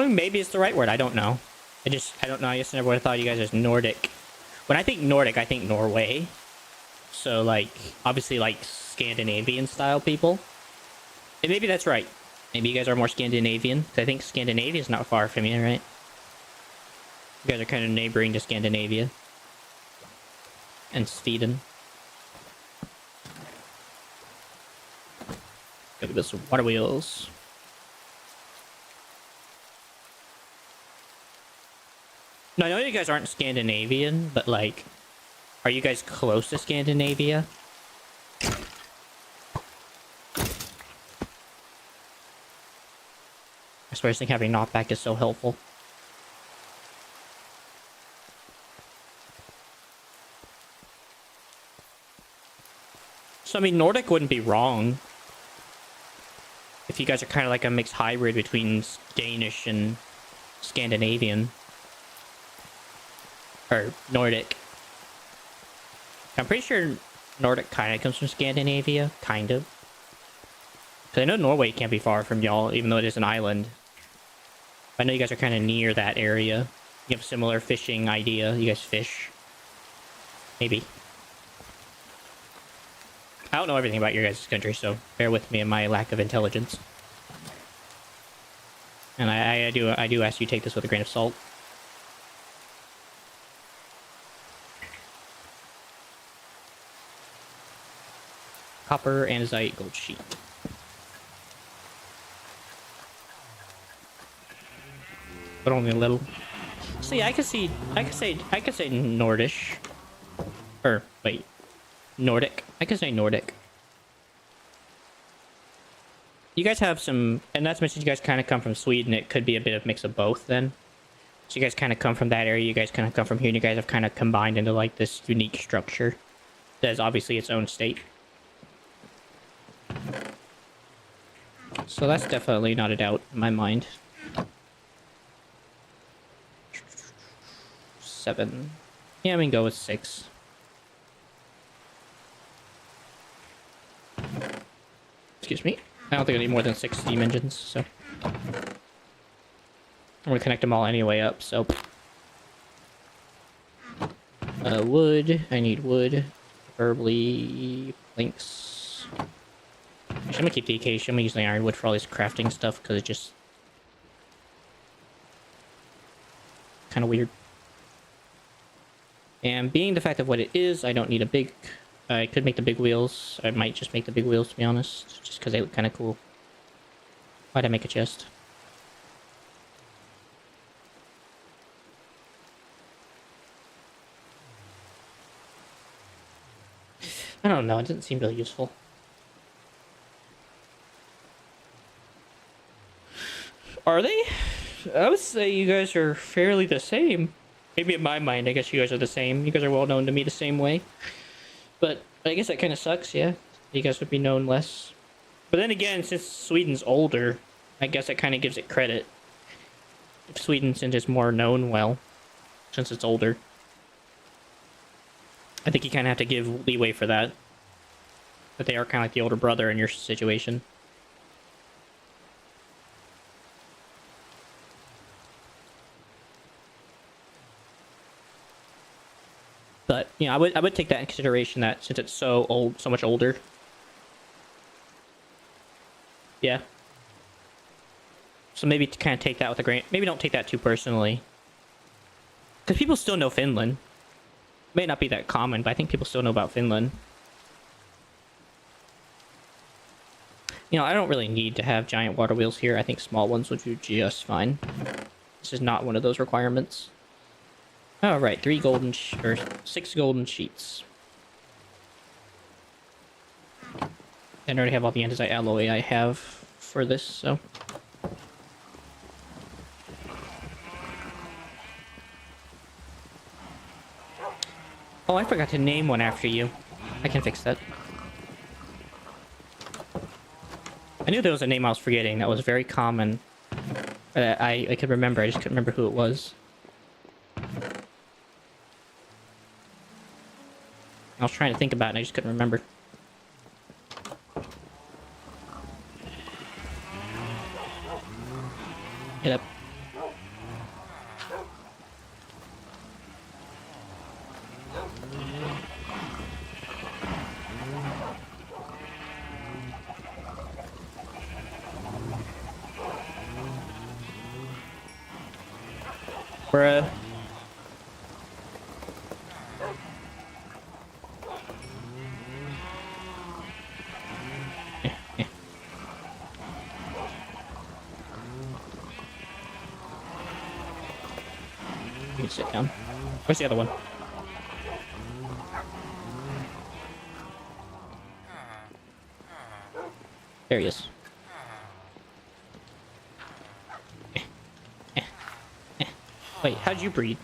know, maybe it's the right word. I don't know. I don't know. I just never would have thought you guys as Nordic. When I think Nordic, I think Norway. So, like, obviously, like, Scandinavian-style people. And maybe that's right. Maybe you guys are more Scandinavian. I think Scandinavia is not far from you, right? You guys are kind of neighboring to Scandinavia. And Sweden. Gotta get some water wheels. No, I know you guys aren't Scandinavian, but, like, are you guys close to Scandinavia? I swear I think having knockback is so helpful. So, I mean, Nordic wouldn't be wrong. If you guys are kind of like a mixed hybrid between Danish and Scandinavian. Or Nordic. I'm pretty sure Nordic kind of comes from Scandinavia. Kind of. Because I know Norway can't be far from y'all, even though it is an island. I know you guys are kind of near that area. You have a similar fishing idea. You guys fish. Maybe. I don't know everything about your guys' country, so bear with me in my lack of intelligence. And I do ask you to take this with a grain of salt. Copper, andesite, gold sheet. But only a little. See, I could say Nordish. Or wait, Nordic. I could say Nordic. You guys have some, and that's mentioned you guys kind of come from Sweden. It could be a bit of mix of both then. So you guys kind of come from that area. You guys kind of come from here, and you guys have kind of combined into like this unique structure that is obviously its own state. So that's definitely not a doubt in my mind. 7. Yeah, I mean, go with 6. Excuse me. I don't think I need more than 6 steam engines, so... I'm gonna connect them all anyway up, so... wood. I need wood. Preferably... planks. Actually, I'm gonna keep the acacia. I'm gonna use the ironwood for all this crafting stuff, because it's just... kind of weird. And being the fact of what it is, I don't need a big... I could make the big wheels. I might just make the big wheels, to be honest. Just because they look kind of cool. Why'd I make a chest? I don't know. It doesn't seem really useful. Are they? I would say you guys are fairly the same. Maybe in my mind, I guess you guys are the same. You guys are well known to me the same way. But I guess that kind of sucks, yeah. You guys would be known less. But then again, since Sweden's older, I guess that kind of gives it credit. If Sweden, since it's more known well, since it's older. I think you kind of have to give leeway for that. But they are kind of like the older brother in your situation. But, you know, I would take that in consideration that since it's so old, so much older. Yeah. So maybe to kind of take that with a grain... Maybe don't take that too personally. Because people still know Finland. It may not be that common, but I think people still know about Finland. You know, I don't really need to have giant water wheels here. I think small ones would do just fine. This is not one of those requirements. All right, 6 golden sheets. And I already have all the andesite alloy I have for this, so... Oh, I forgot to name one after you. I can fix that. I knew there was a name I was forgetting that was very common. I could remember, I just couldn't remember who it was. I was trying to think about it and I just couldn't remember. Get up. Bruh. You can sit down. Where's the other one? There he is. Wait, how'd you breed?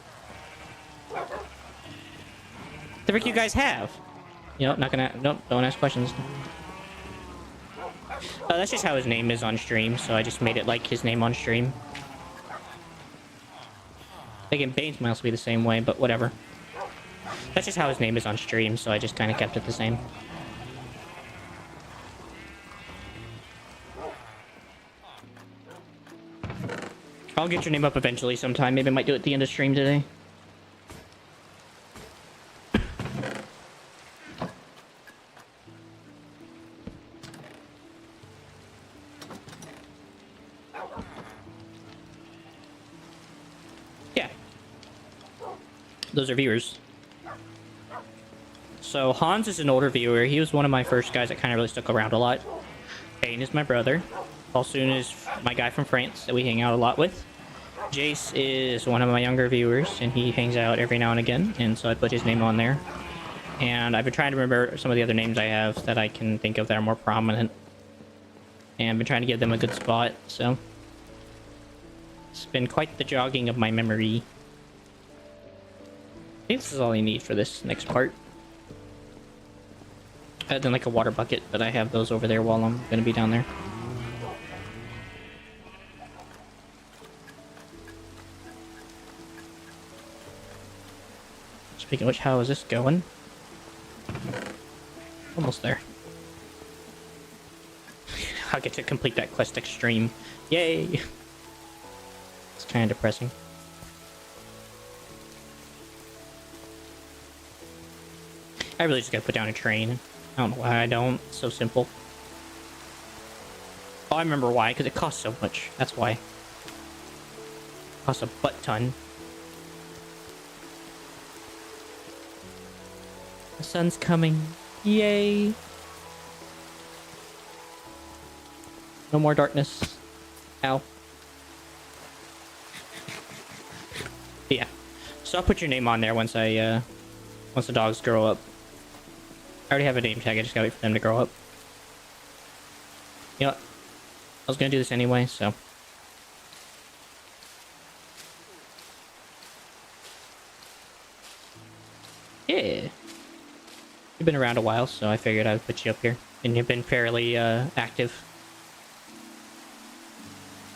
The frick you guys have? You know, not gonna... Nope, don't ask questions. That's just how his name is on stream, so I just made it like his name on stream. Again, Bane's might also be the same way, but whatever. That's just how his name is on stream, so I just kind of kept it the same. I'll get your name up eventually sometime. Maybe I might do it at the end of stream today. Yeah. Those are viewers. So Hans is an older viewer. He was one of my first guys that kind of really stuck around a lot. Bane is my brother. Paulsoon is my guy from France that we hang out a lot with. Jace is one of my younger viewers, and he hangs out every now and again, and so I put his name on there. And I've been trying to remember some of the other names I have that I can think of that are more prominent. And I've been trying to give them a good spot, so... It's been quite the jogging of my memory. I think this is all I need for this next part. Other than like a water bucket, but I have those over there while I'm gonna be down there. Speaking of which, how is this going? Almost there. I'll get to complete that quest extreme. Yay! It's kind of depressing. I really just gotta put down a train. I don't know why I don't. It's so simple. Oh, I remember why. Because it costs so much. That's why. It costs a butt ton. The sun's coming. Yay! No more darkness. Ow. But yeah. So I'll put your name on there once I, once the dogs grow up. I already have a name tag, I just gotta wait for them to grow up. You know what? I was gonna do this anyway, so... Yeah! You've been around a while, so I figured I would put you up here. And you've been fairly, active.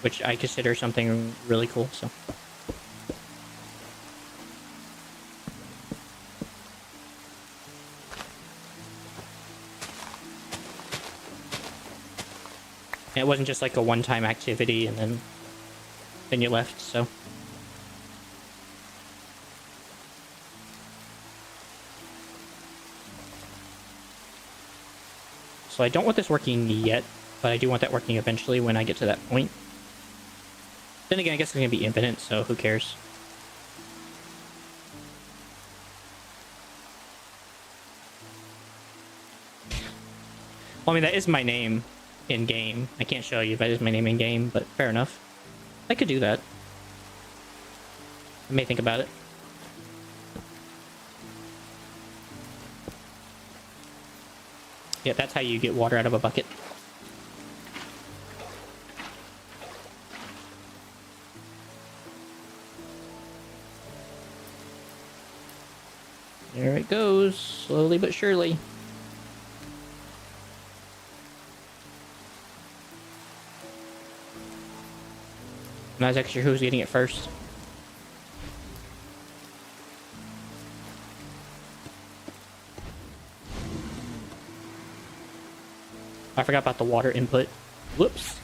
Which I consider something really cool, so... It wasn't just like a one-time activity and then you left, so... So I don't want this working yet, but I do want that working eventually when I get to that point. Then again, I guess it's going to be infinite, so who cares? Well, I mean, that is my name in-game. I can't show you if that is my name in-game, but fair enough. I could do that. I may think about it. Yeah, that's how you get water out of a bucket. There it goes, slowly but surely. I'm not exactly sure who's getting it first. I forgot about the water input. Whoops.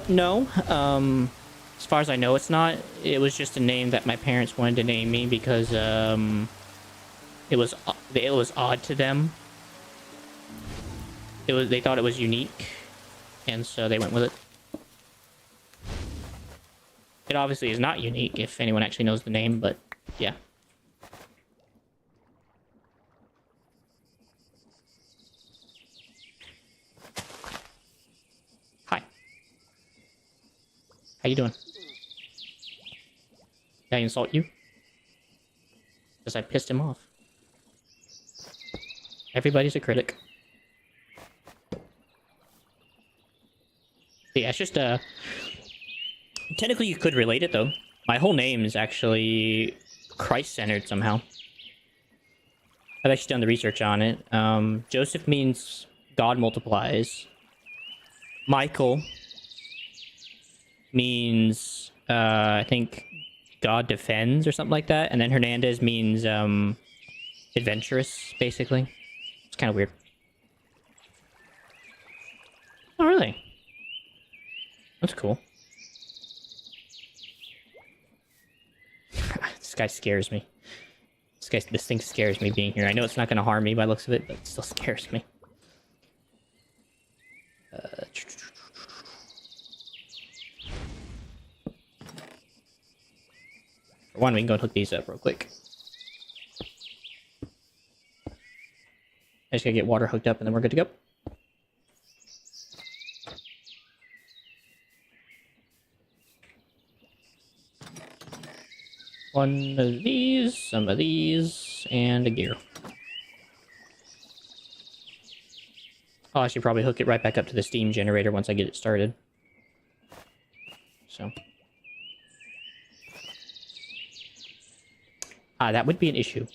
No. far as I know, it's not. It was just a name that my parents wanted to name me because it was odd to them. They thought it was unique, and so they went with it. It obviously is not unique if anyone actually knows the name, but yeah. Hi. How you doing? Did I insult you? Because I pissed him off. Everybody's a critic. But yeah, it's just technically you could relate it though. My whole name is actually Christ-centered somehow. I've actually done the research on it. Joseph means God multiplies. Michael means I think God defends or something like that, and then Hernandez means adventurous, basically. It's kind of weird. Oh, really? That's cool. This guy scares me. This thing scares me being here. I know it's not going to harm me by the looks of it, but it still scares me. For one, we can go and hook these up real quick. I just gotta get water hooked up and then we're good to go. One of these, some of these, and a gear. I'll actually probably hook it right back up to the steam generator once I get it started. So. That would be an issue.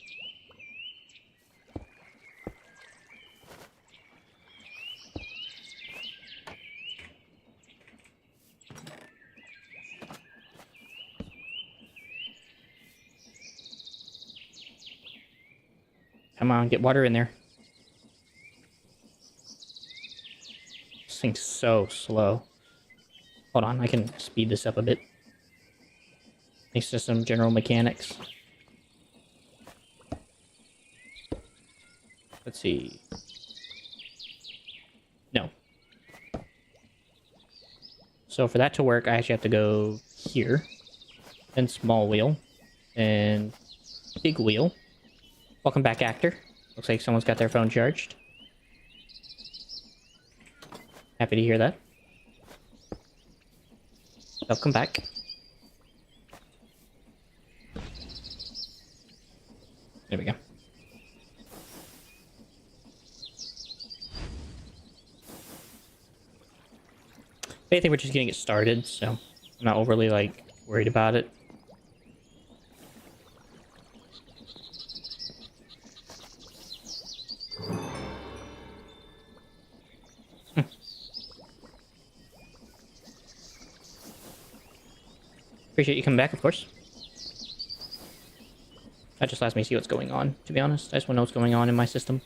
Come on, get water in there. This thing's so slow. Hold on, I can speed this up a bit. Thanks to some general mechanics. Let's see. No. So for that to work, I actually have to go here. Then small wheel. And big wheel. Welcome back, actor. Looks like someone's got their phone charged. Happy to hear that. Welcome back. There we go. I think we're just getting it started, so I'm not overly, like, worried about it. Appreciate you coming back, of course. That just lets me see what's going on, to be honest. I just want to know what's going on in my system.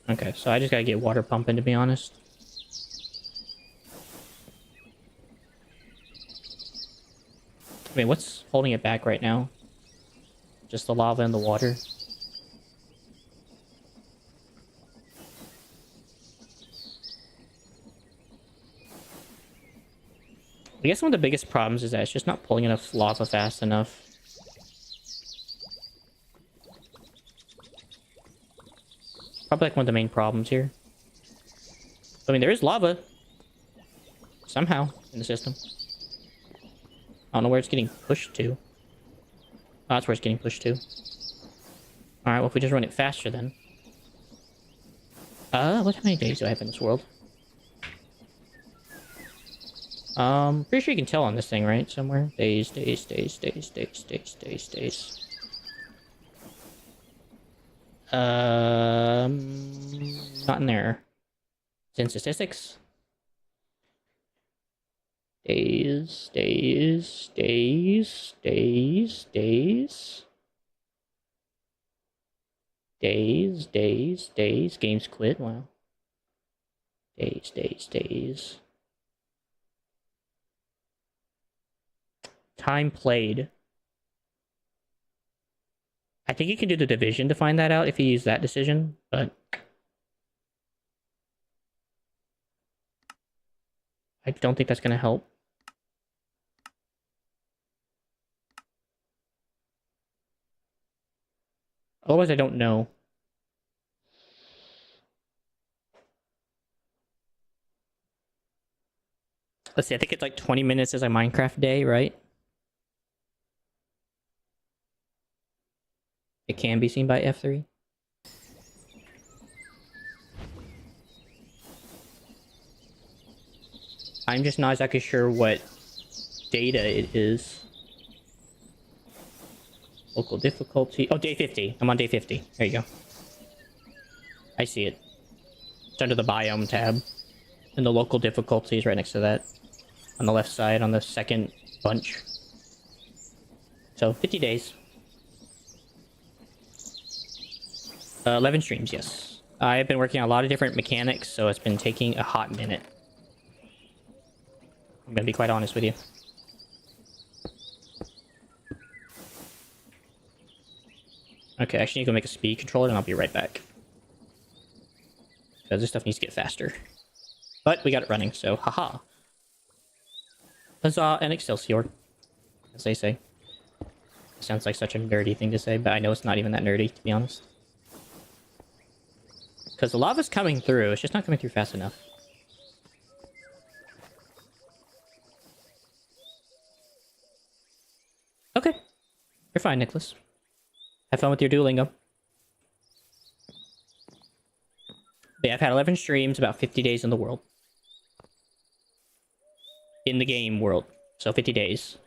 Okay, so I just gotta get water pumping, to be honest. I mean, what's holding it back right now? Just the lava and the water? I guess one of the biggest problems is that it's just not pulling enough lava fast enough. Probably like one of the main problems here. I mean, there is lava. Somehow, in the system. I don't know where it's getting pushed to. Oh, that's where it's getting pushed to. Alright, well if we just run it faster then. How many days do I have in this world? Pretty sure you can tell on this thing, right? Somewhere. Days. Not in there. It's in statistics. Days. Games quit. Wow. Days. time played. I think you can do the division to find that out if you use that decision, but I don't think that's going to help. Otherwise, I don't know. Let's see, I think it's like 20 minutes is a Minecraft day, right? It can be seen by F3. I'm just not exactly sure what data it is. Local difficulty. Oh, day 50. I'm on day 50. There you go. I see it. It's under the biome tab. And the local difficulty is right next to that. On the left side, on the second bunch. So, 50 days. 11 streams, yes. I've been working on a lot of different mechanics, so it's been taking a hot minute. I'm gonna be quite honest with you. Okay, actually need to go make a speed controller and I'll be right back. Because this stuff needs to get faster. But we got it running, so haha. Huzzah and Excelsior, as they say. Sounds like such a nerdy thing to say, but I know it's not even that nerdy, to be honest. Because the lava's coming through, it's just not coming through fast enough. Okay. You're fine, Nicholas. Have fun with your Duolingo. But yeah, I've had 11 streams, about 50 days in the world. In the game world. So 50 days.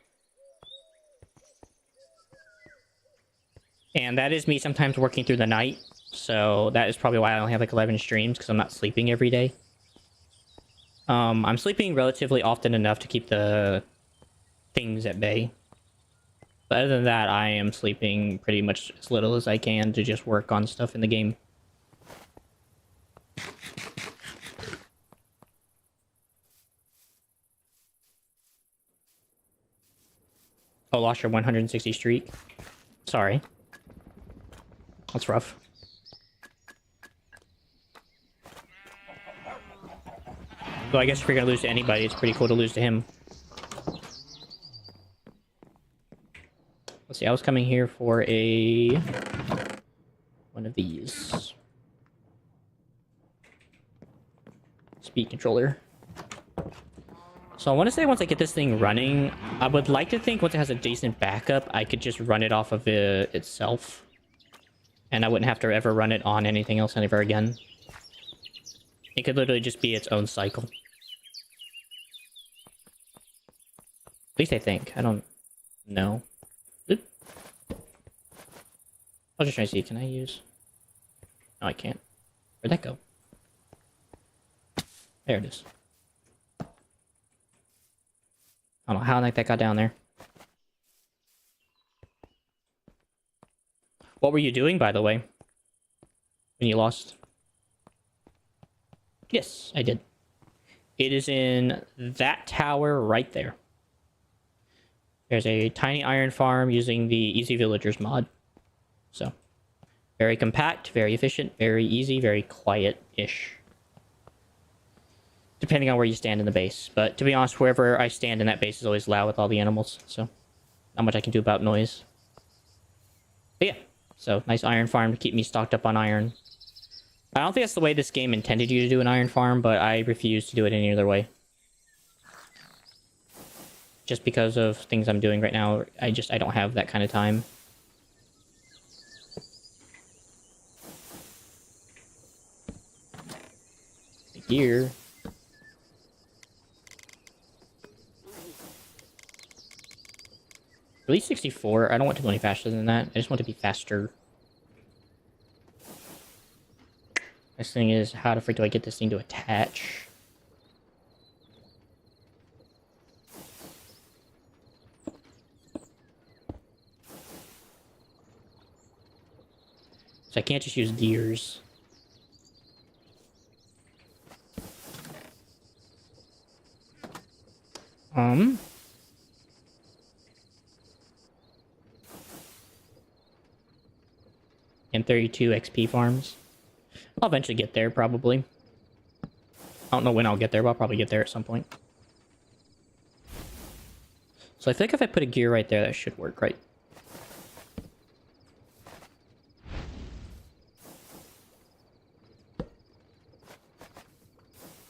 And that is me sometimes working through the night. So that is probably why I only have like 11 streams, because I'm not sleeping every day. I'm sleeping relatively often enough to keep the things at bay. But other than that, I am sleeping pretty much as little as I can to just work on stuff in the game. Oh, lost your 160 streak. Sorry. That's rough. So I guess if you're gonna lose to anybody, it's pretty cool to lose to him. Let's see, I was coming here for one of these. Speed controller. So I want to say once I get this thing running, I would like to think once it has a decent backup, I could just run it off of itself. And I wouldn't have to ever run it on anything else ever again. It could literally just be its own cycle. At least I think. I don't know. Oop. I was just trying to see, can I use... No, I can't. Where'd that go? There it is. I don't know how that got down there. What were you doing, by the way? When you lost? Yes, I did. It is in that tower right there. There's a tiny iron farm using the Easy Villagers mod. So, very compact, very efficient, very easy, very quiet-ish. Depending on where you stand in the base. But to be honest, wherever I stand in that base is always loud with all the animals. So, not much I can do about noise. But yeah, so nice iron farm to keep me stocked up on iron. I don't think that's the way this game intended you to do an iron farm, but I refuse to do it any other way. Just because of things I'm doing right now, I don't have that kind of time. The gear. At least 64. I don't want to go any faster than that. I just want to be faster. Next thing is, how the frick do I get this thing to attach? So I can't just use gears. and 32 XP farms. I'll eventually get there, probably. I don't know when I'll get there, but I'll probably get there at some point. So I think if I put a gear right there, that should work, right?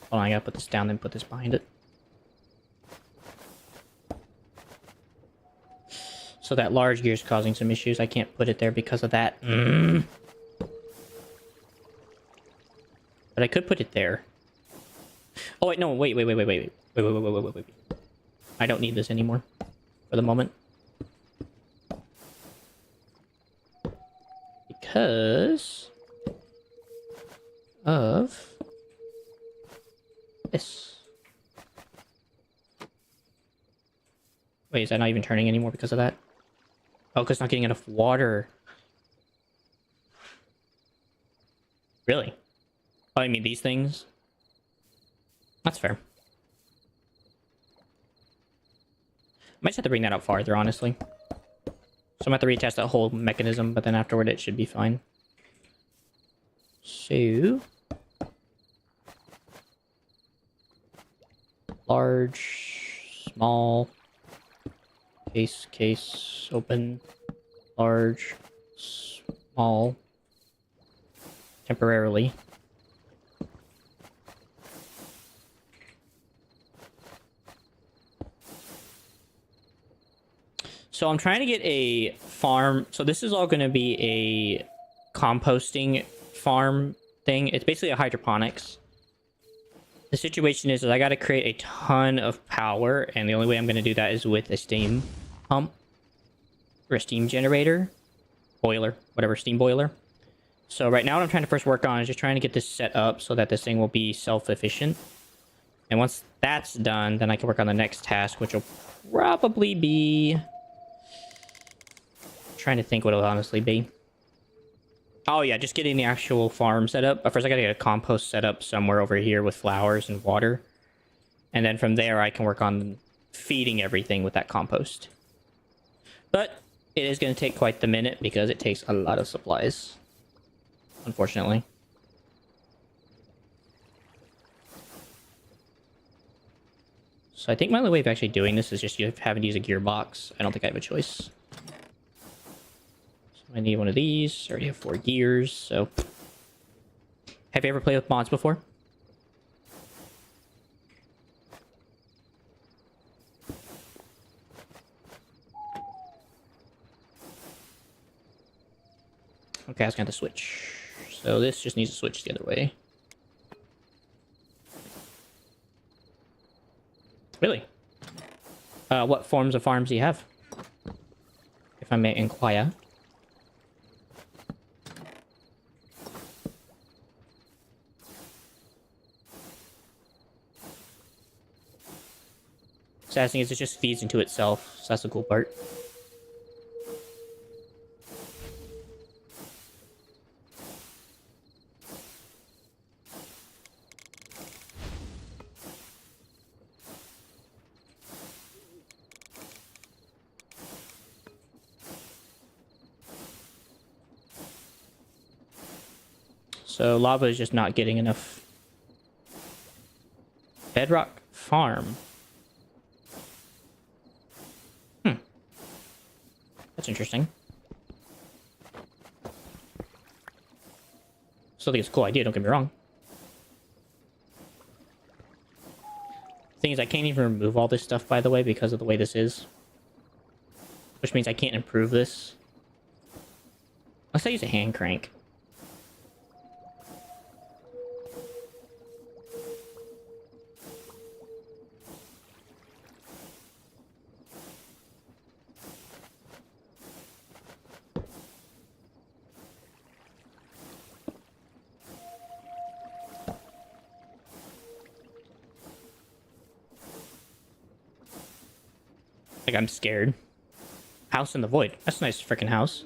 Hold on, I gotta put this down, then put this behind it. So that large gear is causing some issues. I can't put it there because of that. But I could put it there. Oh wait, no, wait. I don't need this anymore for the moment. Because of this. Wait, is that not even turning anymore because of that? Oh, because it's not getting enough water. Really? Oh, I mean these things? That's fair. Might just have to bring that out farther, honestly. So I'm going to have to retest that whole mechanism, but then afterward it should be fine. So... large, small, case, open, large, small, temporarily. So I'm trying to get a farm. So this is all going to be a composting farm thing. It's basically a hydroponics. The situation is that I got to create a ton of power, and the only way I'm going to do that is with a steam pump or a steam generator, boiler, whatever, steam boiler. So right now what I'm trying to first work on is just trying to get this set up so that this thing will be self-efficient. And once that's done, then I can work on the next task, which will probably be... trying to think what it'll honestly be. Oh yeah, just getting the actual farm set up. But first I gotta get a compost set up somewhere over here with flowers and water. And then from there I can work on feeding everything with that compost. But it is going to take quite the minute because it takes a lot of supplies. Unfortunately. So I think my only way of actually doing this is just having to use a gearbox. I don't think I have a choice. I need one of these. I already have 4 gears, so... Have you ever played with mods before? Okay, I was going to switch. So this just needs to switch the other way. Really? What forms of farms do you have? If I may inquire. Sad thing is it just feeds into itself, so that's the cool part. So lava is just not getting enough. Bedrock farm. That's interesting. Still think it's a cool idea, don't get me wrong. Thing is, I can't even remove all this stuff, by the way, because of the way this is. Which means I can't improve this. Unless I use a hand crank. Like, I'm scared. House in the void. That's a nice freaking house.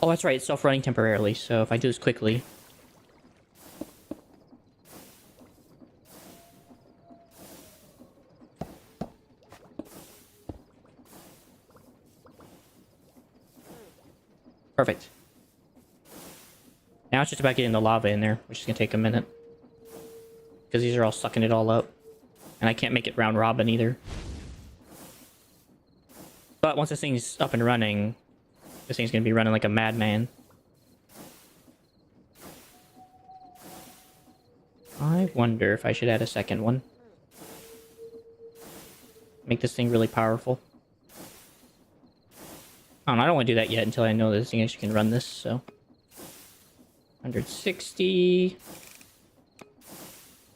Oh, that's right. It's self-running temporarily, so if I do this quickly... Perfect. Now it's just about getting the lava in there, which is gonna take a minute. Because these are all sucking it all up. And I can't make it round robin either. But once this thing's up and running, this thing's gonna be running like a madman. I wonder if I should add a second one. Make this thing really powerful. I don't want to do that yet until I know this thing actually can run this, so... 160...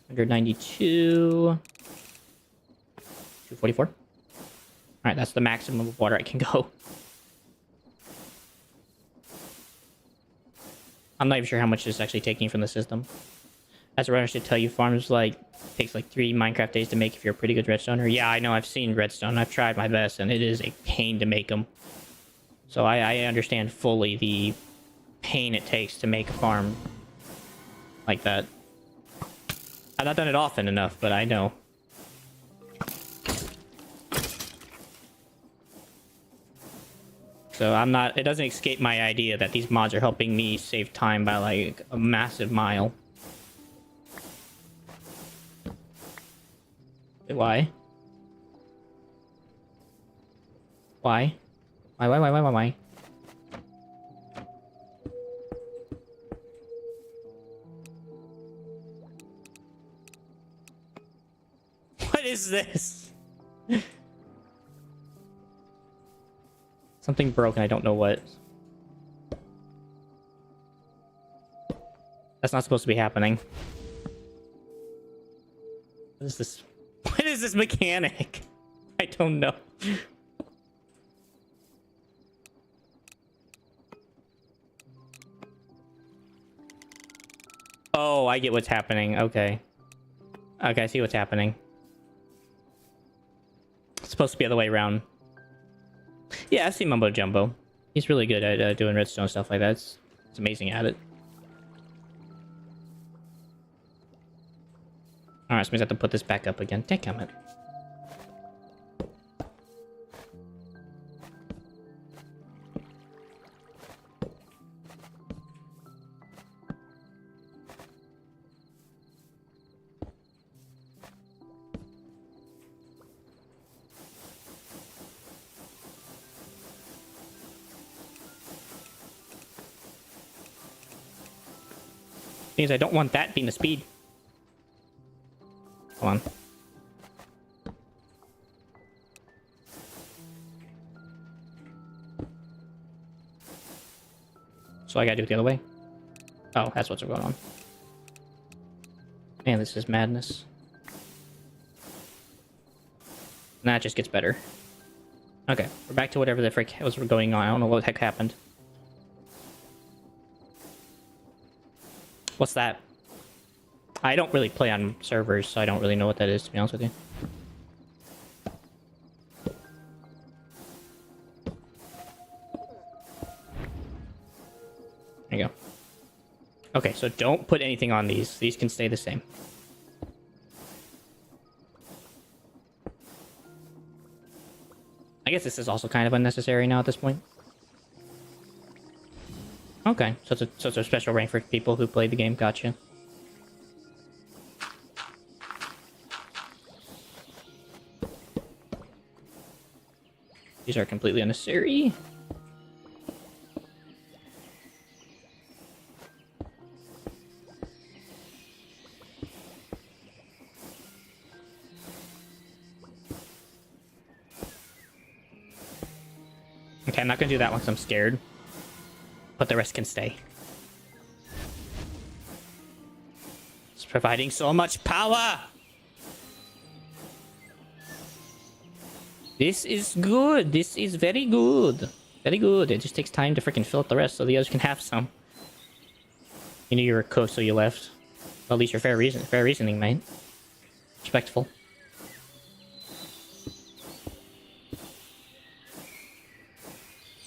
192... 244. Alright, that's the maximum of water I can go. I'm not even sure how much it's actually taking from the system. As a runner should tell you, farms takes like 3 Minecraft days to make if you're a pretty good redstoner. Yeah, I know, I've seen redstone. I've tried my best, and it is a pain to make them. So I understand fully the pain it takes to make a farm like that. I've not done it often enough, but I know. So I'm not... It doesn't escape my idea that these mods are helping me save time by like a massive mile. Why? Why? Why? What is this? Something broke and I don't know what. That's not supposed to be happening. What is this? What is this mechanic? I don't know. Oh, I get what's happening. Okay. Okay, I see what's happening. It's supposed to be the other way around. Yeah, I've seen Mumbo Jumbo. He's really good at doing redstone stuff like that. It's amazing at it. Alright, so we have to put this back up again. Damn it. Means I don't want that being the speed. Come on. So I gotta do it the other way. Oh, that's what's going on. Man, this is madness. Nah, it just gets better. Okay, we're back to whatever the frick was going on. I don't know what the heck happened. What's that? I don't really play on servers, so I don't really know what that is, to be honest with you. There you go. Okay, so don't put anything on these. These can stay the same. I guess this is also kind of unnecessary now at this point. Okay, so it's a special rank for people who play the game. Gotcha. These are completely unnecessary. Okay, I'm not gonna do that one because I'm scared. But the rest can stay. It's providing so much power! This is good. This is very good. Very good. It just takes time to freaking fill up the rest so the others can have some. You knew you were cooked, so you left. Well, at least you're fair reasoning, mate. Respectful.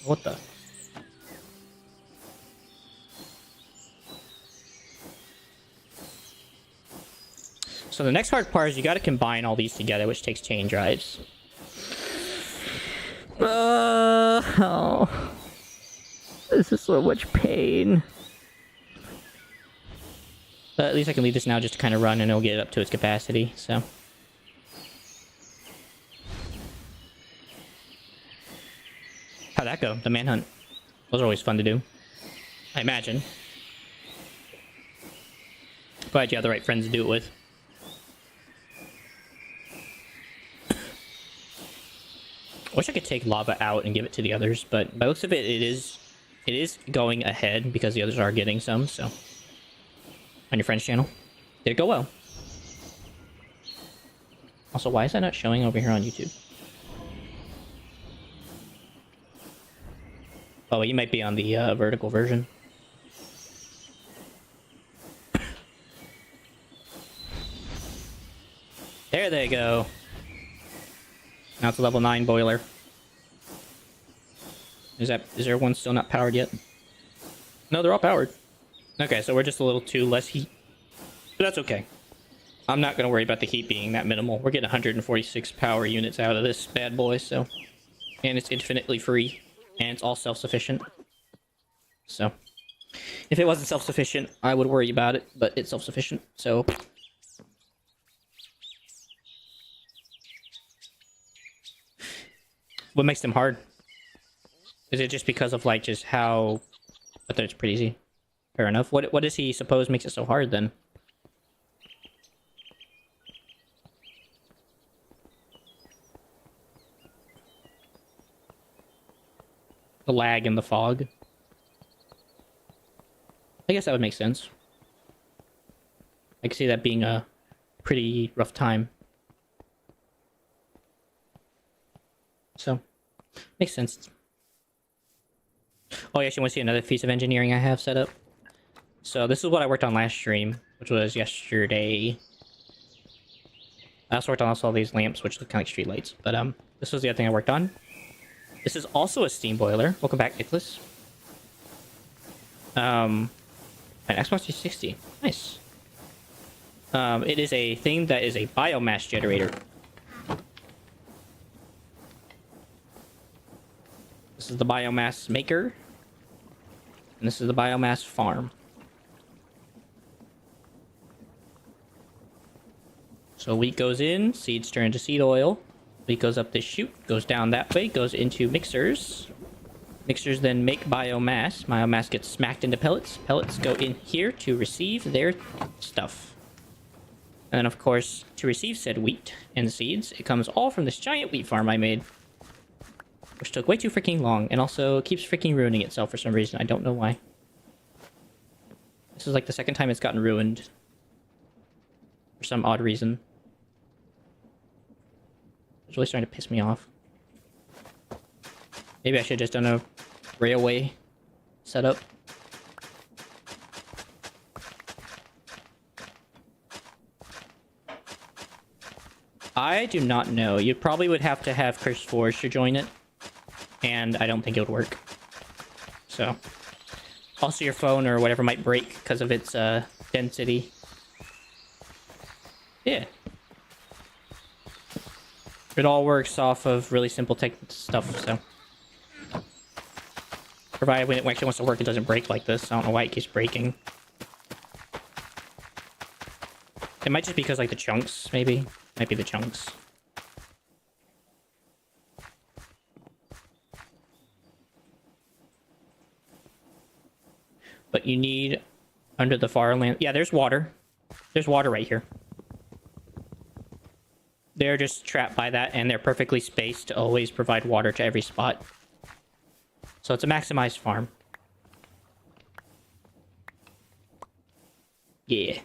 What the? So the next hard part is you got to combine all these together, which takes chain drives. Oh. This is so much pain. But at least I can leave this now just to kind of run and it'll get it up to its capacity, so. How'd that go? The manhunt. Those are always fun to do. I imagine. Glad you have the right friends to do it with. I wish I could take lava out and give it to the others, but by the looks of it, it is going ahead because the others are getting some, so. On your friend's channel. Did it go well? Also, why is that not showing over here on YouTube? Oh, you might be on the vertical version. There they go. Now it's a level 9 boiler. Is there one still not powered yet? No, they're all powered. Okay, so we're just a little too less heat. But that's okay. I'm not going to worry about the heat being that minimal. We're getting 146 power units out of this bad boy, so... And it's infinitely free. And it's all self-sufficient. So... If it wasn't self-sufficient, I would worry about it, but it's self-sufficient, so... What makes them hard? Is it just because of, like, just how... I thought it's pretty easy. Fair enough. What does he suppose makes it so hard, then? The lag and the fog. I guess that would make sense. I can see that being a pretty rough time. So, makes sense. Oh, you actually want to see another piece of engineering I have set up? So this is what I worked on last stream, which was yesterday. I also worked on all these lamps, which look kind of like street lights. But this was the other thing I worked on. This is also a steam boiler. Welcome back, Nicholas. An Xbox 360. Nice. It is a thing that is a biomass generator. This is the biomass maker. And this is the biomass farm. So wheat goes in, seeds turn into seed oil. Wheat goes up this chute, goes down that way, goes into mixers. Mixers then make biomass. Biomass gets smacked into pellets. Pellets go in here to receive their stuff. And then, of course, to receive said wheat and seeds, it comes all from this giant wheat farm I made. Which took way too freaking long, and also keeps freaking ruining itself for some reason. I don't know why. This is like the second time it's gotten ruined. For some odd reason. It's really starting to piss me off. Maybe I should have just done a railway setup. I do not know. You probably would have to have Chris Forge to join it. And I don't think it would work. So. Also your phone or whatever might break because of its density. Yeah. It all works off of really simple tech stuff, so. Provided when it actually wants to work, it doesn't break like this. I don't know why it keeps breaking. It might just be because, like, the chunks, maybe. Might be the chunks. But you need, under the far land... Yeah, there's water. There's water right here. They're just trapped by that, and they're perfectly spaced to always provide water to every spot. So it's a maximized farm. Yeah.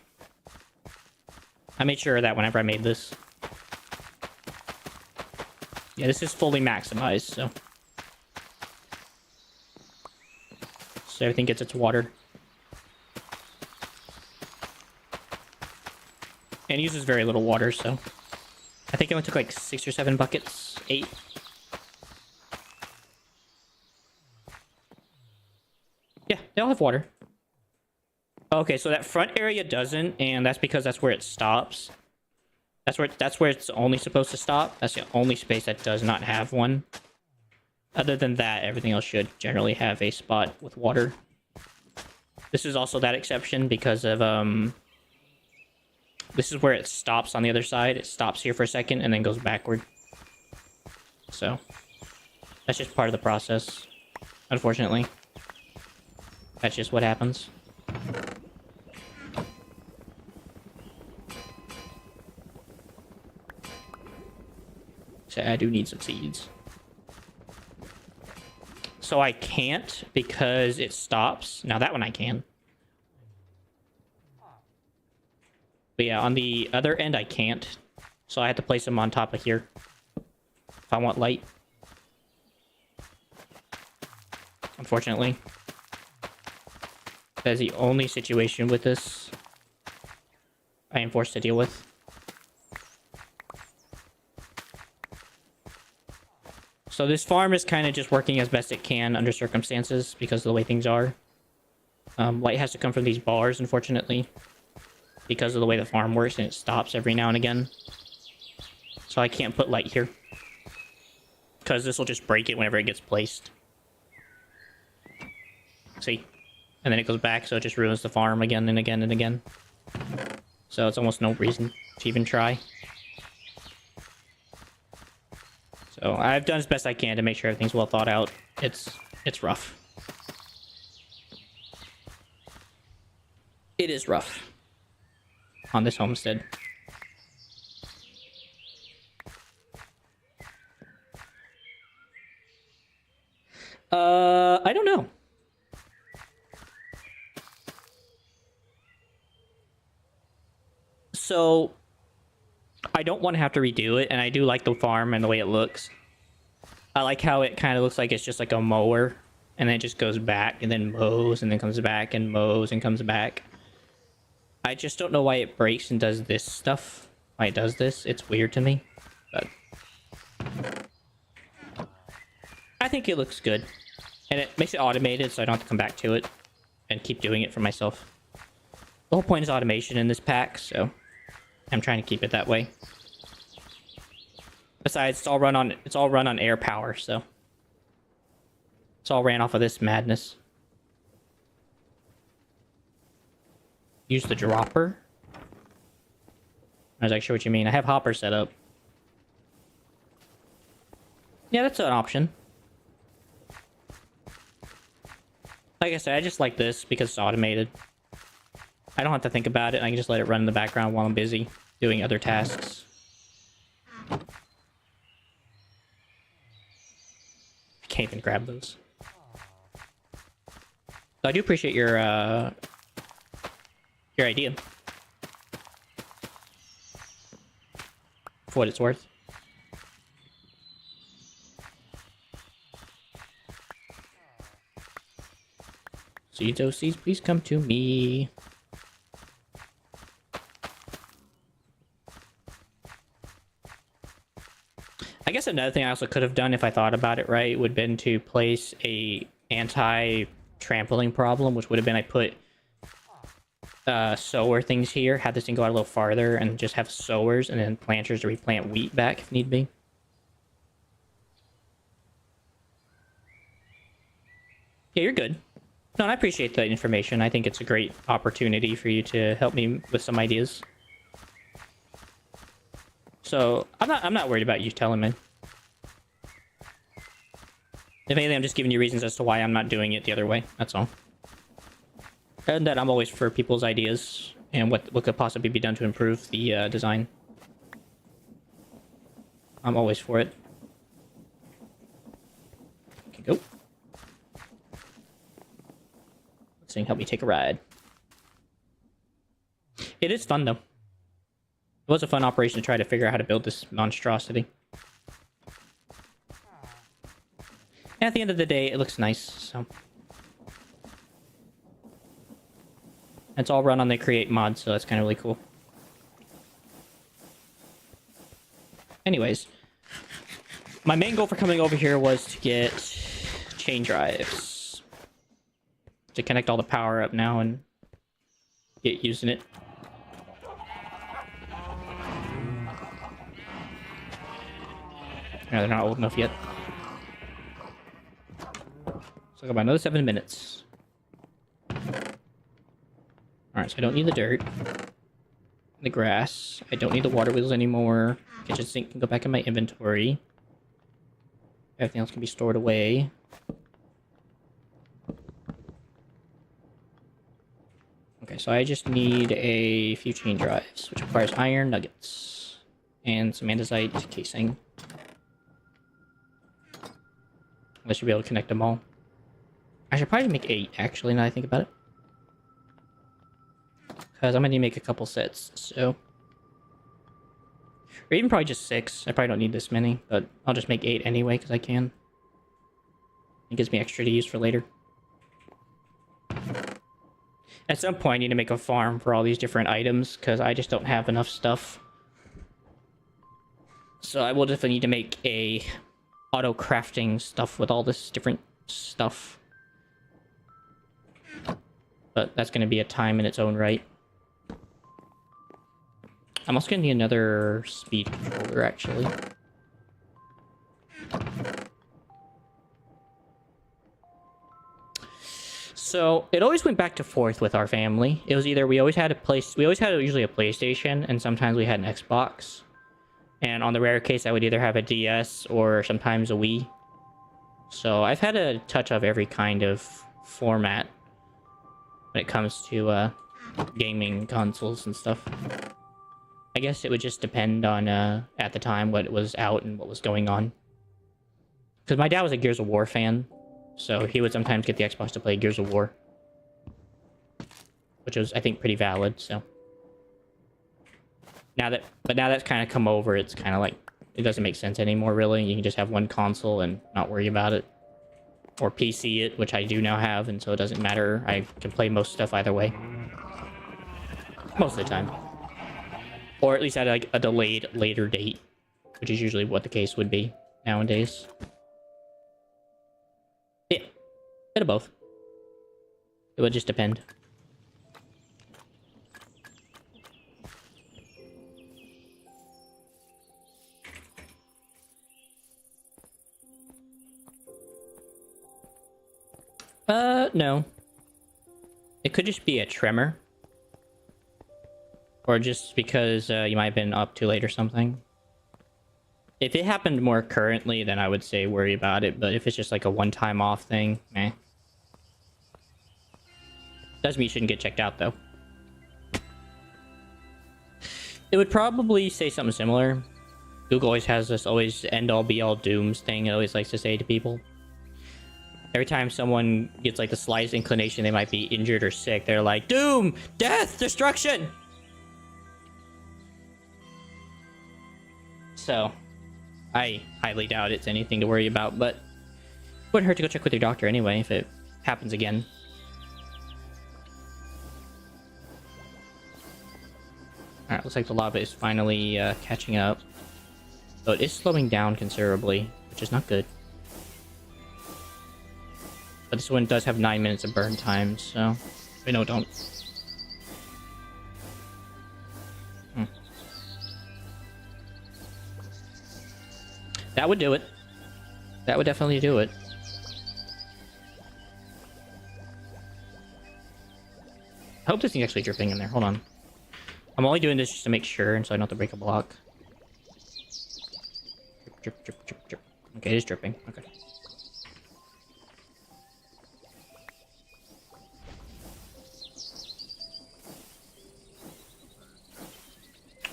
I made sure of that whenever I made this. Yeah, this is fully maximized, so... So everything gets its water. And it uses very little water, so... I think it only took like 6 or 7 buckets. 8. Yeah, they all have water. Okay, so that front area doesn't, and that's because that's where it stops. That's where it's only supposed to stop. That's the only space that does not have one. Other than that, everything else should generally have a spot with water. This is also that exception because of this is where it stops on the other side. It stops here for a second and then goes backward. So that's just part of the process, unfortunately. That's just what happens. So I do need some seeds. So I can't because it stops. Now that one I can. But yeah, on the other end I can't. So I have to place them on top of here if I want light. Unfortunately. That is the only situation with this I am forced to deal with. So this farm is kind of just working as best it can under circumstances because of the way things are. Light has to come from these bars, unfortunately, because of the way the farm works, and it stops every now and again. So I can't put light here because this will just break it whenever it gets placed. See? And then it goes back, so it just ruins the farm again and again and again. So it's almost no reason to even try. So I've done as best I can to make sure everything's well thought out. It's rough. It is rough on this homestead. I don't know. So I don't want to have to redo it, and I do like the farm and the way it looks. I like how it kind of looks like it's just like a mower, and then it just goes back, and then mows, and then comes back, and mows, and comes back. I just don't know why it breaks and does this stuff. Why it does this. It's weird to me, but I think it looks good. And it makes it automated, so I don't have to come back to it and keep doing it for myself. The whole point is automation in this pack, so I'm trying to keep it that way. Besides, it's all run on air power, so it's all ran off of this madness. Use the dropper. I was like, sure what you mean. I have hopper set up. Yeah, that's an option. Like I said, I just like this because it's automated. I don't have to think about it. I can just let it run in the background while I'm busy doing other tasks. I can't even grab those. So I do appreciate your idea. For what it's worth. Seeds, oh seeds, please come to me. I guess another thing I also could have done if I thought about it right would have been to place a anti-trampling problem, which would have been I put sower things here, have this thing go out a little farther, and just have sowers and then planters to replant wheat back if need be. Yeah, you're good. No, and I appreciate the information. I think it's a great opportunity for you to help me with some ideas. So I'm not worried about you telling me. If anything, I'm just giving you reasons as to why I'm not doing it the other way. That's all. And that I'm always for people's ideas and what could possibly be done to improve the design. I'm always for it. Okay, go. This thing help me take a ride. It is fun though. It was a fun operation to try to figure out how to build this monstrosity. And at the end of the day, it looks nice, so. It's all run on the create mod, so that's kind of really cool. Anyways, my main goal for coming over here was to get chain drives. To connect all the power up now and get using it. No, they're not old enough yet. So I got about another 7 minutes. Alright, so I don't need the dirt. The grass. I don't need the water wheels anymore. Kitchen sink can go back in my inventory. Everything else can be stored away. Okay, so I just need a few chain drives, which requires iron nuggets and some andesite casing. I should be able to connect them all. I should probably make 8, actually, now that I think about it. Because I'm going to need to make a couple sets, so... Or even probably just 6. I probably don't need this many, but I'll just make 8 anyway, because I can. It gives me extra to use for later. At some point, I need to make a farm for all these different items, because I just don't have enough stuff. So I will definitely need to make a auto-crafting stuff with all this different stuff. But that's going to be a time in its own right. I'm also going to need another speed controller, actually. So, it always went back and forth with our family. It was either we always had usually a PlayStation, and sometimes we had an Xbox. And on the rare case, I would either have a DS or sometimes a Wii. So, I've had a touch of every kind of format when it comes to gaming consoles and stuff. I guess it would just depend on, at the time, what was out and what was going on. Because my dad was a Gears of War fan, so he would sometimes get the Xbox to play Gears of War. Which was, I think, pretty valid, so... Now that's kind of come over, it's kind of like... It doesn't make sense anymore, really. You can just have one console and not worry about it. Or PC it, which I do now have, and so it doesn't matter. I can play most stuff either way. Most of the time. Or at least at like a delayed later date, which is usually what the case would be nowadays. Yeah, bit of both. It would just depend. No. It could just be a tremor. Or just because you might have been up too late or something. If it happened more currently, then I would say worry about it. But if it's just like a one-time off thing, eh. Doesn't mean you shouldn't get checked out, though. It would probably say something similar. Google always has this end-all be-all dooms thing it always likes to say to people. Every time someone gets like the slightest inclination they might be injured or sick, they're like, doom! Death! Destruction! So, I highly doubt it's anything to worry about, but it wouldn't hurt to go check with your doctor anyway if it happens again. Alright, looks like the lava is finally catching up. Though it is slowing down considerably, which is not good. But this one does have 9 minutes of burn time, so... Wait, no, don't. That would do it. That would definitely do it. I hope this thing's actually dripping in there. Hold on. I'm only doing this just to make sure, and so I don't have to break a block. Drip, drip, drip, drip, drip. Okay, it is dripping. Okay.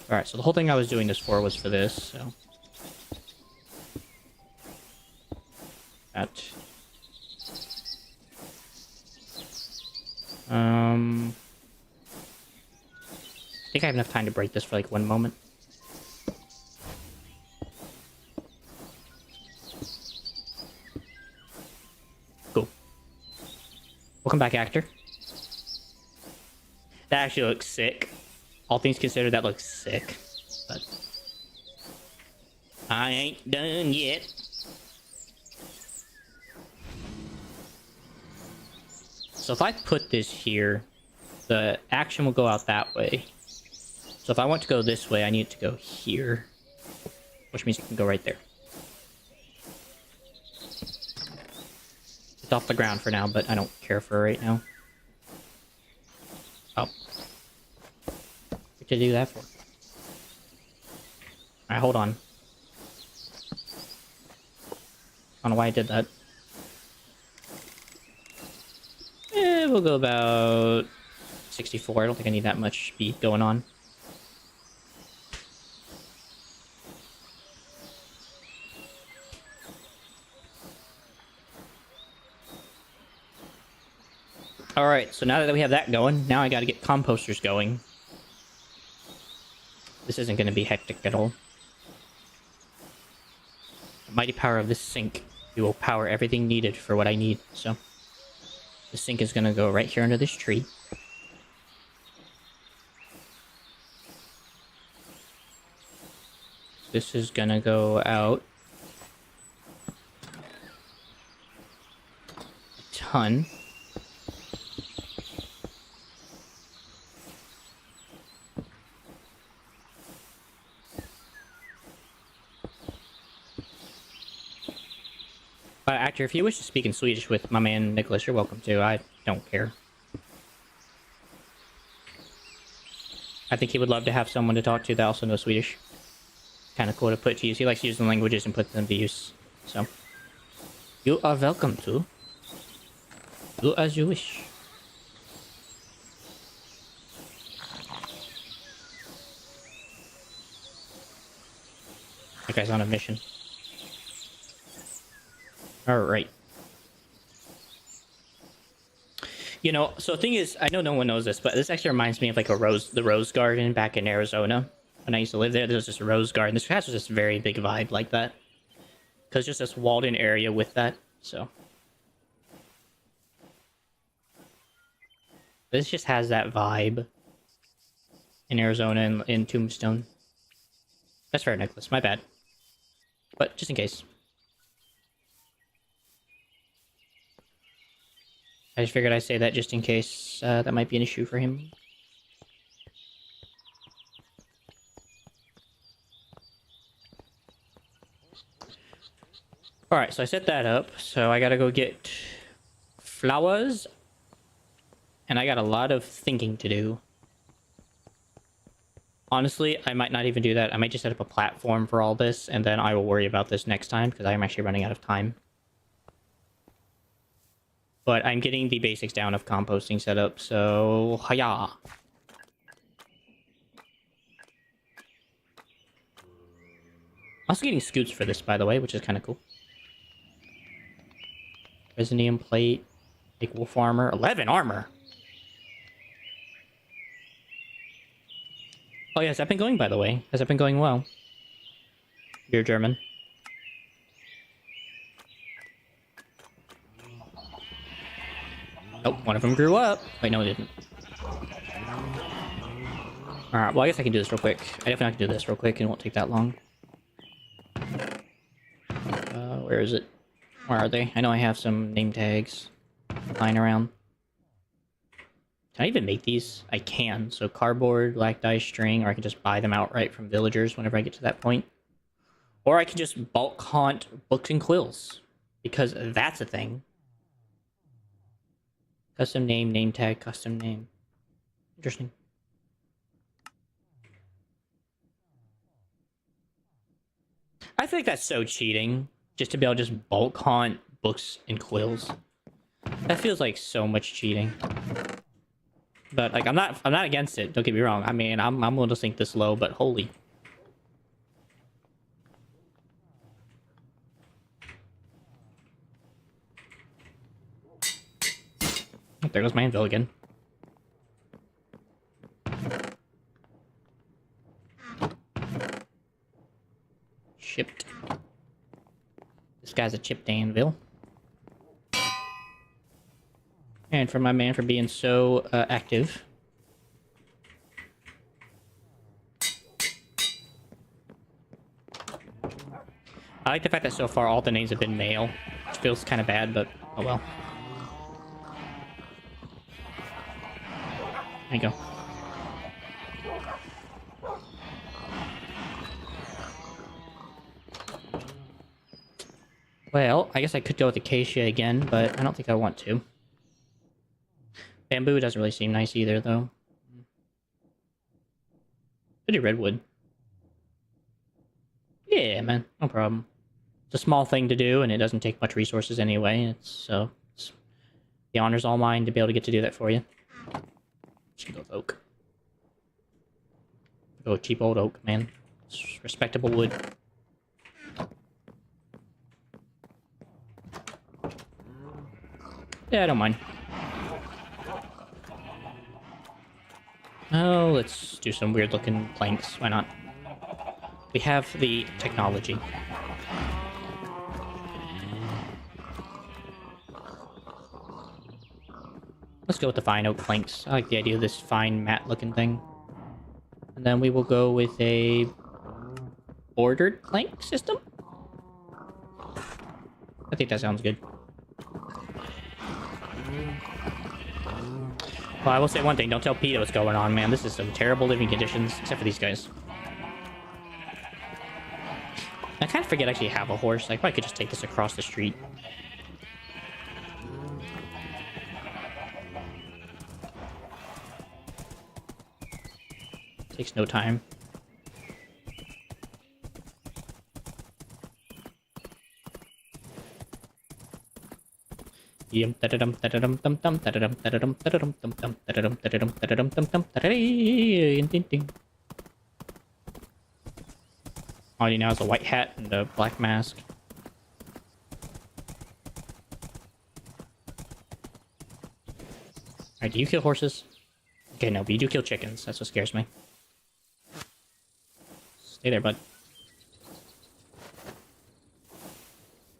Alright, so the whole thing I was doing this for was for this, so... That. I think I have enough time to break this for like 1 moment. Cool. Welcome back, actor. That actually looks sick. All things considered, that looks sick. But I ain't done yet. So if I put this here, the action will go out that way. So if I want to go this way, I need it to go here. Which means it can go right there. It's off the ground for now, but I don't care for it right now. Oh. What did you do that for? Alright, hold on. I don't know why I did that. We'll go about 64. I don't think I need that much speed going on. Alright, so now that we have that going, now I gotta get composters going. This isn't gonna be hectic at all. The mighty power of this sink. It will power everything needed for what I need, so... The sink is gonna go right here under this tree. This is gonna go out a ton. Actor, if you wish to speak in Swedish with my man Nicholas, you're welcome to. I don't care. I think he would love to have someone to talk to that also knows Swedish. Kind of cool to put to use. He likes using languages and put them to use. So, you are welcome to. Do as you wish. That guy's on a mission. Alright. You know, so the thing is, I know no one knows this, but this actually reminds me of like the rose garden back in Arizona. When I used to live there, there was this rose garden. This has this very big vibe like that. Because just this walled-in area with that, so. This just has that vibe. In Arizona and in Tombstone. That's fair, Nicholas. My bad. But just in case. I just figured I'd say that just in case that might be an issue for him. Alright, so I set that up. So I gotta go get flowers. And I got a lot of thinking to do. Honestly, I might not even do that. I might just set up a platform for all this, and then I will worry about this next time, because I'm actually running out of time. But I'm getting the basics down of composting set up, so... Hiya! Also getting scoots for this, by the way, which is kind of cool. Resinium plate, take wolf armor, 11 armor! Oh yeah, has that been going, by the way? Has that been going well? You're German. Oh, one of them grew up. Wait, no, it didn't. Alright, well, I guess I can do this real quick. I definitely have to do this real quick, and it won't take that long. Where is it? Where are they? I know I have some name tags lying around. Can I even make these? I can. So cardboard, black dye string, or I can just buy them outright from villagers whenever I get to that point. Or I can just bulk haunt books and quills. Because that's a thing. Custom name, name tag, custom name. Interesting. I feel like that's so cheating. Just to be able to just bulk haunt books and quills. That feels like so much cheating. But like I'm not against it, don't get me wrong. I mean I'm willing to sink this low, but holy. There goes my anvil again. Shipped. This guy's a chipped anvil. And for my man for being so active. I like the fact that so far all the names have been male. Which feels kind of bad, but oh well. There you go. Well, I guess I could go with acacia again, but I don't think I want to. Bamboo doesn't really seem nice either, though. Pretty redwood. Yeah, man, no problem. It's a small thing to do, and it doesn't take much resources anyway. The honor's all mine to be able to get to do that for you. Just go with oak. Go cheap old oak, man. It's respectable wood. Yeah, I don't mind. Oh, let's do some weird looking planks. Why not? We have the technology. Let's go with the fine oak planks. I like the idea of this fine matte looking thing. And then we will go with a bordered plank system. I think that sounds good. Well, I will say one thing. Don't tell PETA what's going on, man. This is some terrible living conditions, except for these guys. I kind of forget I actually have a horse. I probably could just take this across the street. Takes no time. All you now is a white hat and a black mask. Alright, do you kill horses? Okay, no, but you do kill chickens. That's what scares me. Stay there, bud.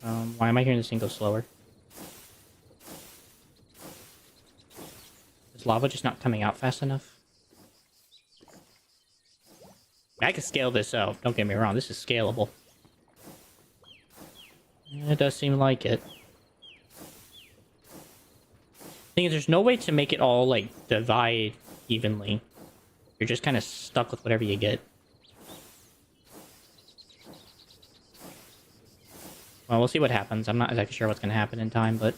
Why am I hearing this thing go slower? Is lava just not coming out fast enough? I can scale this out. Don't get me wrong, this is scalable. It does seem like it. Thing is, there's no way to make it all, like, divide evenly. You're just kind of stuck with whatever you get. Well, we'll see what happens. I'm not exactly sure what's going to happen in time, but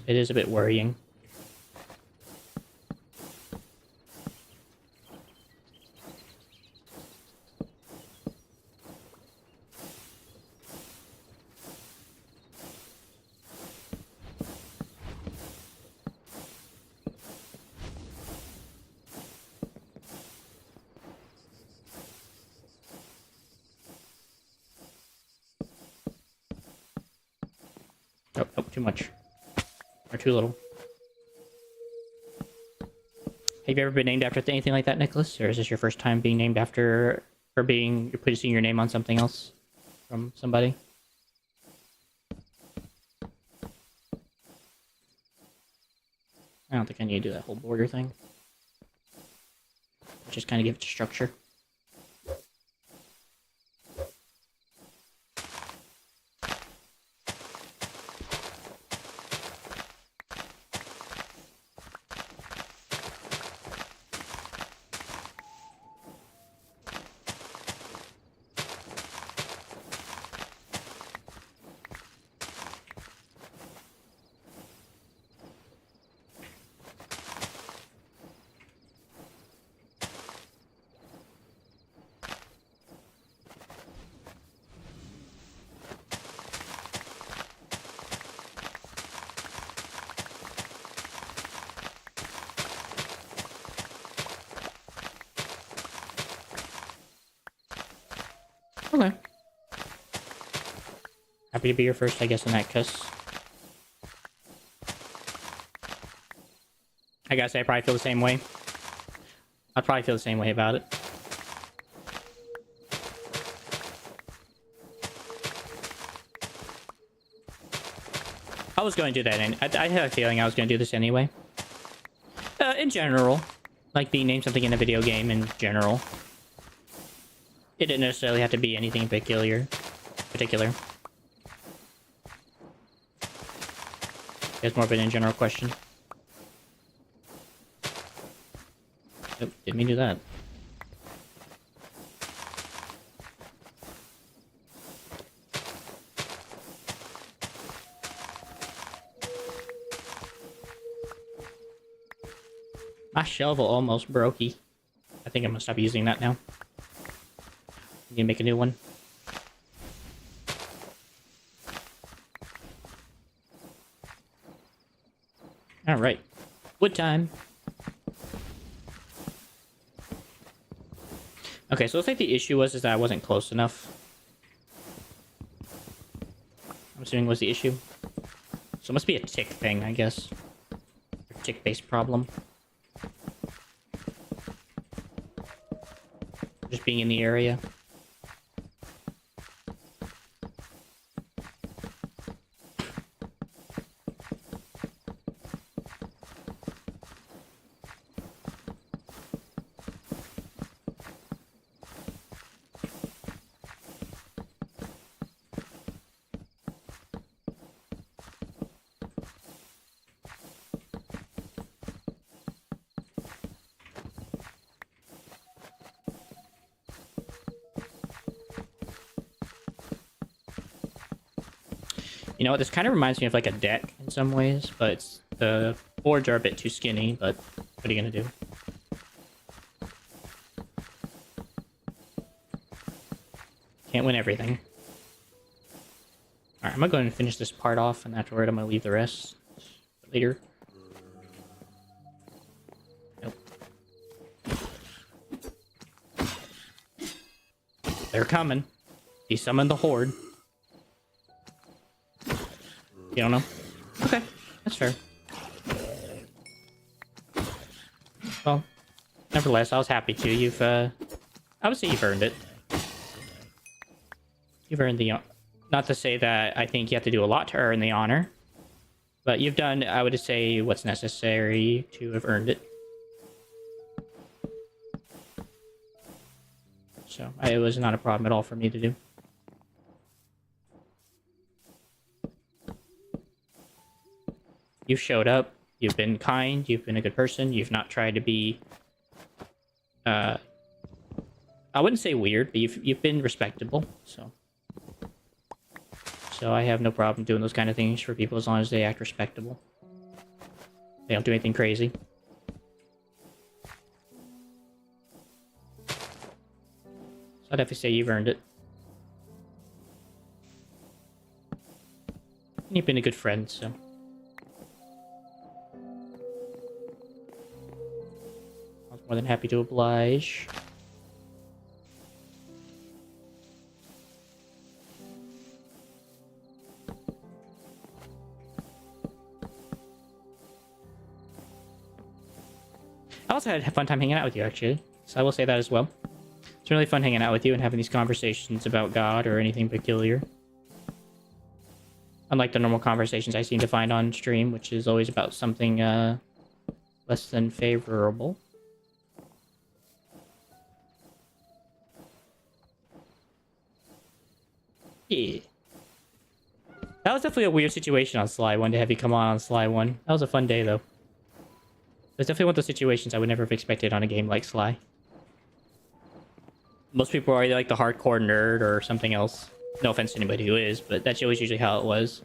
it is a bit worrying. Oh, oh, too much. Or too little. Have you ever been named after anything like that, Nicholas? Or is this your first time being named after, or you're putting your name on something else from somebody? I don't think I need to do that whole border thing. Just kind of give it structure. Okay. Happy to be your first, I guess, in that case. I gotta say, I probably feel the same way. I'd probably feel the same way about it. I was going to do that, and I had a feeling I was going to do this anyway. In general. Like being named something in a video game in general. It didn't necessarily have to be anything particular. It's more of an in general question. Nope, didn't mean to do that. My shovel almost brokey. I think I'm gonna stop using that now. I'm gonna make a new one. Alright. Wood time. Okay, so it looks like the issue was that I wasn't close enough. I'm assuming was the issue. So it must be a tick thing, I guess. A tick-based problem. Just being in the area. You know what, this kind of reminds me of like a deck in some ways, but the boards are a bit too skinny, but what are you gonna do? Can't win everything. Alright, I'm gonna go ahead and finish this part off, and afterward I'm gonna leave the rest later. Nope. They're coming. He summoned the horde. You don't know? Okay, that's fair. Well, nevertheless, I was happy to. You've, I would say you've earned it. You've earned the... Not to say that I think you have to do a lot to earn the honor, but you've done, I would say, what's necessary to have earned it. So, it was not a problem at all for me to do. You've showed up, you've been kind, you've been a good person, you've not tried to be... I wouldn't say weird, but you've been respectable, so... So I have no problem doing those kind of things for people as long as they act respectable. They don't do anything crazy. So I'd definitely say you've earned it. And you've been a good friend, so... I was more than happy to oblige. I also had a fun time hanging out with you, actually. So I will say that as well. It's really fun hanging out with you and having these conversations about God or anything peculiar. Unlike the normal conversations I seem to find on stream, which is always about something less than favorable. Yeah. That was definitely a weird situation on Sly 1 to have you come on Sly 1. That was a fun day, though. It's definitely one of those situations I would never have expected on a game like Sly. Most people are either like the hardcore nerd or something else. No offense to anybody who is, but that's always usually how it was.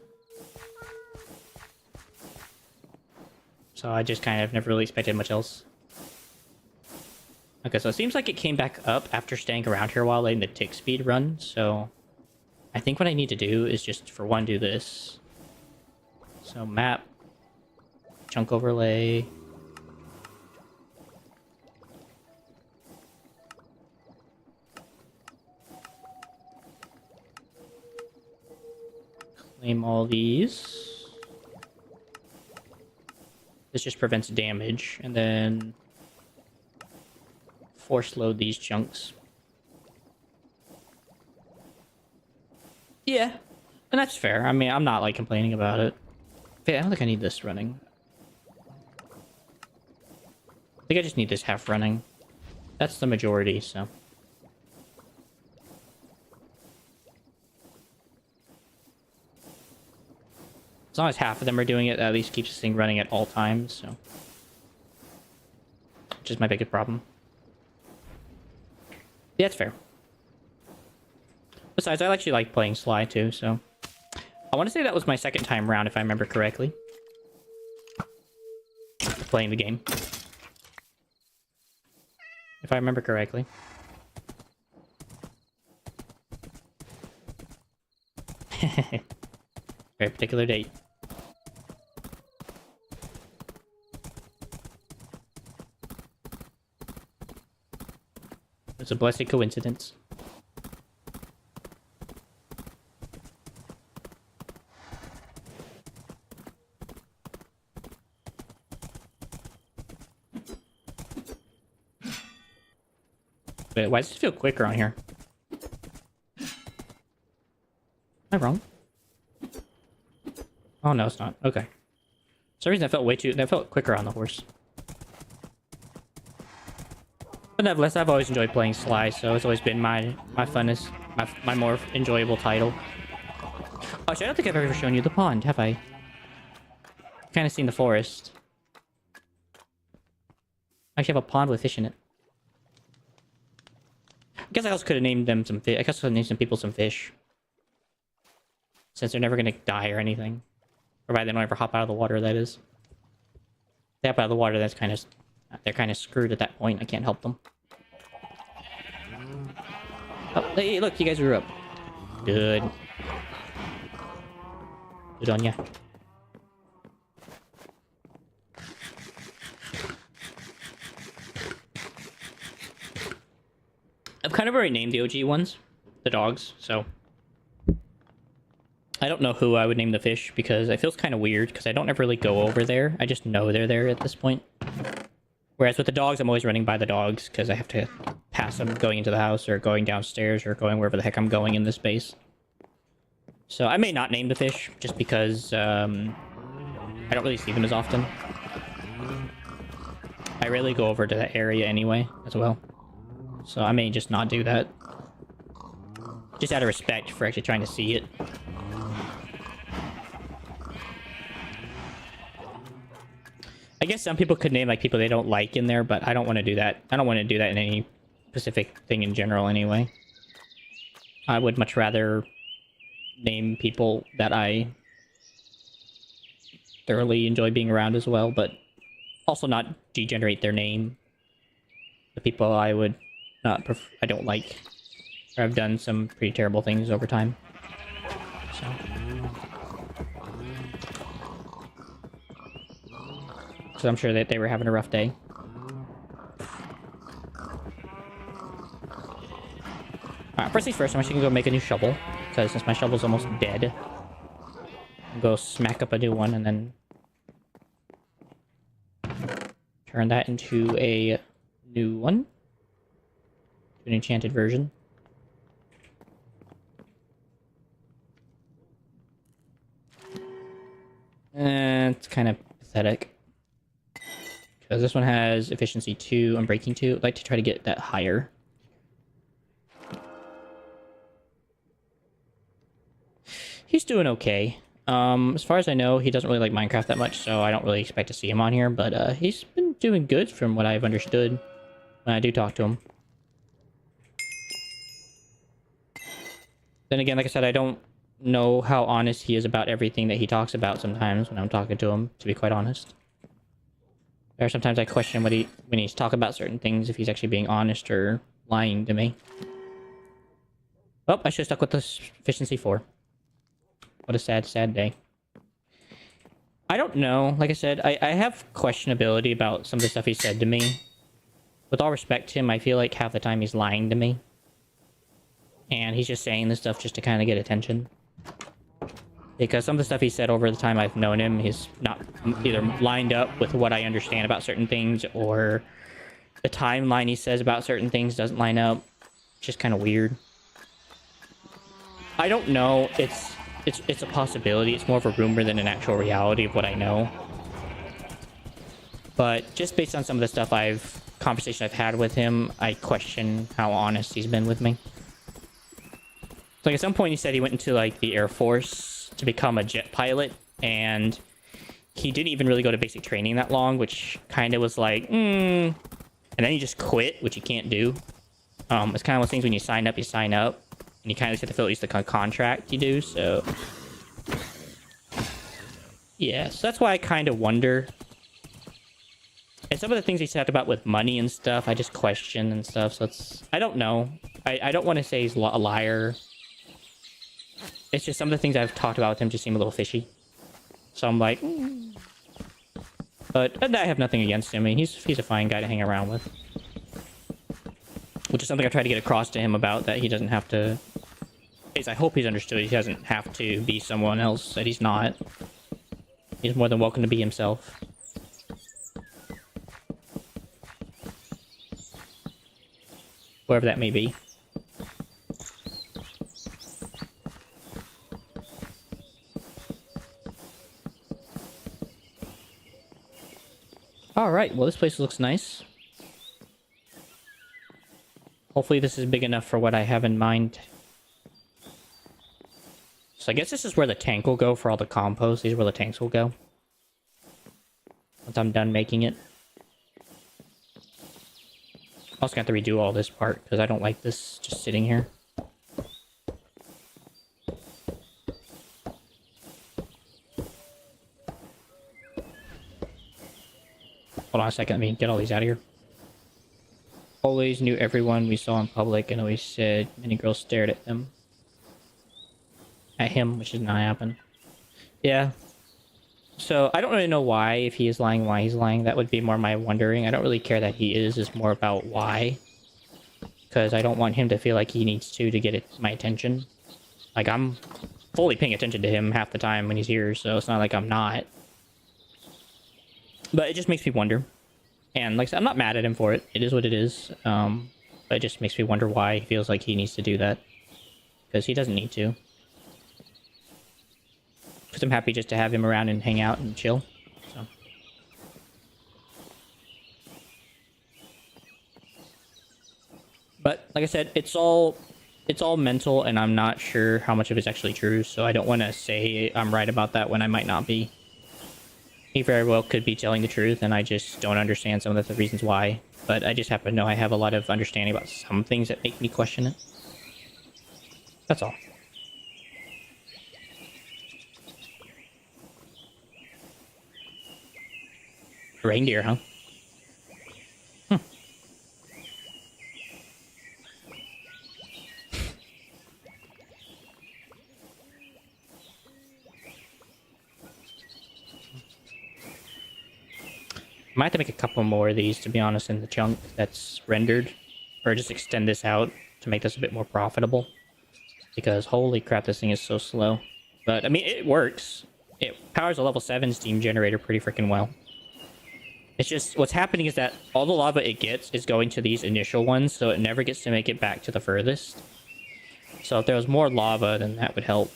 So I just kind of never really expected much else. Okay, so it seems like it came back up after staying around here while letting the tick speed run, so... I think what I need to do is just, for one, do this. So map. Chunk overlay. Claim all these. This just prevents damage, and then force load these chunks. Yeah, and that's fair. I mean, I'm not like complaining about it. Okay, I don't think I need this running. I think I just need this half running. That's the majority, so. As long as half of them are doing it, that at least keeps this thing running at all times, so. Which is my biggest problem. Yeah, it's fair. Besides, I actually like playing Sly too, so... I want to say that was my second time around, if I remember correctly. Playing the game. if I remember correctly. Very particular date. It's a blessed coincidence. Wait, why does it feel quicker on here? Am I wrong? Oh no, it's not. Okay. For some reason that felt quicker on the horse. But nevertheless, I've always enjoyed playing Sly, so it's always been my funnest, my more enjoyable title. Actually, I don't think I've ever shown you the pond, have I? Kind of seen the forest. I actually have a pond with fish in it. I guess I also could have named them some fish. I guess I could have named some people some fish. Since they're never gonna die or anything. Provided they don't ever hop out of the water, that is. If they hop out of the water, that's kind of... They're kind of screwed at that point. I can't help them. Oh, hey, look, you guys grew up. Good. Good on ya. I've kind of already named the OG ones. The dogs, so... I don't know who I would name the fish, because it feels kind of weird, because I don't ever really go over there. I just know they're there at this point. Whereas with the dogs, I'm always running by the dogs, because I have to pass them going into the house, or going downstairs, or going wherever the heck I'm going in this base. So I may not name the fish, just because I don't really see them as often. I rarely go over to that area anyway, as well. So I may just not do that. Just out of respect for actually trying to see it. I guess some people could name like people they don't like in there, but I don't want to do that. I don't want to do that in any specific thing in general anyway. I would much rather name people that I thoroughly enjoy being around as well, but also not degenerate their name. The people I would not I don't like, or have done some pretty terrible things over time. So... So I'm sure that they were having a rough day. Alright, first things first, I'm actually gonna go make a new shovel. Because since my shovel's almost dead, I'll go smack up a new one and then turn that into a new one. An enchanted version. It's kind of pathetic. Because this one has efficiency 2 and breaking 2. I'd like to try to get that higher. He's doing okay. As far as I know, he doesn't really like Minecraft that much, so I don't really expect to see him on here, but he's been doing good from what I've understood when I do talk to him. Then again, like I said, I don't know how honest he is about everything that he talks about sometimes when I'm talking to him, to be quite honest. Or sometimes I question when he's talking about certain things, if he's actually being honest or lying to me. Well, I should have stuck with this efficiency 4. What a sad, sad day. I don't know. Like I said, I have questionability about some of the stuff he said to me. With all respect to him, I feel like half the time he's lying to me. And he's just saying this stuff just to kind of get attention. Because some of the stuff he said over the time I've known him is not either lined up with what I understand about certain things, or the timeline he says about certain things doesn't line up. It's just kind of weird. I don't know. It's a possibility. It's more of a rumor than an actual reality of what I know. But just based on some of the stuff conversation I've had with him, I question how honest he's been with me. Like at some point he said he went into like the Air Force to become a jet pilot, and he didn't even really go to basic training that long, which kind of was like, and then he just quit, which you can't do. It's kind of one of those things when you sign up, and you kind of have to fill at least the contract you do, so... Yeah, so that's why I kind of wonder And some of the things he talked about with money and stuff, I just question and stuff. So it's, I don't know. I don't want to say he's a liar. It's just some of the things I've talked about with him just seem a little fishy. So I'm like, But I have nothing against him. I mean, he's a fine guy to hang around with. Which is something I try to get across to him about, that he doesn't have to... I hope he's understood he doesn't have to be someone else that he's not. He's more than welcome to be himself. Whoever that may be. Alright, well this place looks nice. Hopefully this is big enough for what I have in mind. So I guess this is where the tank will go for all the compost. These are where the tanks will go. Once I'm done making it. I'm also gonna have to redo all this part, because I don't like this just sitting here. Hold on a second, let me get all these out of here. Always knew everyone we saw in public and always said many girls stared at them. At him, which did not happen. Yeah. So, I don't really know why, if he is lying, why he's lying. That would be more my wondering. I don't really care that he is. It's more about why. Because I don't want him to feel like he needs to get my attention. Like, I'm fully paying attention to him half the time when he's here, so it's not like I'm not. But it just makes me wonder. And like I said, I'm not mad at him for it. It is what it is. But it just makes me wonder why he feels like he needs to do that. Because he doesn't need to. Because I'm happy just to have him around and hang out and chill. So. But like I said, it's all mental, and I'm not sure how much of it's actually true. So I don't want to say I'm right about that when I might not be. He very well could be telling the truth, and I just don't understand some of the reasons why. But I just happen to know I have a lot of understanding about some things that make me question it. That's all. Reindeer, huh? Might have to make a couple more of these, to be honest, in the chunk that's rendered. Or just extend this out to make this a bit more profitable. Because holy crap, this thing is so slow. But, I mean, it works. It powers a level 7 steam generator pretty freaking well. It's just, what's happening is that all the lava it gets is going to these initial ones, so it never gets to make it back to the furthest. So if there was more lava, then that would help.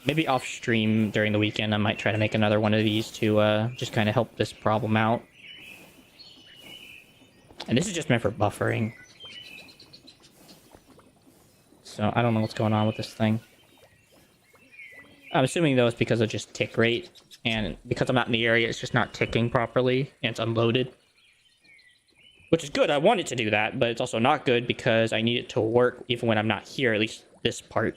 Maybe off stream during the weekend, I might try to make another one of these to just kind of help this problem out. And this is just meant for buffering. So I don't know what's going on with this thing. I'm assuming though it's because of just tick rate. And because I'm not in the area, it's just not ticking properly. And it's unloaded. Which is good, I want it to do that. But it's also not good because I need it to work even when I'm not here, at least this part.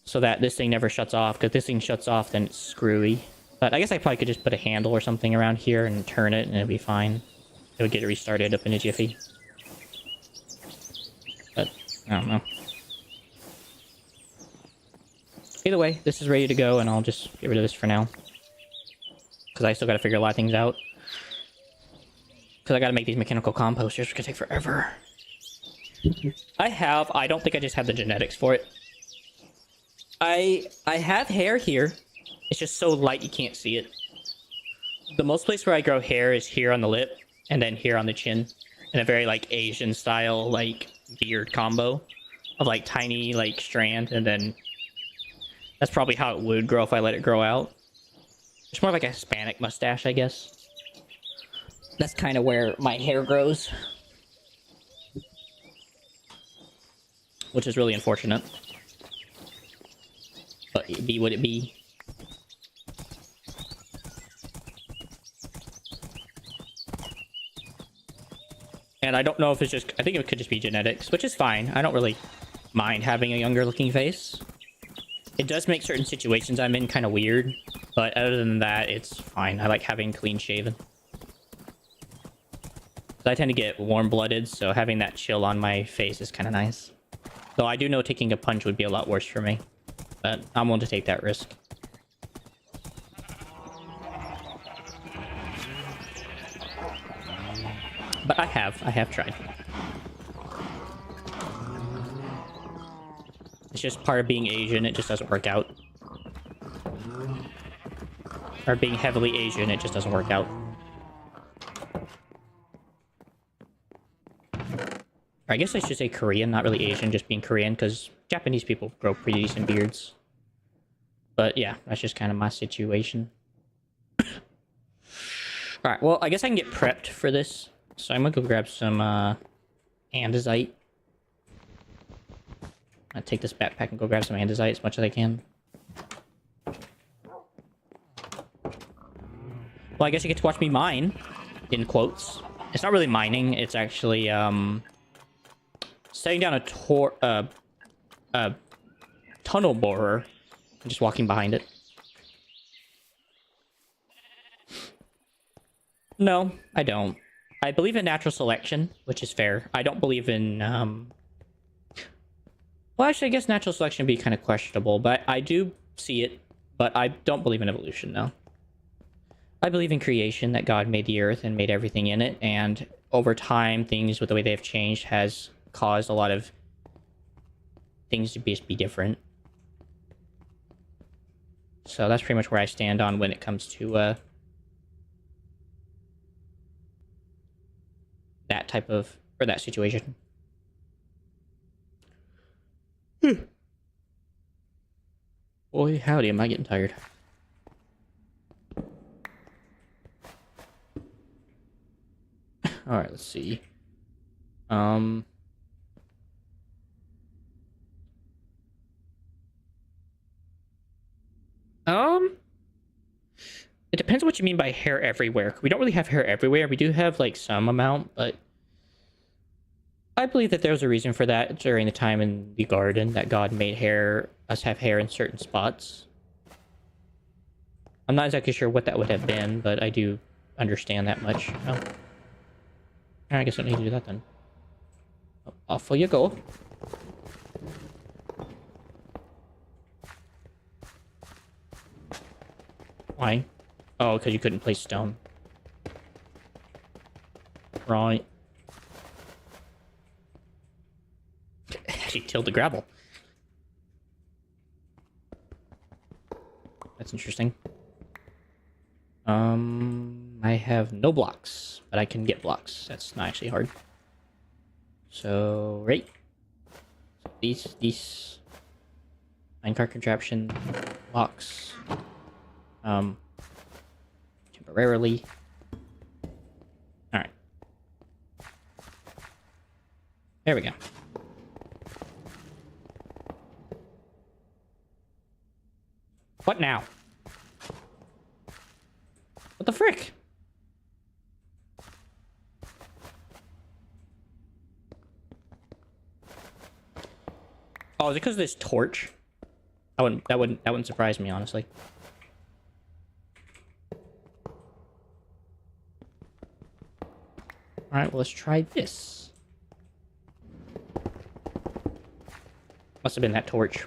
So that this thing never shuts off, because this thing shuts off, then it's screwy. But I guess I probably could just put a handle or something around here and turn it, and it'd be fine. It would get it restarted up in a jiffy. But, I don't know. Either way, this is ready to go, and I'll just get rid of this for now. Because I still gotta figure a lot of things out. Because I gotta make these mechanical composters, which could take forever. I don't think I just have the genetics for it. I have hair here. It's just so light you can't see it. The most place where I grow hair is here on the lip, and then here on the chin. In a very, like, Asian style, like, beard combo. Of, like, tiny, like, strand, and then... That's probably how it would grow if I let it grow out. It's more like a Hispanic mustache, I guess. That's kind of where my hair grows. Which is really unfortunate. But it be what it be. And I don't know if it's just... I think it could just be genetics, which is fine. I don't really mind having a younger looking face. It does make certain situations I'm in kind of weird. But other than that, it's fine. I like having clean shaven. I tend to get warm-blooded, so having that chill on my face is kind of nice. Though I do know taking a punch would be a lot worse for me. But I'm willing to take that risk. But I have tried. It's just part of being Asian, it just doesn't work out. Or being heavily Asian, it just doesn't work out. Or I guess I should say Korean, not really Asian, just being Korean, because Japanese people grow pretty decent beards. But yeah, that's just kind of my situation. Alright, well, I guess I can get prepped for this. So I'm gonna go grab some andesite. I'll take this backpack and go grab some andesite as much as I can. Well, I guess you get to watch me mine, in quotes. It's not really mining, it's actually setting down a tunnel borer and just walking behind it. No, I don't. I believe in natural selection, which is fair. I don't believe in, well, actually, I guess natural selection would be kind of questionable, but I do see it, but I don't believe in evolution, no. I believe in creation, that God made the earth and made everything in it, and over time, things with the way they've changed has caused a lot of things to be different. So that's pretty much where I stand on when it comes to, that type of, or that situation. Boy, howdy, am I getting tired. Alright, let's see. It depends on what you mean by hair everywhere. We don't really have hair everywhere. We do have, like, some amount, but I believe that there's a reason for that during the time in the garden, that God made us have hair in certain spots. I'm not exactly sure what that would have been, but I do understand that much. Oh. I guess I don't need to do that then. Off you go. Why? Oh, because you couldn't place stone. Right. She tilled the gravel. That's interesting. I have no blocks, but I can get blocks. That's not actually hard. So, right. These minecart contraption blocks. Temporarily. Alright. There we go. What now? What the frick? Oh, is it because of this torch? That wouldn't surprise me, honestly. Alright, well, let's try this. Must have been that torch.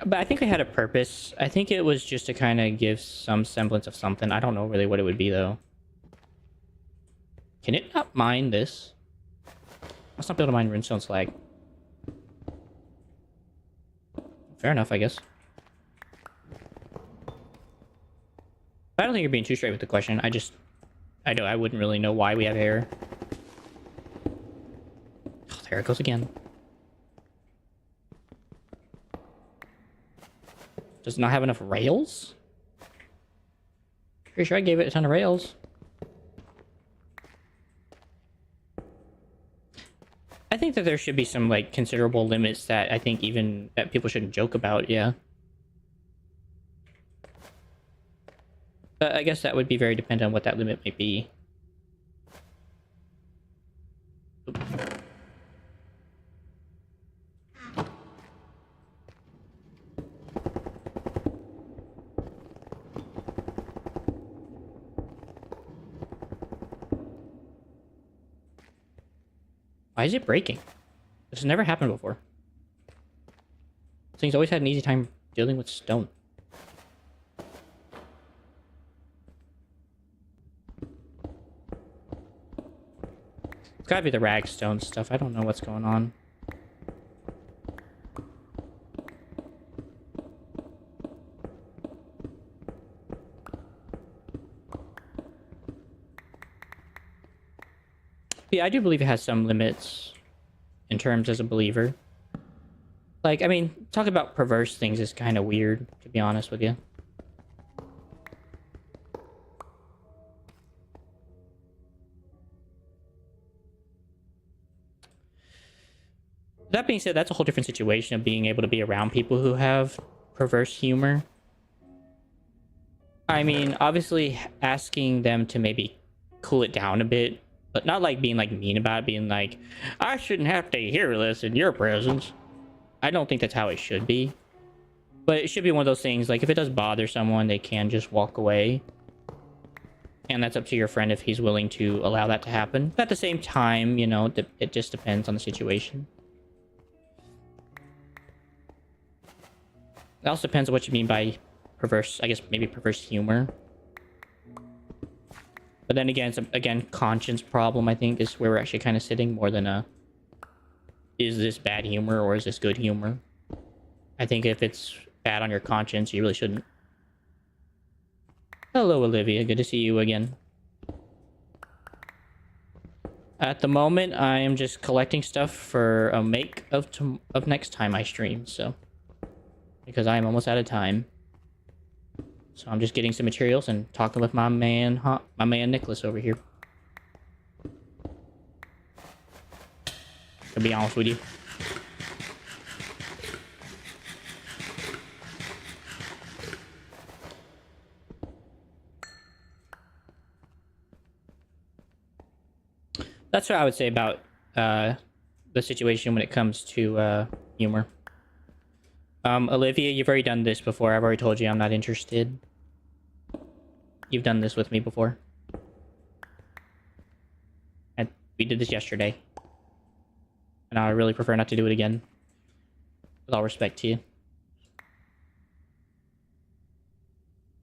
But I think I had a purpose. I think it was just to kind of give some semblance of something. I don't know really what it would be, though. Can it not mine this? Must not be able to mine runestone slag. Fair enough, I guess. I don't think you're being too straight with the question. I wouldn't really know why we have hair. Oh, there it goes again. Does it not have enough rails? Pretty sure I gave it a ton of rails. I think that there should be some, like, considerable limits that I think even that people shouldn't joke about, yeah. But I guess that would be very dependent on what that limit might be. Oop. Why is it breaking? This has never happened before. This thing's always had an easy time dealing with stone. It's gotta be the ragstone stuff. I don't know what's going on. Yeah, I do believe it has some limits in terms as a believer. Like, I mean, talk about perverse things is kind of weird, to be honest with you. That being said, that's a whole different situation of being able to be around people who have perverse humor. I mean, obviously asking them to maybe cool it down a bit, but not like being like mean about it, being like, I shouldn't have to hear this in your presence. I don't think that's how it should be. But it should be one of those things, like if it does bother someone, they can just walk away. And that's up to your friend if he's willing to allow that to happen. But at the same time, you know, it just depends on the situation. It also depends on what you mean by perverse, I guess maybe perverse humor. But then again, it's conscience problem, I think, is where we're actually kind of sitting more than a, is this bad humor or is this good humor? I think if it's bad on your conscience, you really shouldn't. Hello, Olivia. Good to see you again. At the moment, I am just collecting stuff for a make of next time I stream, so. Because I am almost out of time. So I'm just getting some materials and talking with my man Nicholas over here. To be honest with you. That's what I would say about the situation when it comes to humor. Olivia, you've already done this before. I've already told you I'm not interested. You've done this with me before. And we did this yesterday. And I really prefer not to do it again. With all respect to you.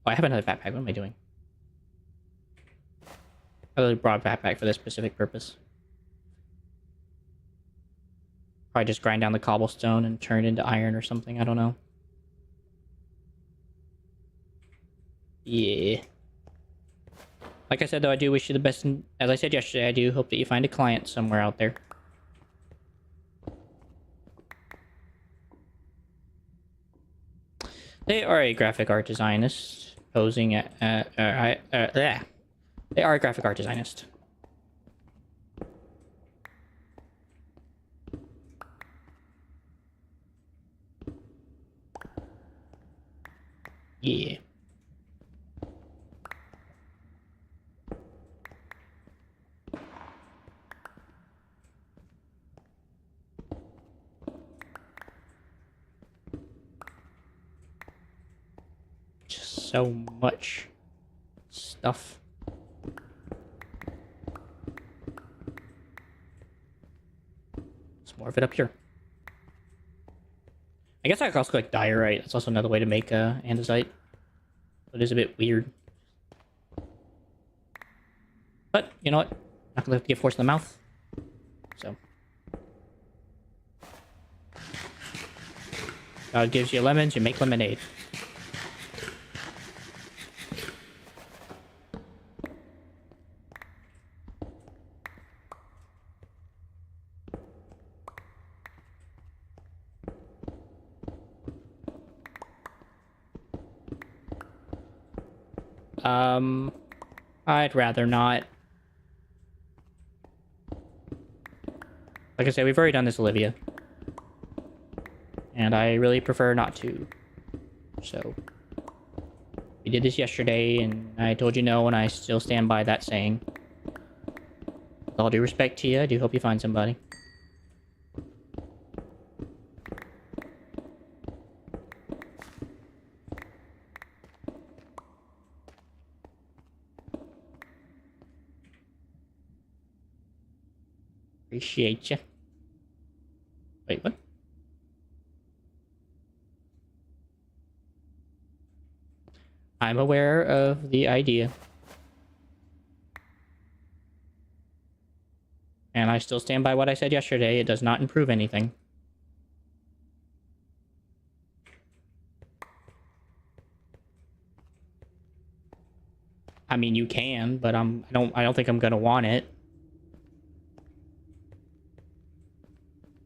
Oh, I have another backpack. What am I doing? I really brought a backpack for this specific purpose. Probably just grind down the cobblestone and turn it into iron or something. I don't know. Yeah. Like I said, though, I do wish you the best. As I said yesterday, I do hope that you find a client somewhere out there. They are a graphic art designist posing at. They are a graphic art designist. Yeah. Just so much stuff. There's more of it up here. I guess I could also collect diorite. That's also another way to make andesite. It is a bit weird. But, you know what? Not gonna have to get forced in the mouth. So. God gives you lemons, you make lemonade. I'd rather not. Like I said, we've already done this, Olivia. And I really prefer not to. So, we did this yesterday, and I told you no, and I still stand by that saying. With all due respect to you, I do hope you find somebody. Appreciate you. Wait, what? I'm aware of the idea. And I still stand by what I said yesterday. It does not improve anything. I mean, you can, but I don't think I'm gonna want it.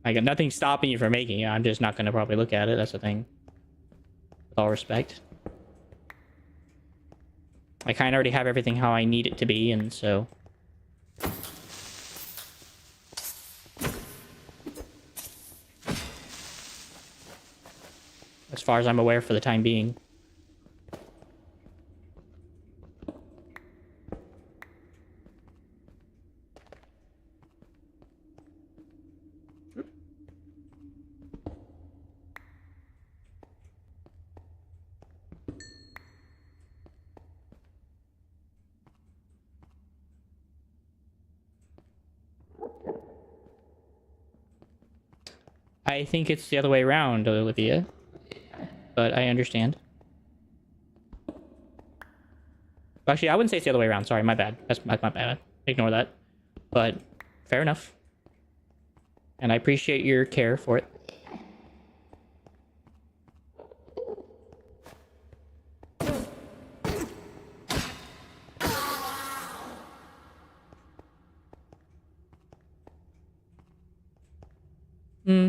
I got nothing stopping you from making it. I'm just not gonna probably look at it. That's the thing. With all respect. I kind of already have everything how I need it to be, and so... as far as I'm aware for the time being. I think it's the other way around, Olivia. But I understand. Actually, I wouldn't say it's the other way around. Sorry, my bad. That's my bad. Ignore that. But fair enough. And I appreciate your care for it.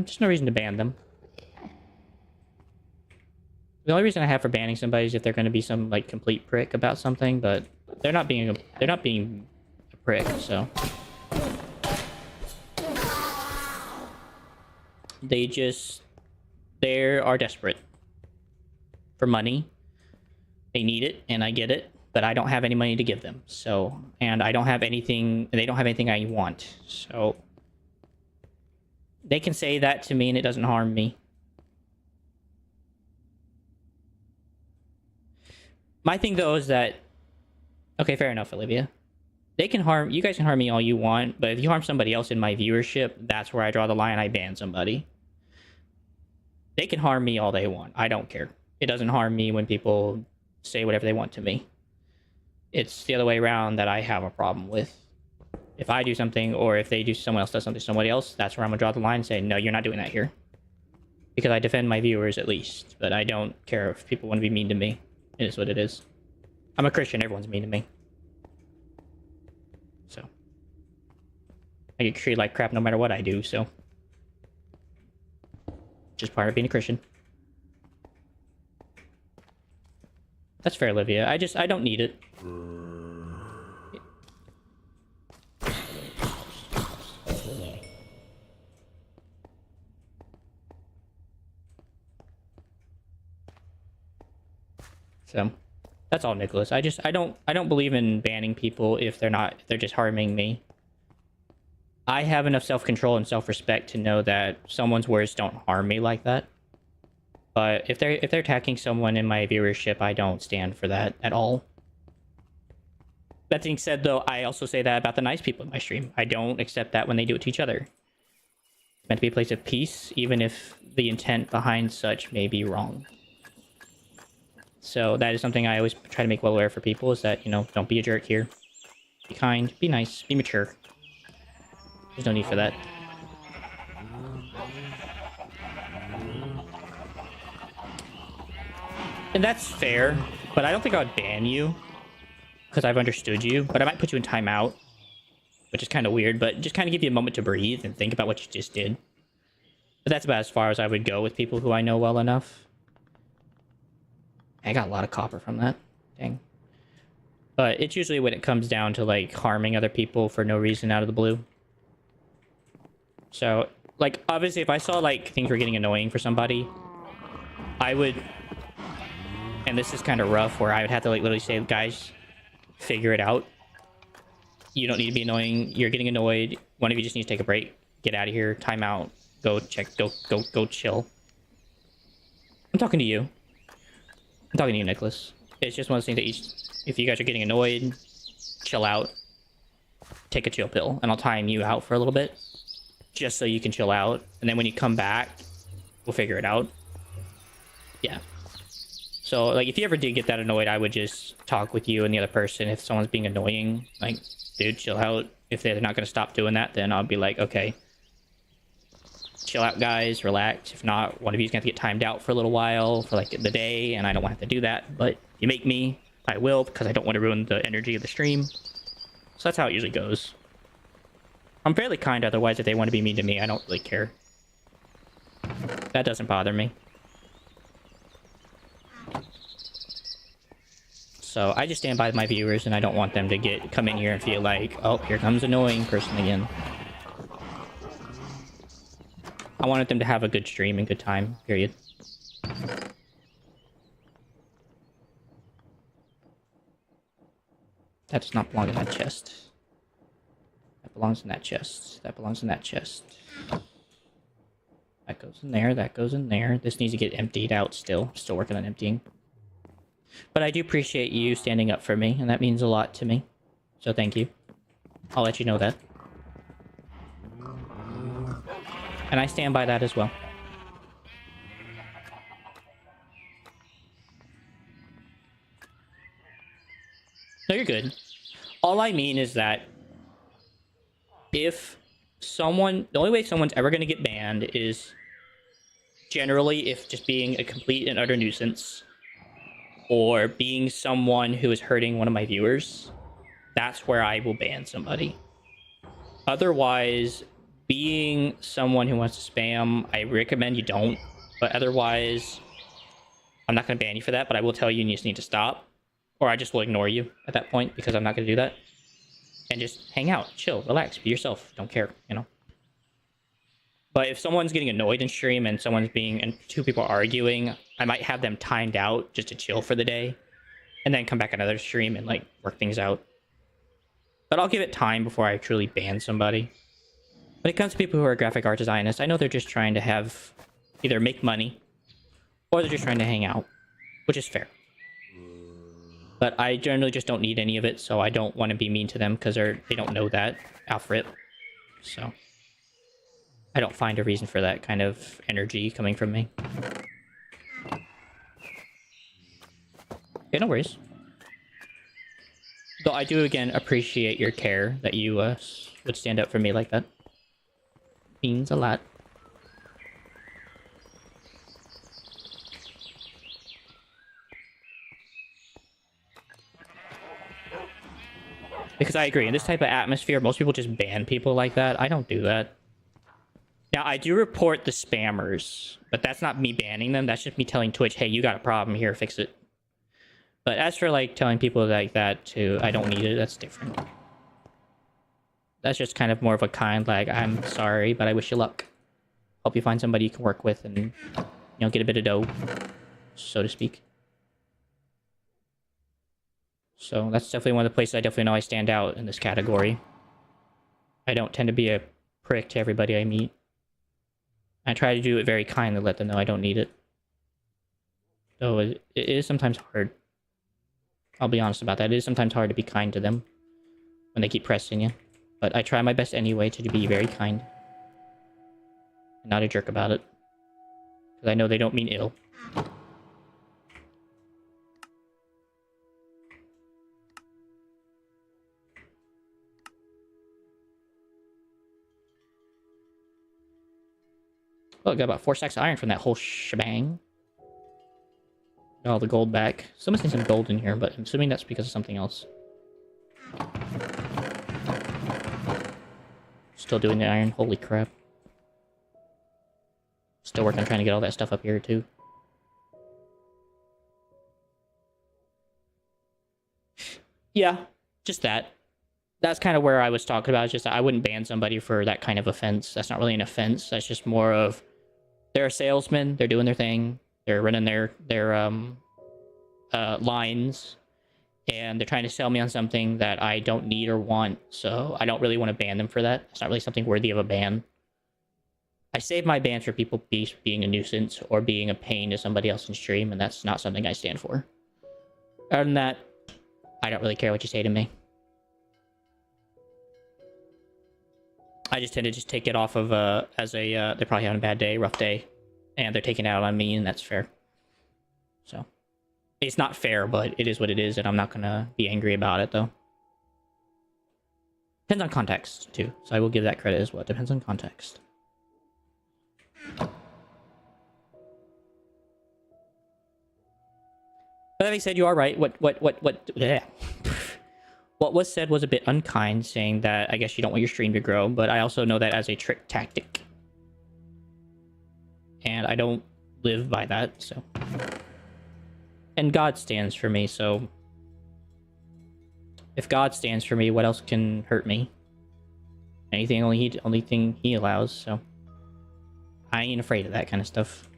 Just no reason to ban them. The only reason I have for banning somebody is if they're going to be some like complete prick about something, but they're not being a prick, so they are desperate for money. They need it, and I get it, but I don't have any money to give them. So, and I don't have anything. They don't have anything I want. So they can say that to me, and it doesn't harm me. My thing, though, is that... okay, fair enough, Olivia. They can harm... you guys can harm me all you want, but if you harm somebody else in my viewership, that's where I draw the line. I ban somebody. They can harm me all they want. I don't care. It doesn't harm me when people say whatever they want to me. It's the other way around that I have a problem with. If I do something, or if someone else does something to somebody else, that's where I'm going to draw the line and say, no, you're not doing that here. Because I defend my viewers, at least. But I don't care if people want to be mean to me. It is what it is. I'm a Christian. Everyone's mean to me. So. I get treated like crap no matter what I do, so. Just part of being a Christian. That's fair, Olivia. I don't need it. So, that's all, Nicholas. I don't believe in banning people if they're just harming me. I have enough self-control and self-respect to know that someone's words don't harm me like that. But if they're attacking someone in my viewership, I don't stand for that at all. That being said, though, I also say that about the nice people in my stream. I don't accept that when they do it to each other. It's meant to be a place of peace, even if the intent behind such may be wrong. So that is something I always try to make well aware for people, is that, you know, don't be a jerk here. Be kind, be nice, be mature. There's no need for that. And that's fair, but I don't think I would ban you, because I've understood you, but I might put you in timeout, which is kind of weird, but just kind of give you a moment to breathe and think about what you just did. But that's about as far as I would go with people who I know well enough. I got a lot of copper from that. Dang. But it's usually when it comes down to, like, harming other people for no reason out of the blue. So, like, obviously, if I saw, like, things were getting annoying for somebody, I would... and this is kind of rough, where I would have to, like, literally say, guys, figure it out. You don't need to be annoying. You're getting annoyed. One of you just needs to take a break. Get out of here. Time out. Go check. Go chill. I'm talking to you. I'm talking to you, Nicholas. It's just one of those things that if you guys are getting annoyed, chill out. Take a chill pill, and I'll time you out for a little bit. just so you can chill out. And then when you come back, we'll figure it out. Yeah. So, like, if you ever did get that annoyed, I would just talk with you and the other person. If someone's being annoying, like, dude, chill out. If they're not going to stop doing that, then I'll be like, okay, chill out, guys, relax. If not, one of you's going to get timed out for a little while, for, like, the day, and I don't want to have to do that. But if you make me, I will, because I don't want to ruin the energy of the stream. So that's how it usually goes. I'm fairly kind, otherwise, if they want to be mean to me, I don't really care. That doesn't bother me. So I just stand by my viewers, and I don't want them to come in here and feel like, oh, here comes annoying person again. I wanted them to have a good stream and good time, period. That does not belong in that chest. That belongs in that chest. That belongs in that chest. That goes in there. That goes in there. This needs to get emptied out still. Still working on emptying. But I do appreciate you standing up for me, and that means a lot to me. So thank you. I'll let you know that. And I stand by that as well. No, you're good. All I mean is that if someone... The only way someone's ever going to get banned is generally if just being a complete and utter nuisance or being someone who is hurting one of my viewers. That's where I will ban somebody. Otherwise, being someone who wants to spam, I recommend you don't. But otherwise, I'm not going to ban you for that, but I will tell you just need to stop. Or I just will ignore you at that point, because I'm not going to do that. And just hang out, chill, relax, be yourself. Don't care, you know? But if someone's getting annoyed in stream and and two people are arguing, I might have them timed out just to chill for the day. And then come back another stream and, like, work things out. But I'll give it time before I truly ban somebody. When it comes to people who are graphic art designers, I know they're just trying to either make money, or they're just trying to hang out, which is fair. But I generally just don't need any of it, so I don't want to be mean to them, because they don't know that, Alfred. So I don't find a reason for that kind of energy coming from me. Okay, no worries. Though I do, again, appreciate your care that you would stand up for me like that. Means a lot. Because I agree, in this type of atmosphere, most people just ban people like that. I don't do that. Now, I do report the spammers, but that's not me banning them. That's just me telling Twitch, hey, you got a problem here, fix it. But as for, like, telling people like that to, I don't need it, that's different. That's just kind of more of a kind, like, I'm sorry, but I wish you luck. Hope you find somebody you can work with and, you know, get a bit of dough, so to speak. So that's definitely one of the places I definitely know I stand out in this category. I don't tend to be a prick to everybody I meet. I try to do it very kindly, let them know I don't need it. Though it is sometimes hard. I'll be honest about that. It is sometimes hard to be kind to them when they keep pressing you. But I try my best anyway to be very kind. And not a jerk about it. Because I know they don't mean ill. Oh, I got about 4 stacks of iron from that whole shebang. Got all the gold back. Someone's seen some gold in here, but I'm assuming that's because of something else. Still doing the iron. Holy crap. Still working on trying to get all that stuff up here, too. Yeah, just that. That's kind of where I was talking about. It's just I wouldn't ban somebody for that kind of offense. That's not really an offense. That's just more of... They're a salesman. They're doing their thing. They're running their lines. And they're trying to sell me on something that I don't need or want. So I don't really want to ban them for that. It's not really something worthy of a ban. I save my bans for people being a nuisance or being a pain to somebody else in stream. And that's not something I stand for. Other than that, I don't really care what you say to me. I just tend to just take it off of as a they're probably having a bad day, rough day, and they're taking it out on me, and that's fair. So it's not fair, but it is what it is, and I'm not gonna be angry about it though. Depends on context too, so I will give that credit as well. It depends on context. But that being said, you are right. What bleh. What was said was a bit unkind, saying that I guess you don't want your stream to grow, but I also know that as a trick tactic. And I don't live by that, so. And God stands for me, so. If God stands for me, what else can hurt me? Anything, only thing he allows, so. I ain't afraid of that kind of stuff.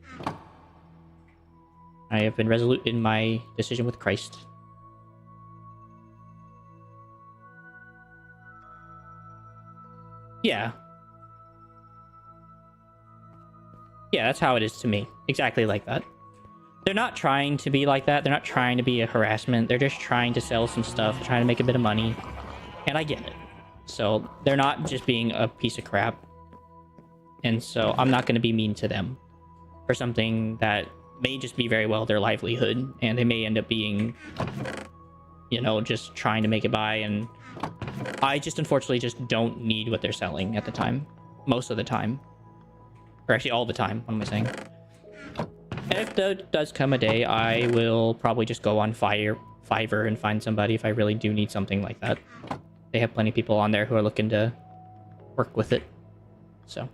I have been resolute in my decision with Christ. Yeah. Yeah, that's how it is to me. Exactly like that. They're not trying to be like that. They're not trying to be a harassment. They're just trying to sell some stuff, trying to make a bit of money. And I get it. So they're not just being a piece of crap. And so I'm not going to be mean to them for something that may just be very well their livelihood. And they may end up being, you know, just trying to make it by. And I just unfortunately just don't need what they're selling at the time. Most of the time. Or actually all the time. What am I saying? If there does come a day, I will probably just go on Fiverr and find somebody if I really do need something like that. They have plenty of people on there who are looking to work with it. So.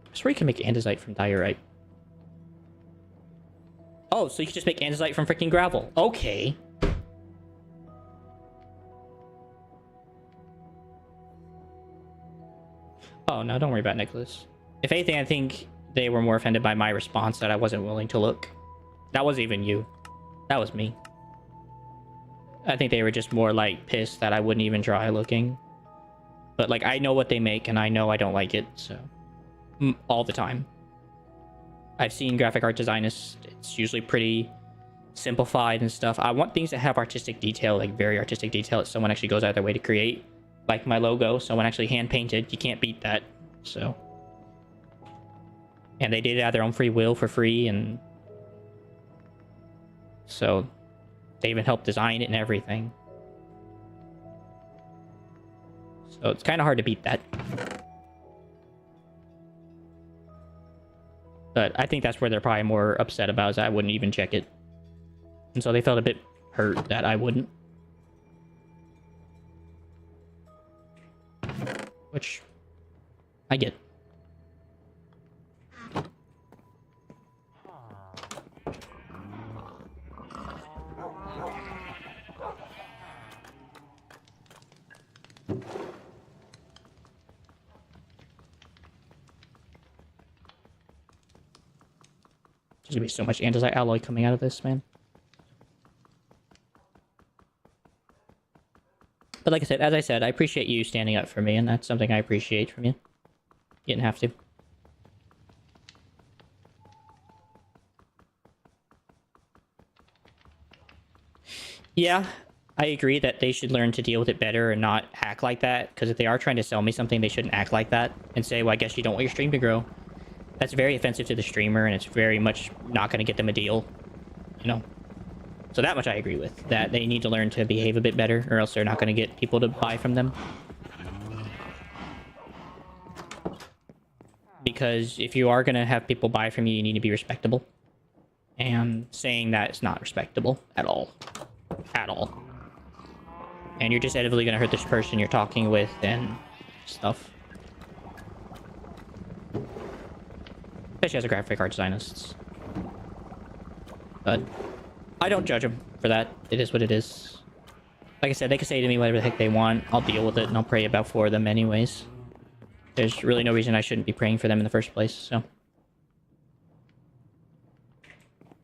I swear you can make andesite from diorite. Oh, so you can just make andesite from freaking gravel. Okay. Oh, no, don't worry about Nicholas. If anything, I think they were more offended by my response that I wasn't willing to look. That wasn't even you. That was me. I think they were just more, like, pissed that I wouldn't even try looking. But, like, I know what they make, and I know I don't like it, so... all the time. I've seen graphic art designers. It's usually pretty simplified and stuff. I want things that have artistic detail, like very artistic detail that someone actually goes out of their way to create. Like my logo, someone actually hand-painted. You can't beat that, so... And they did it out of their own free will for free, and... So... They even helped design it and everything. So it's kind of hard to beat that. But I think that's where they're probably more upset about, is that I wouldn't even check it. And so they felt a bit hurt that I wouldn't. Which... I get. There's gonna be so much andesite alloy coming out of this, man. But like I said, as I said, I appreciate you standing up for me, and that's something I appreciate from you. You didn't have to. Yeah, I agree that they should learn to deal with it better and not act like that. Because if they are trying to sell me something, they shouldn't act like that and say, well, I guess you don't want your stream to grow. That's very offensive to the streamer, and it's very much not going to get them a deal, you know? So that much I agree with, that they need to learn to behave a bit better, or else they're not going to get people to buy from them. Because if you are going to have people buy from you, you need to be respectable. And saying that is not respectable at all. At all. And you're just inevitably going to hurt this person you're talking with and stuff. Especially as a graphic art designer. But I don't judge them for that. It is what it is. Like I said, they can say to me whatever the heck they want. I'll deal with it, and I'll pray about for them anyways. There's really no reason I shouldn't be praying for them in the first place, so. At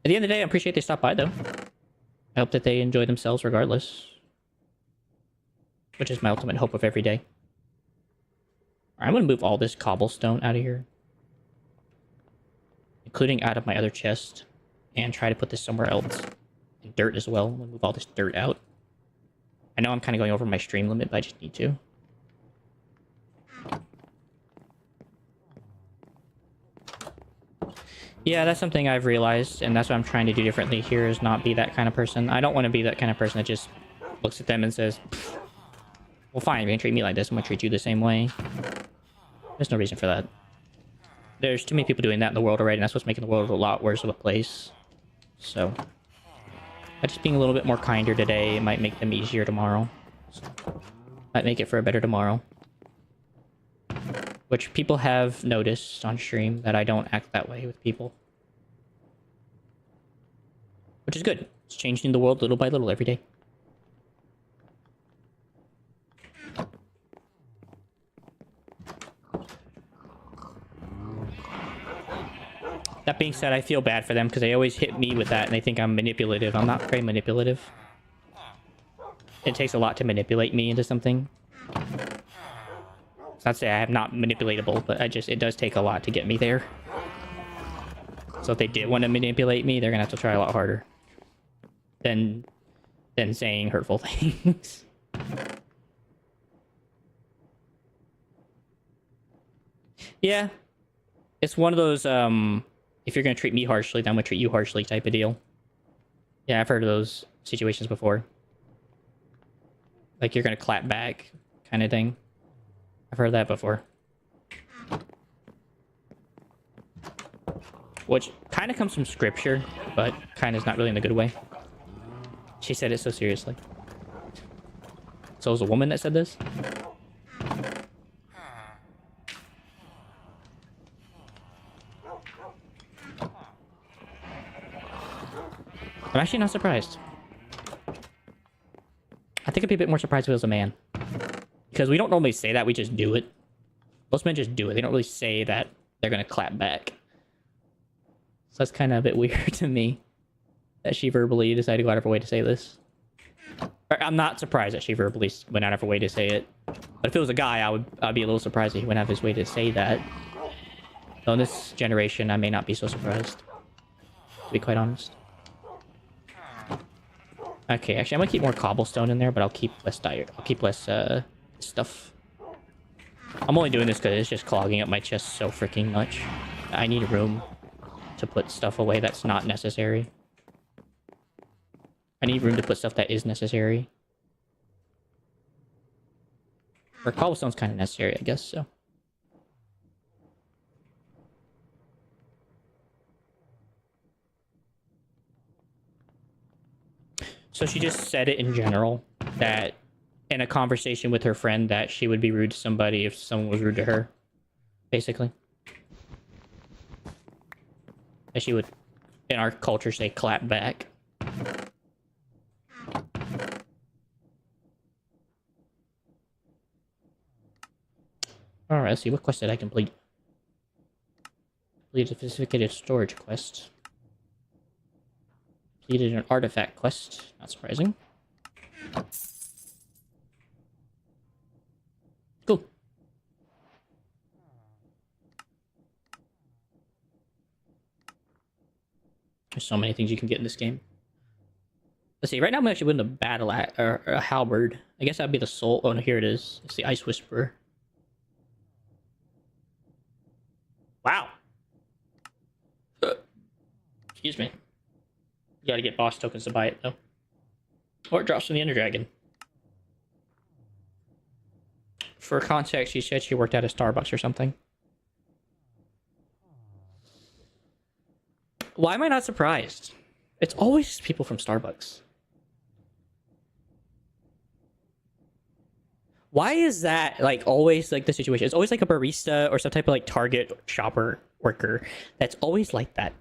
the end of the day, I appreciate they stopped by, though. I hope that they enjoy themselves regardless. Which is my ultimate hope of every day. Alright, I'm gonna move all this cobblestone out of here. Including out of my other chest. And try to put this somewhere else. And dirt as well. I'm gonna move all this dirt out. I know I'm kind of going over my stream limit, but I just need to. Yeah, that's something I've realized, and that's what I'm trying to do differently here, is not be that kind of person. I don't want to be that kind of person that just looks at them and says, well, fine, you're gonna treat me like this, I'm gonna treat you the same way. There's no reason for that. There's too many people doing that in the world already, and that's what's making the world a lot worse of a place. So, by just being a little bit more kinder today, it might make them easier tomorrow. So, might make it for a better tomorrow. Which people have noticed on stream, that I don't act that way with people. Which is good. It's changing the world little by little every day. That being said, I feel bad for them because they always hit me with that and they think I'm manipulative. I'm not very manipulative. It takes a lot to manipulate me into something. It's not to say I'm not manipulatable, but it does take a lot to get me there. So if they did want to manipulate me, they're gonna have to try a lot harder than saying hurtful things. Yeah. It's one of those, if you're gonna treat me harshly, then I'm gonna treat you harshly type of deal. Yeah, I've heard of those situations before. Like, you're gonna clap back kind of thing. I've heard that before. Which kind of comes from scripture, but kind of is not really in a good way. She said it so seriously. So it was a woman that said this? I'm actually not surprised. I think I'd be a bit more surprised if it was a man. Because we don't normally say that, we just do it. Most men just do it. They don't really say that they're gonna clap back. So that's kind of a bit weird to me. That she verbally decided to go out of her way to say this. I'm not surprised that she verbally went out of her way to say it. But if it was a guy, I'd be a little surprised that he went out of his way to say that. So in this generation, I may not be so surprised. To be quite honest. Okay, actually, I'm gonna keep more cobblestone in there, but I'll keep less stuff. I'm only doing this because it's just clogging up my chest so freaking much. I need room to put stuff away that's not necessary. I need room to put stuff that is necessary. Or cobblestone's kind of necessary, I guess, so. So she just said it in general, that in a conversation with her friend, that she would be rude to somebody if someone was rude to her, basically. That she would, in our culture, say clap back. Alright, let's see, what quest did I complete? Completed a sophisticated storage quest. Completed an artifact quest, not surprising. Cool. There's so many things you can get in this game. Let's see, right now I'm actually winning a battle or a halberd. I guess that'd be the soul. Oh no, here it is. It's the Ice Whisperer. Wow. Excuse me. You gotta get boss tokens to buy it, though. Or it drops from the Ender Dragon. For context, she said she worked at a Starbucks or something. Why am I not surprised? It's always people from Starbucks. Why is that, like, always, like, the situation? It's always, like, a barista or some type of, like, Target shopper worker that's always like that.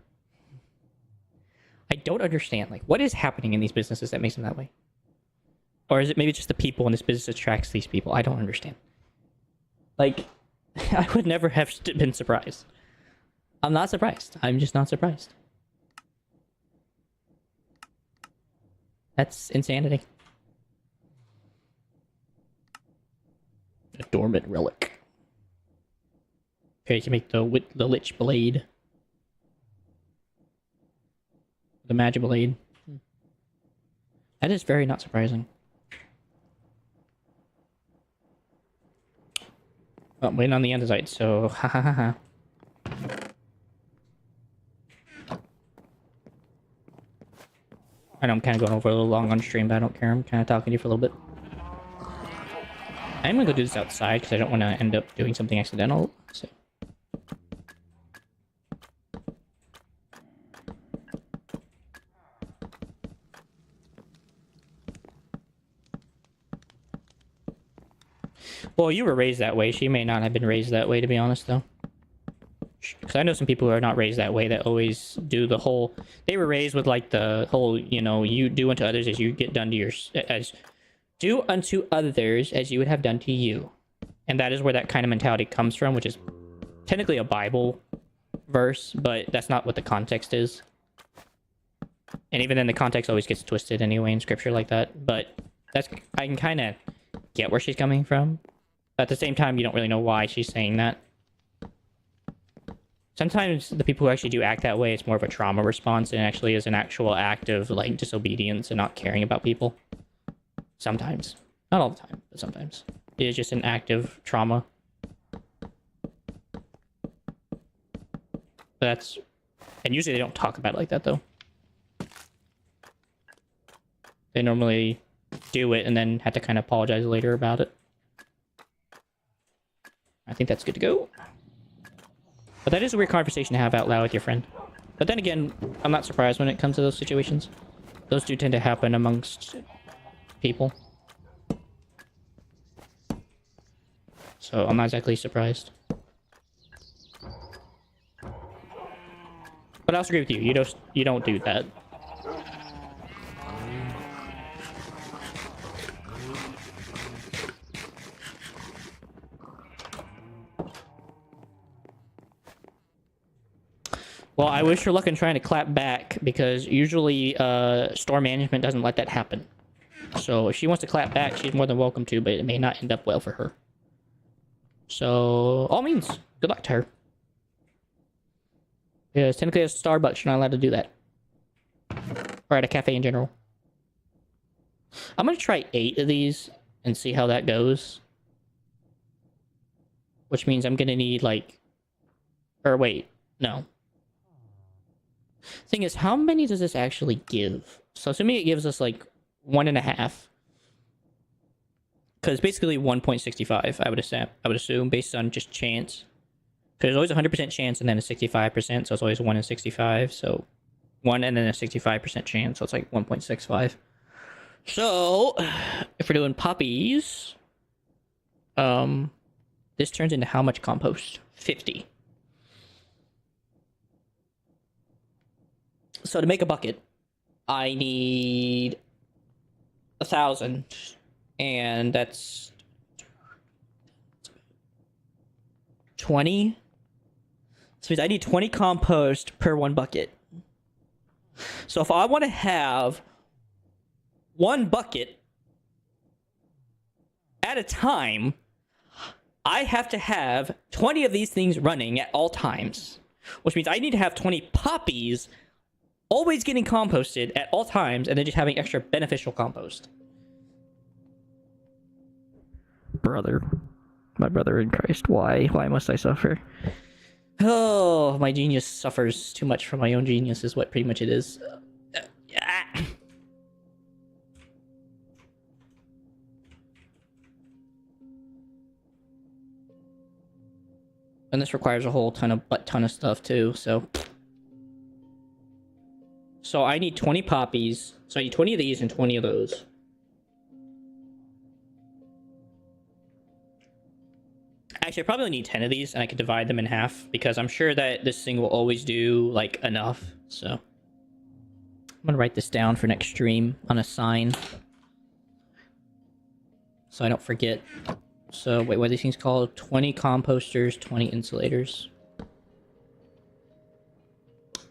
I don't understand. Like, what is happening in these businesses that makes them that way? Or is it maybe just the people in this business attracts these people? I don't understand. Like, I would never have been surprised. I'm not surprised. I'm just not surprised. That's insanity. A dormant relic. Okay, you can make the Lich Blade. The Magic Blade. That is very not surprising. Oh, I'm waiting on the andesite, so ha ha ha ha. I know I'm kind of going over a little long on stream, but I don't care. I'm kind of talking to you for a little bit. I'm gonna go do this outside because I don't want to end up doing something accidental. So. Well, you were raised that way. She may not have been raised that way, to be honest, though. Because I know some people who are not raised that way that always do the whole... They were raised with, like, the whole, you know, you do unto others as you get done to your... As do unto others as you would have done to you. And that is where that kind of mentality comes from, which is technically a Bible verse, but that's not what the context is. And even then, the context always gets twisted anyway in scripture like that. But that's... I can kind of get where she's coming from. But at the same time, you don't really know why she's saying that. Sometimes the people who actually do act that way, it's more of a trauma response and actually is an actual act of, like, disobedience and not caring about people. Sometimes. Not all the time, but sometimes. It is just an act of trauma. But that's... And usually they don't talk about it like that, though. They normally do it and then have to kind of apologize later about it. I think that's good to go. But that is a weird conversation to have out loud with your friend. But then again, I'm not surprised when it comes to those situations. Those do tend to happen amongst people. So I'm not exactly surprised. But I also agree with you. You don't do that. Well, I wish her luck in trying to clap back, because usually store management doesn't let that happen. So if she wants to clap back, she's more than welcome to, but it may not end up well for her. So, all means, good luck to her. Because technically at Starbucks, you're not allowed to do that. Or at a cafe in general. I'm going to try 8 of these and see how that goes. Which means I'm going to need, like... Or wait, no. Thing is, how many does this actually give? So assuming it gives us like 1.5, because basically 1.65, I would assume based on just chance. There's always a 100% chance and then a 65%, so it's always 1 in 65. So 1 and then a 65% chance, so it's like 1.65. So if we're doing poppies, this turns into how much compost? 50. So to make a bucket, I need 1,000, and that's 20. So I need 20 compost per 1 bucket. So if I want to have 1 bucket at a time, I have to have 20 of these things running at all times, which means I need to have 20 poppies always getting composted at all times, and then just having extra beneficial compost. Brother. My brother in Christ. Why? Why must I suffer? Oh, my genius suffers too much from my own genius is what pretty much it is. And this requires a whole ton of stuff too, so... So I need 20 poppies. So I need 20 of these and 20 of those. Actually, I probably need 10 of these, and I could divide them in half, because I'm sure that this thing will always do, like, enough. So I'm gonna write this down for next stream on a sign, so I don't forget. So, wait, what are these things called? 20 composters, 20 insulators.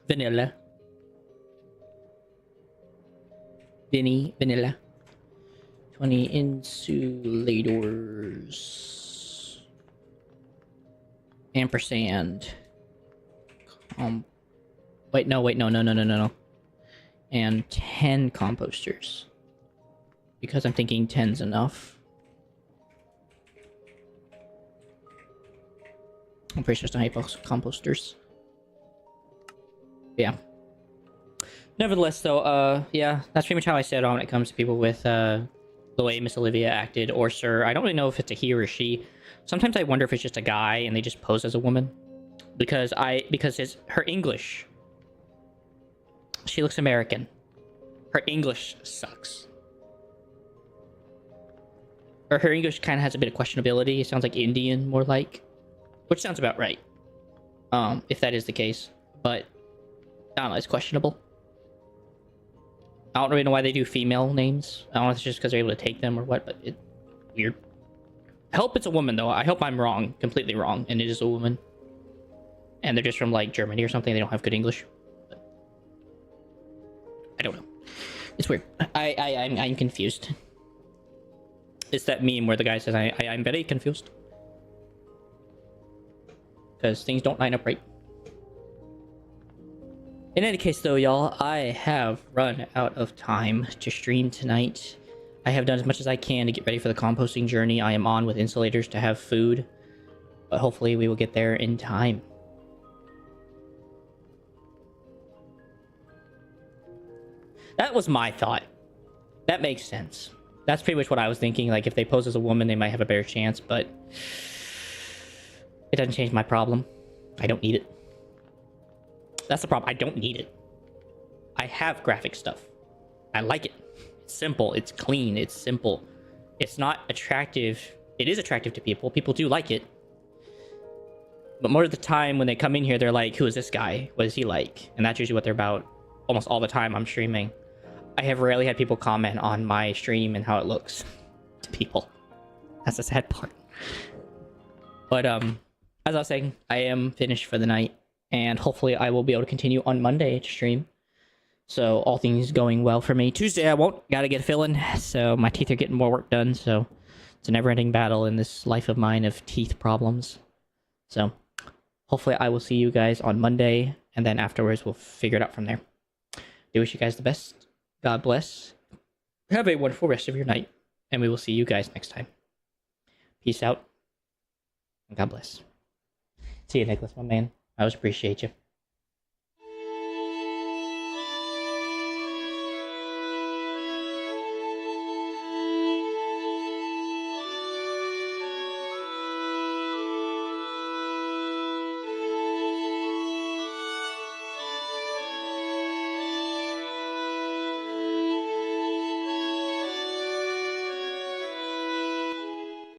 Vanilla. Vanilla. 20 insulators. Ampersand. Wait, no. And 10 composters. Because I'm thinking 10's enough. I'm pretty sure it's not composters. Yeah. Nevertheless, though, yeah, that's pretty much how I said on when it comes to people with the way Miss Olivia acted, or Sir. I don't really know if it's a he or a she. Sometimes I wonder if it's just a guy and they just pose as a woman, because her English. She looks American. Her English sucks. Or her English kind of has a bit of questionability. It sounds like Indian, more like, which sounds about right. If that is the case, but I don't know, it's questionable. I don't really know why they do female names. I don't know if it's just because they're able to take them or what, but it's weird. I hope it's a woman, though. I hope I'm wrong, completely wrong, and it is a woman. And they're just from, like, Germany or something. They don't have good English. But I don't know. It's weird. I'm confused. It's that meme where the guy says, I'm very confused. Because things don't line up right. In any case, though, y'all, I have run out of time to stream tonight. I have done as much as I can to get ready for the composting journey. I am on with insulators to have food, but hopefully we will get there in time. That was my thought. That makes sense. That's pretty much what I was thinking. Like, if they pose as a woman, they might have a better chance, but it doesn't change my problem. I don't need it. That's the problem. I don't need it. I have graphic stuff. I like it. It's simple. It's clean. It's simple. It's not attractive. It is attractive to people. People do like it. But more of the time when they come in here, they're like, who is this guy? What is he like? And that's usually what they're about almost all the time I'm streaming. I have rarely had people comment on my stream and how it looks to people. That's the sad part. But as I was saying, I am finished for the night. And hopefully I will be able to continue on Monday to stream. So all things going well for me. Tuesday I won't. Gotta get a fill-in. So my teeth are getting more work done. So it's a never-ending battle in this life of mine of teeth problems. So hopefully I will see you guys on Monday. And then afterwards we'll figure it out from there. I wish you guys the best. God bless. Have a wonderful rest of your night. And we will see you guys next time. Peace out. And God bless. See you, Nicholas, my man. I always appreciate you.